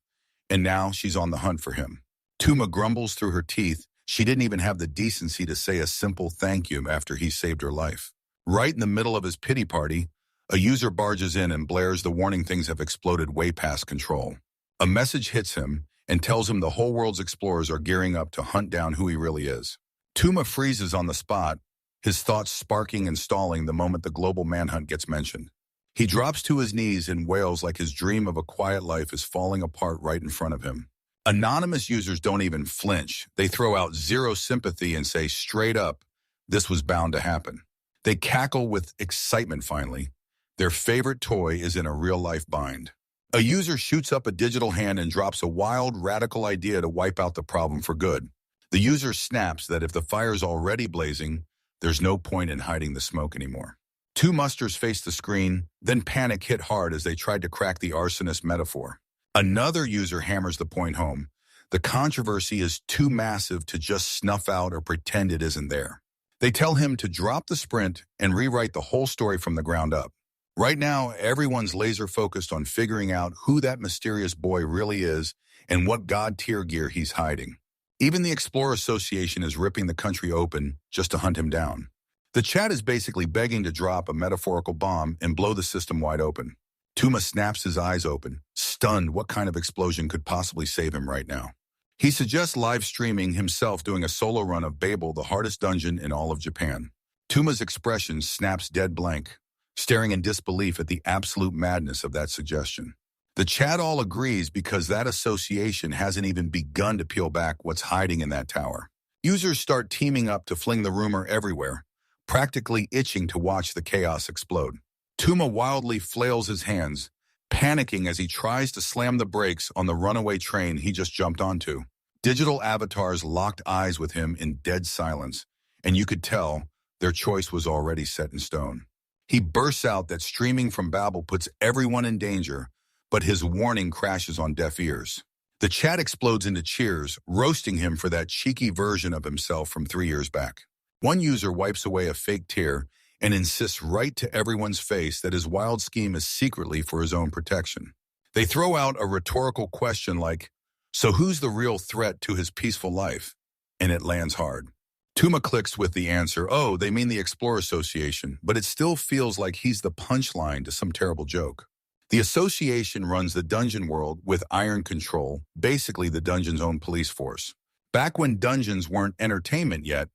and now she's on the hunt for him. Tuma grumbles through her teeth She didn't even have the decency to say a simple thank you after he saved her life. Right in the middle of his pity party, a user barges in and blares the warning things have exploded way past control. A message hits him and tells him the whole world's explorers are gearing up to hunt down who he really is. Tuma freezes on the spot, his thoughts sparking and stalling the moment the global manhunt gets mentioned. He drops to his knees and wails like his dream of a quiet life is falling apart right in front of him. Anonymous users don't even flinch. They throw out zero sympathy and say straight up, this was bound to happen. They cackle with excitement finally. Their favorite toy is in a real-life bind. A user shoots up a digital hand and drops a wild, radical idea to wipe out the problem for good. The user snaps that if the fire's already blazing, there's no point in hiding the smoke anymore. Two musters face the screen, then panic hit hard as they tried to crack the arsonist metaphor. Another user hammers the point home. The controversy is too massive to just snuff out or pretend it isn't there. They tell him to drop the sprint and rewrite the whole story from the ground up. Right now, everyone's laser focused on figuring out who that mysterious boy really is and what god-tier gear he's hiding. Even the Explorer Association is ripping the country open just to hunt him down. The chat is basically begging to drop a metaphorical bomb and blow the system wide open. Tuma snaps his eyes open, stunned what kind of explosion could possibly save him right now. He suggests live streaming himself doing a solo run of Babel, the hardest dungeon in all of Japan. Tuma's expression snaps dead blank, staring in disbelief at the absolute madness of that suggestion. The chat all agrees because that association hasn't even begun to peel back what's hiding in that tower. Users start teaming up to fling the rumor everywhere, practically itching to watch the chaos explode. Tuma wildly flails his hands, panicking as he tries to slam the brakes on the runaway train he just jumped onto. Digital avatars locked eyes with him in dead silence, and you could tell their choice was already set in stone. He bursts out that streaming from Babel puts everyone in danger, but his warning crashes on deaf ears. The chat explodes into cheers, roasting him for that cheeky version of himself from 3 years back. One user wipes away a fake tear and insists right to everyone's face that his wild scheme is secretly for his own protection. They throw out a rhetorical question like, so who's the real threat to his peaceful life? And it lands hard. Tuma clicks with the answer, oh, they mean the Explorer Association, but it still feels like he's the punchline to some terrible joke. The association runs the dungeon world with iron control, basically the dungeon's own police force. Back when dungeons weren't entertainment yet,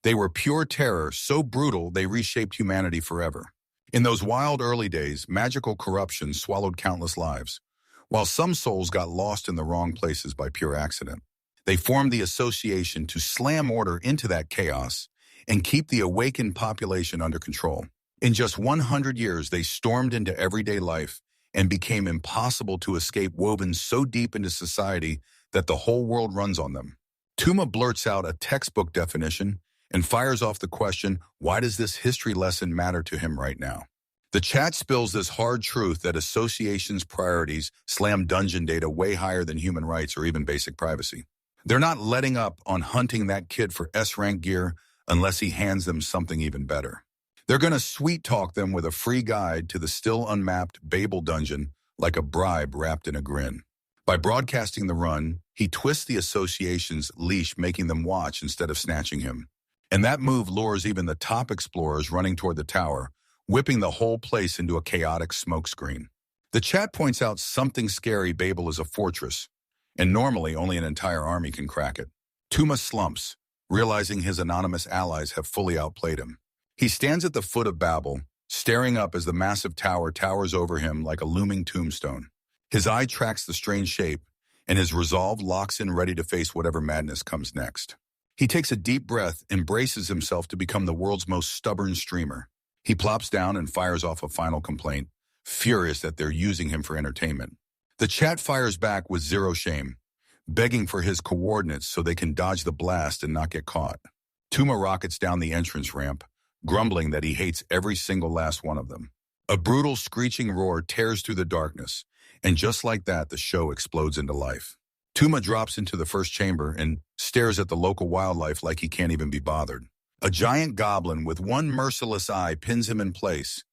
they were pure terror, so brutal they reshaped humanity forever. In those wild early days, magical corruption swallowed countless lives, while some souls got lost in the wrong places by pure accident. They formed the association to slam order into that chaos and keep the awakened population under control. In just 100 years, they stormed into everyday life and became impossible to escape, woven so deep into society that the whole world runs on them. Tuma blurts out a textbook definition and fires off the question, why does this history lesson matter to him right now? The chat spills this hard truth that associations' priorities slam dungeon data way higher than human rights or even basic privacy. They're not letting up on hunting that kid for S-rank gear unless he hands them something even better. They're going to sweet-talk them with a free guide to the still unmapped Babel dungeon like a bribe wrapped in a grin. By broadcasting the run, he twists the association's leash, making them watch instead of snatching him. And that move lures even the top explorers running toward the tower, whipping the whole place into a chaotic smokescreen. The chat points out something scary. Babel is a fortress, and normally only an entire army can crack it. Tuma slumps, realizing his anonymous allies have fully outplayed him. He stands at the foot of Babel, staring up as the massive tower towers over him like a looming tombstone. His eye tracks the strange shape, and his resolve locks in, ready to face whatever madness comes next. He takes a deep breath and braces himself to become the world's most stubborn streamer. He plops down and fires off a final complaint, furious that they're using him for entertainment. The chat fires back with zero shame, begging for his coordinates so they can dodge the blast and not get caught. Tuma rockets down the entrance ramp, grumbling that he hates every single last one of them. A brutal screeching roar tears through the darkness, and just like that, the show explodes into life. Tuma drops into the first chamber and stares at the local wildlife like he can't even be bothered. A giant goblin with one merciless eye pins him in place,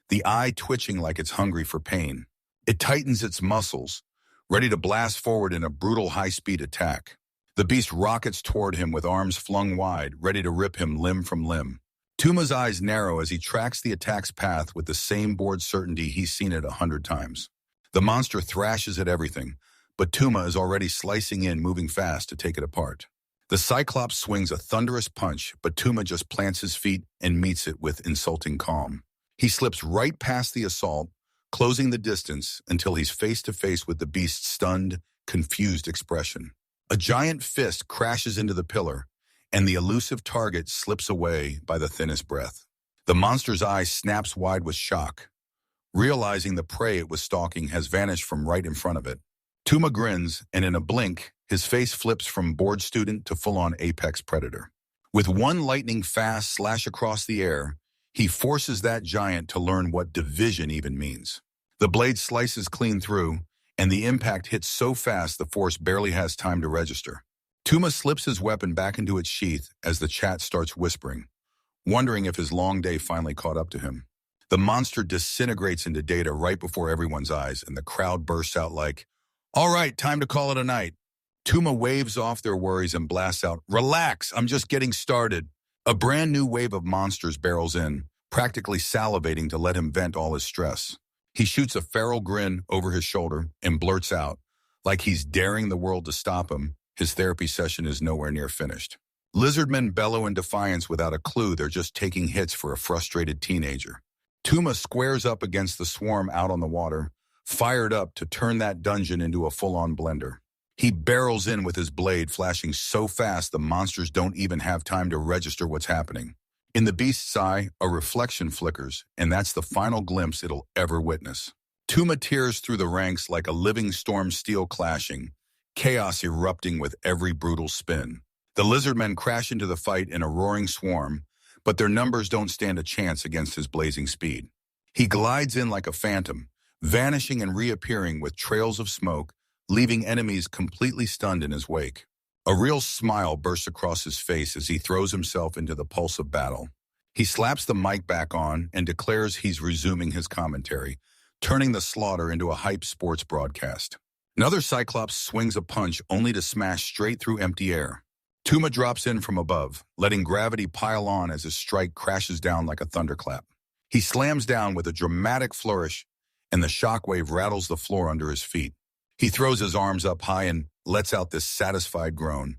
the eye twitching like it's hungry for pain. It tightens its muscles, ready to blast forward in a brutal high-speed attack. The beast rockets toward him with arms flung wide, ready to rip him limb from limb. Tuma's eyes narrow as he tracks the attack's path with the same bored certainty he's seen it 100 times. The monster thrashes at everything, but Tuma is already slicing in, moving fast to take it apart. The Cyclops swings a thunderous punch, but Tuma just plants his feet and meets it with insulting calm. He slips right past the assault, closing the distance until he's face to face with the beast's stunned, confused expression. A giant fist crashes into the pillar, and the elusive target slips away by the thinnest breath. The monster's eye snaps wide with shock, realizing the prey it was stalking has vanished from right in front of it. Tuma grins, and in a blink, his face flips from bored student to full-on apex predator. With one lightning-fast slash across the air, he forces that giant to learn what division even means. The blade slices clean through, and the impact hits so fast the force barely has time to register. Tuma slips his weapon back into its sheath as the chat starts whispering, wondering if his long day finally caught up to him. The monster disintegrates into data right before everyone's eyes, and the crowd bursts out like, "All right, time to call it a night." Tuma waves off their worries and blasts out, "Relax, I'm just getting started." A brand new wave of monsters barrels in, practically salivating to let him vent all his stress. He shoots a feral grin over his shoulder and blurts out, like he's daring the world to stop him, his therapy session is nowhere near finished. Lizardmen bellow in defiance without a clue they're just taking hits for a frustrated teenager. Tuma squares up against the swarm out on the water, fired up to turn that dungeon into a full-on blender. He barrels in with his blade flashing so fast the monsters don't even have time to register what's happening. In the beast's eye, a reflection flickers, and that's the final glimpse it'll ever witness. Tuma tears through the ranks like a living storm steel clashing, chaos erupting with every brutal spin. The lizardmen crash into the fight in a roaring swarm, but their numbers don't stand a chance against his blazing speed. He glides in like a phantom, vanishing and reappearing with trails of smoke, leaving enemies completely stunned in his wake. A real smile bursts across his face as he throws himself into the pulse of battle. He slaps the mic back on and declares he's resuming his commentary, turning the slaughter into a hype sports broadcast. Another Cyclops swings a punch only to smash straight through empty air. Tuma drops in from above, letting gravity pile on as his strike crashes down like a thunderclap. He slams down with a dramatic flourish, and the shockwave rattles the floor under his feet. He throws his arms up high and lets out this satisfied groan,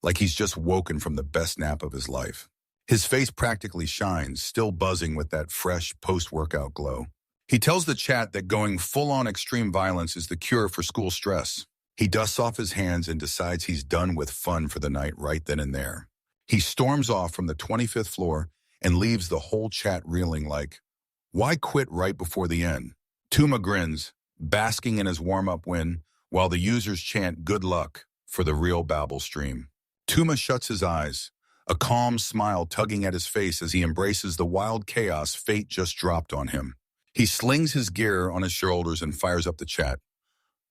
like he's just woken from the best nap of his life. His face practically shines, still buzzing with that fresh post-workout glow. He tells the chat that going full-on extreme violence is the cure for school stress. He dusts off his hands and decides he's done with fun for the night right then and there. He storms off from the 25th floor and leaves the whole chat reeling like, why quit right before the end? Tuma grins, basking in his warm-up win, while the users chant good luck for the real Babel stream. Tuma shuts his eyes, a calm smile tugging at his face as he embraces the wild chaos fate just dropped on him. He slings his gear on his shoulders and fires up the chat.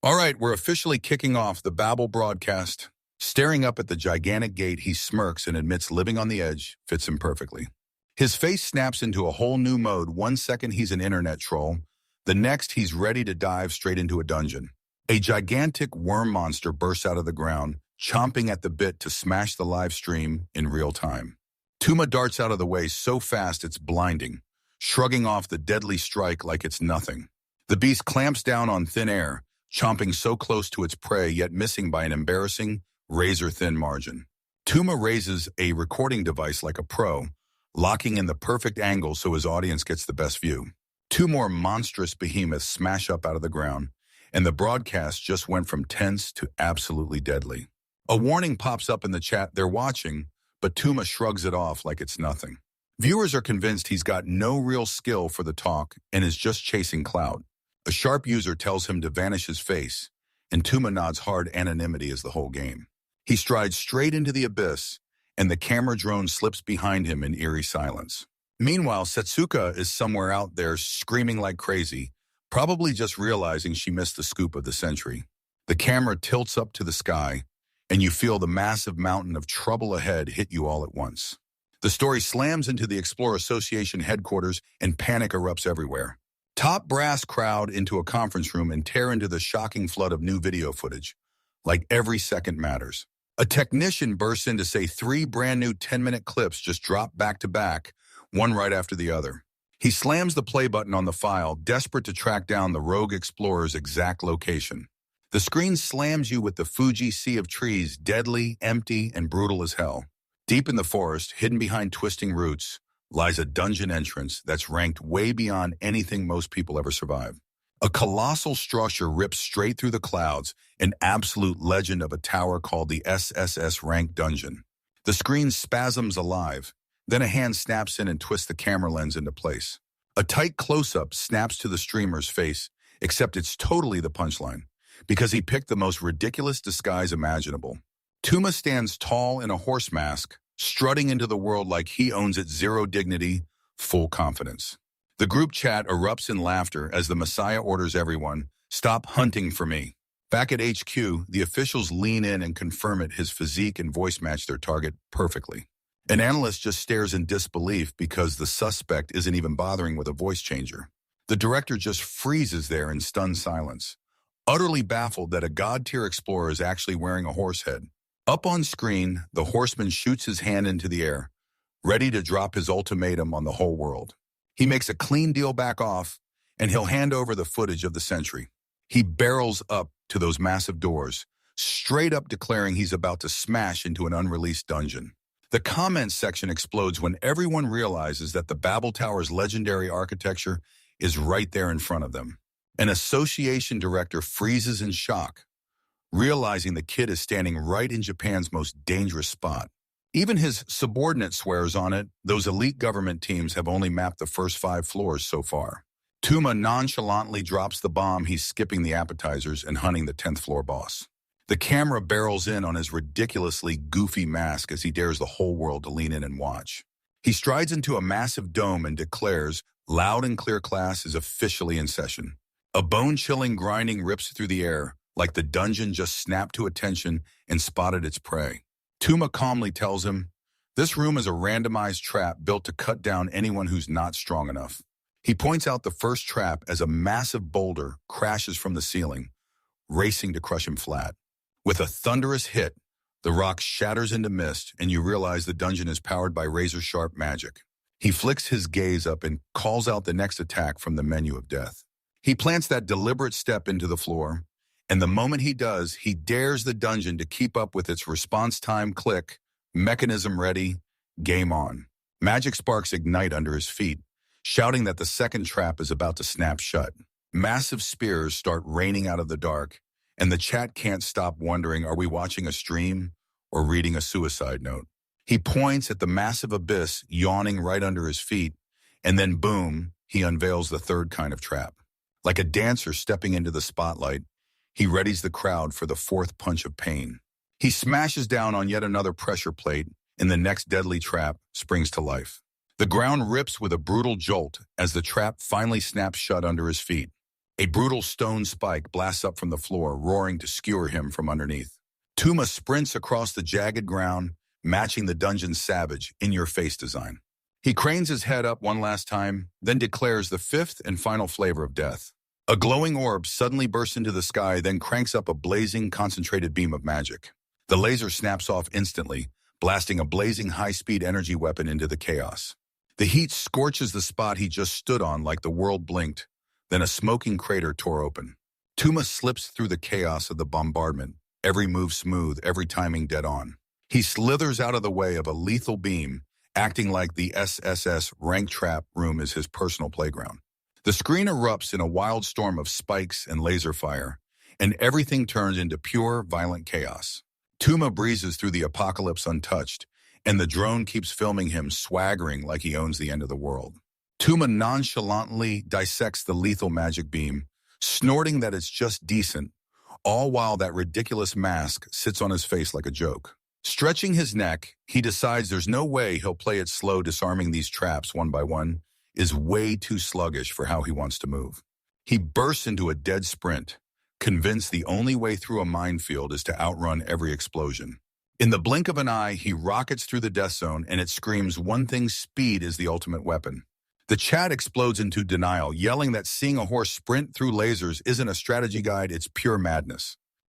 All right, we're officially kicking off the Babel broadcast. Staring up at the gigantic gate, he smirks and admits living on the edge fits him perfectly. His face snaps into a whole new mode. 1 second he's an internet troll. The next he's ready to dive straight into a dungeon. A gigantic worm monster bursts out of the ground, chomping at the bit to smash the live stream in real time. Tuma darts out of the way so fast it's blinding, shrugging off the deadly strike like it's nothing. The beast clamps down on thin air, chomping so close to its prey yet missing by an embarrassing, razor-thin margin. Tuma raises a recording device like a pro, locking in the perfect angle so his audience gets the best view. 2 more monstrous behemoths smash up out of the ground, and the broadcast just went from tense to absolutely deadly. A warning pops up in the chat they're watching, but Tuma shrugs it off like it's nothing. Viewers are convinced he's got no real skill for the talk and is just chasing clout. A sharp user tells him to vanish his face, and Tuma nods hard anonymity is the whole game. He strides straight into the abyss, and the camera drone slips behind him in eerie silence. Meanwhile, Setsuka is somewhere out there screaming like crazy, probably just realizing she missed the scoop of the century. The camera tilts up to the sky, and you feel the massive mountain of trouble ahead hit you all at once. The story slams into the Explore Association headquarters, and panic erupts everywhere. Top brass crowd into a conference room and tear into the shocking flood of new video footage, like every second matters. A technician bursts in to say 3 brand new 10-minute clips just drop back to back, one right after the other. He slams the play button on the file, desperate to track down the rogue explorer's exact location. The screen slams you with the Fuji sea of trees, deadly, empty, and brutal as hell. Deep in the forest, hidden behind twisting roots, lies a dungeon entrance that's ranked way beyond anything most people ever survive. A colossal structure rips straight through the clouds, an absolute legend of a tower called the SSS Rank Dungeon. The screen spasms alive, then a hand snaps in and twists the camera lens into place. A tight close-up snaps to the streamer's face, except it's totally the punchline, because he picked the most ridiculous disguise imaginable. Tuma stands tall in a horse mask, strutting into the world like he owns it, zero dignity, full confidence. The group chat erupts in laughter as the Messiah orders everyone, "Stop hunting for me." Back at HQ, the officials lean in and confirm it. His physique and voice match their target perfectly. An analyst just stares in disbelief because the suspect isn't even bothering with a voice changer. The director just freezes there in stunned silence, utterly baffled that a god-tier explorer is actually wearing a horse head. Up on screen, the horseman shoots his hand into the air, ready to drop his ultimatum on the whole world. He makes a clean deal back off, and he'll hand over the footage of the century. He barrels up to those massive doors, straight up declaring he's about to smash into an unreleased dungeon. The comments section explodes when everyone realizes that the Babel Tower's legendary architecture is right there in front of them. An association director freezes in shock, realizing the kid is standing right in Japan's most dangerous spot. Even his subordinate swears on it. Those elite government teams have only mapped the first 5 floors so far. Tuma nonchalantly drops the bomb. He's skipping the appetizers and hunting the 10th floor boss. The camera barrels in on his ridiculously goofy mask as he dares the whole world to lean in and watch. He strides into a massive dome and declares, loud and clear, class is officially in session. A bone-chilling grinding rips through the air, like the dungeon just snapped to attention and spotted its prey. Tuma calmly tells him, this room is a randomized trap built to cut down anyone who's not strong enough. He points out the first trap as a massive boulder crashes from the ceiling, racing to crush him flat. With a thunderous hit, the rock shatters into mist, and you realize the dungeon is powered by razor-sharp magic. He flicks his gaze up and calls out the next attack from the menu of death. He plants that deliberate step into the floor, and the moment he does, he dares the dungeon to keep up with its response time. Click, mechanism ready, game on. Magic sparks ignite under his feet, shouting that the second trap is about to snap shut. Massive spears start raining out of the dark, and the chat can't stop wondering, are we watching a stream or reading a suicide note? He points at the massive abyss yawning right under his feet, and then boom, he unveils the third kind of trap. Like a dancer stepping into the spotlight, he readies the crowd for the fourth punch of pain. He smashes down on yet another pressure plate, and the next deadly trap springs to life. The ground rips with a brutal jolt as the trap finally snaps shut under his feet. A brutal stone spike blasts up from the floor, roaring to skewer him from underneath. Tuma sprints across the jagged ground, matching the dungeon's savage, in-your-face design. He cranes his head up one last time, then declares the fifth and final flavor of death. A glowing orb suddenly bursts into the sky, then cranks up a blazing, concentrated beam of magic. The laser snaps off instantly, blasting a blazing high-speed energy weapon into the chaos. The heat scorches the spot he just stood on like the world blinked, then a smoking crater tore open. Tuma slips through the chaos of the bombardment, every move smooth, every timing dead on. He slithers out of the way of a lethal beam, acting like the SSS rank trap room is his personal playground. The screen erupts in a wild storm of spikes and laser fire, and everything turns into pure, violent chaos. Tuma breezes through the apocalypse untouched, and the drone keeps filming him swaggering like he owns the end of the world. Tuma nonchalantly dissects the lethal magic beam, snorting that it's just decent, all while that ridiculous mask sits on his face like a joke. Stretching his neck, he decides there's no way he'll play it slow. Disarming these traps one by one is way too sluggish for how he wants to move. He bursts into a dead sprint, convinced the only way through a minefield is to outrun every explosion. In the blink of an eye, he rockets through the death zone, and it screams one thing: speed is the ultimate weapon. The chat explodes into denial, yelling that seeing a horse sprint through lasers isn't a strategy guide, it's pure madness.